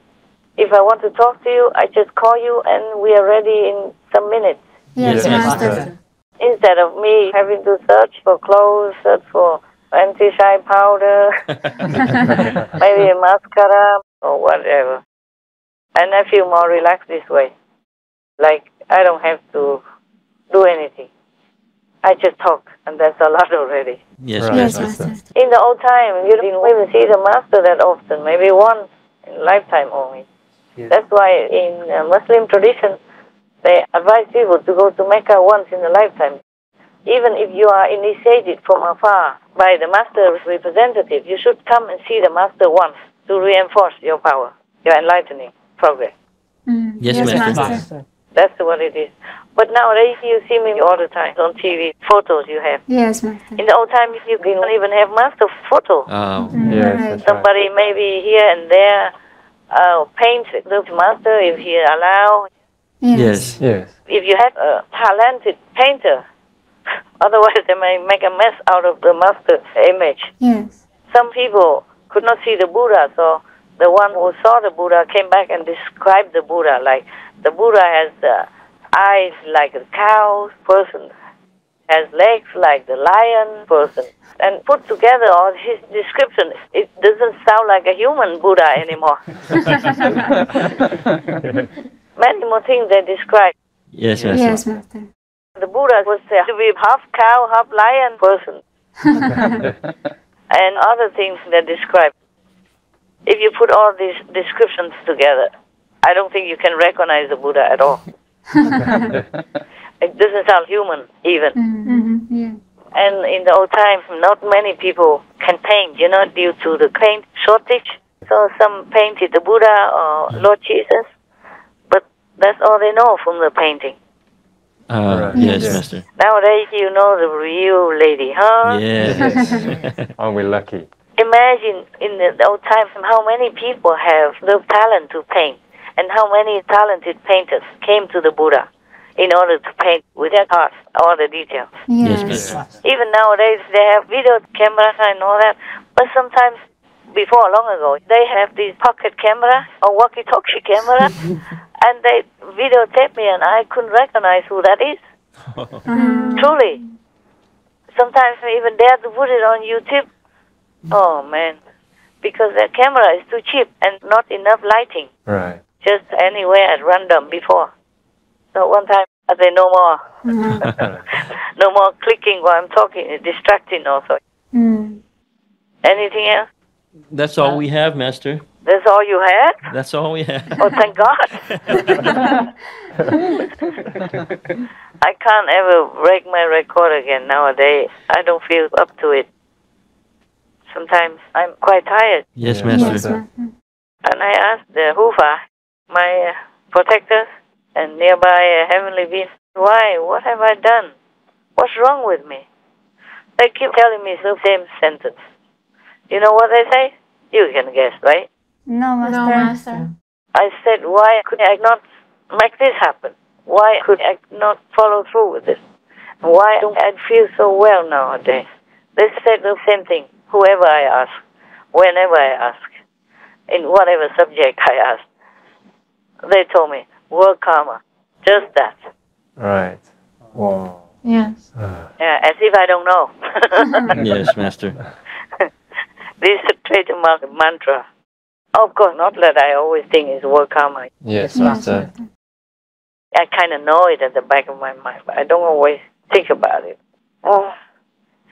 If I want to talk to you, I just call you and we are ready in some minutes. Yes, Yes, Master. Master. Instead of me having to search for clothes, search for anti-shine powder, maybe a mascara or whatever. And I feel more relaxed this way. Like I don't have to do anything. I just talk, and that's a lot already. Yes, Yes, Master. Master. In the old time, you didn't even see the master that often, maybe once in a lifetime only. Yes. That's why in Muslim tradition, they advise people to go to Mecca once in a lifetime. Even if you are initiated from afar by the master's representative, you should come and see the master once to reinforce your power, your enlightening progress. Yes, Master. That's what it is. But nowadays you see me all the time on TV, photos you have. Yes, Master. In the old time you didn't even have master photo. Oh. Yes, that's Somebody maybe here and there paint the master if he allow. Yes. Yes. If you had a talented painter, otherwise they may make a mess out of the master image. Yes. Some people could not see the Buddha, so the one who saw the Buddha came back and described the Buddha like the Buddha has eyes like a cow person, has legs like the lion person, and put together all his description, it doesn't sound like a human Buddha anymore. Many more things they describe. Yes, Master. Yes, Master. The Buddha was said to be half cow, half lion person, and other things they describe. If you put all these descriptions together, I don't think you can recognize the Buddha at all. It doesn't sound human, even. Yeah. And in the old times, not many people can paint, due to the paint shortage. So some painted the Buddha or Lord Jesus, but that's all they know from the painting. Yes, Master. Nowadays, you know the real lady, huh? Yes. Aren't we lucky? Imagine in the old times how many people have the talent to paint, and how many talented painters came to the Buddha in order to paint with their heart all the details. Yes, Master. Even nowadays they have video camera and all that, but sometimes before long ago they have these pocket camera or walkie-talkie camera and they videotape me and I couldn't recognize who that is. Truly. Sometimes I even dare to put it on YouTube. Oh man, because that camera is too cheap and not enough lighting. Right. Just anywhere at random before. So one time I said no more. No more clicking while I'm talking. It's distracting also. Anything else? That's all we have, Master. That's all you had? That's all we have. Oh, thank God. I can't ever break my record again nowadays. I don't feel up to it. Sometimes I'm quite tired. Yes, Yeah, Master. Yes, Master. And I asked the Hufa, my protectors, and nearby heavenly beings, why? What have I done? What's wrong with me? They keep telling me the same sentence. You know what they say? You can guess, right? No, Master. No, Master. I said, why could I not make this happen? Why could I not follow through with this? Why don't I feel so well nowadays? They said the same thing, whoever I ask, whenever I ask, in whatever subject I ask. They told me, world karma, just that. Right. Wow. Yes. Yeah, as if I don't know. Yes, Master. This is a trademark mantra. Of course, not that I always think it's world karma. Yes, Yes, Master. I kind of know it at the back of my mind, but I don't always think about it. Oh,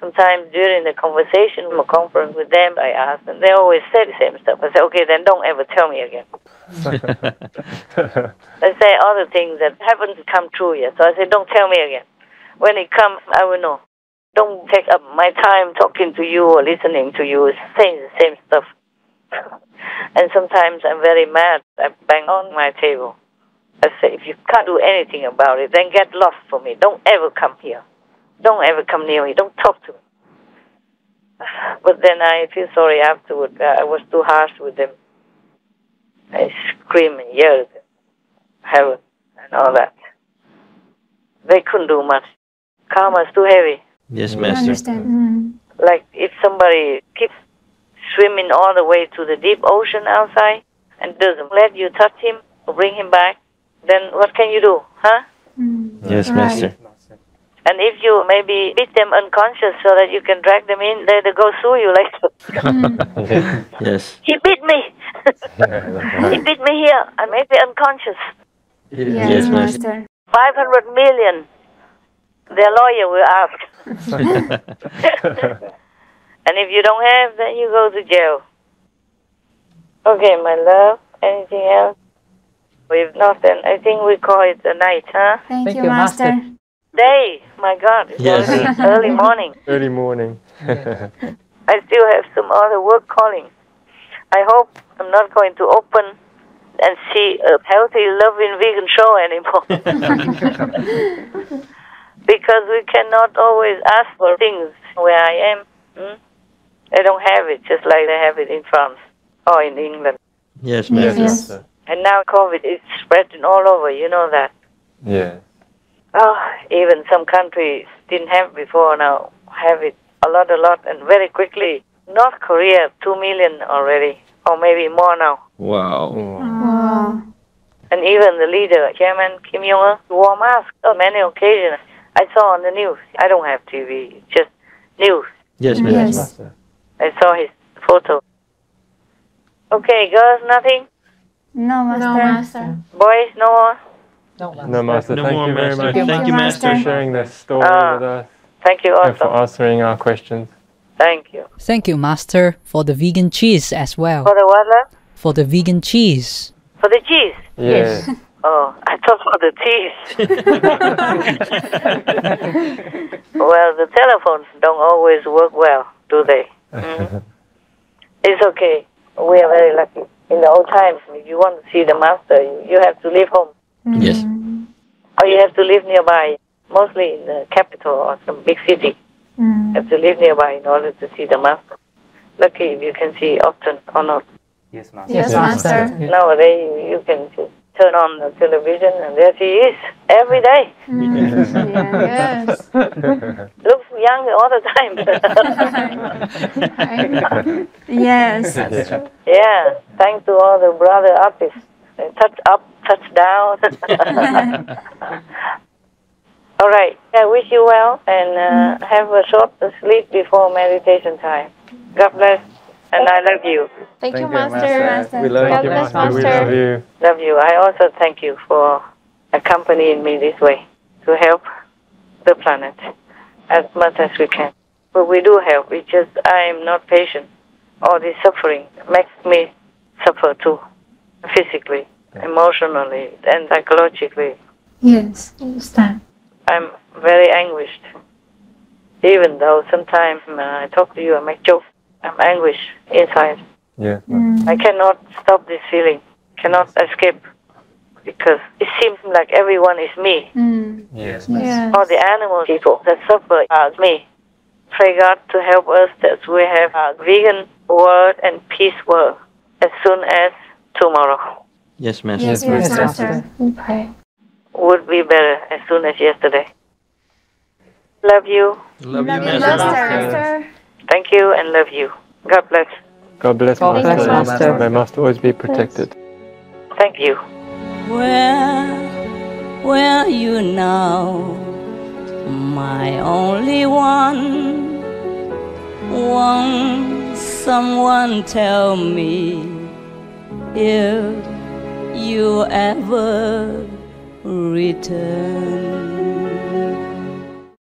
sometimes during the conversation or conference with them, I ask, and they always say the same stuff. I say, okay, then don't ever tell me again. They say other things that haven't come true yet. So I say, don't tell me again. When it comes, I will know. Don't take up my time talking to you or listening to you, saying the same stuff. And sometimes I'm very mad. I bang on my table. I say, if you can't do anything about it, then get lost for me. Don't ever come here. Don't ever come near me. Don't talk to me. But then I feel sorry afterward. I was too harsh with them. I scream and yell at them. Heaven and all that. They couldn't do much. Karma is too heavy. Yes, I Master. understand. Like if somebody keeps swimming all the way to the deep ocean outside and doesn't let you touch him or bring him back, then what can you do, huh? Yes, Right. Master. And if you maybe beat them unconscious so that you can drag them in, they go sue you later. Yes. He beat me. He beat me here. I may be unconscious. Yes, Master. 500 million. Their lawyer will ask. And if you don't have, then you go to jail. Okay, my love. Anything else? If not, then I think we call it a night, huh? Thank you, Master. Day. My God, it's already early morning. Early morning. I still have some other work calling. I hope I'm not going to open and see a healthy, loving vegan show anymore. Because we cannot always ask for things where I am. They don't have it, just like they have it in France or in England. Yes, Master. Yes. And now COVID is spreading all over, you know that. Yeah. Oh, even some countries didn't have before, now have it a lot, and very quickly. North Korea, 2 million already, or maybe more now. Wow. Wow. And even the leader, Chairman Kim Jong-un, wore masks on many occasions. I saw on the news. I don't have TV, just news. Yes, Master. I saw his photo. Okay, girls, nothing? No, Master. No, Master. Boys, no more? No, Master. No Thank more, you very Master. much. Thank you, for Master. sharing this story with us Thank you and for also. answering our questions. Thank you. Thank you, Master, for the vegan cheese as well. For the what, love? For the vegan cheese. For the cheese? Yes. Oh, I thought for the teeth. Well, the telephones don't always work well, do they? It's okay. We are very lucky. In the old times, if you want to see the Master, you have to leave home. Yes. Or you have to live nearby, mostly in the capital or some big city. You have to live nearby in order to see the Master. Lucky if you can see often or not. Yes, Master. Yes, Master. Nowadays, you can just turn on the television and there she is, every day. Yes. Looks young all the time. Yes. Yeah, thanks to all the brother artists. They touch up, touch down. All right, I wish you well and have a short sleep before meditation time. God bless, and I love you. Thank you, Master. We love God you, bless, Master. We Master. love you. Love you. I also thank you for accompanying me this way to help the planet as much as we can. But we do help. It's just I am not patient. All this suffering makes me suffer too, physically, emotionally, and psychologically. Yes, understand. I'm very anguished. Even though sometimes I talk to you, I make jokes, I'm anguished inside. Yeah. I cannot stop this feeling, cannot escape, because it seems like everyone is me. Yes. Yes. All the animal people that suffer are me. Pray God to help us that we have a vegan world and peace world as soon as tomorrow. Yes, Master. Yes, Master. We pray. Would be better as soon as yesterday. Love you. Love you, Love you, Master. Master. Thank you and love you. God bless. God bless, God bless, Master. Master. May Master always be protected. Thank you. Where are you now, my only one? Won't someone tell me if you ever return?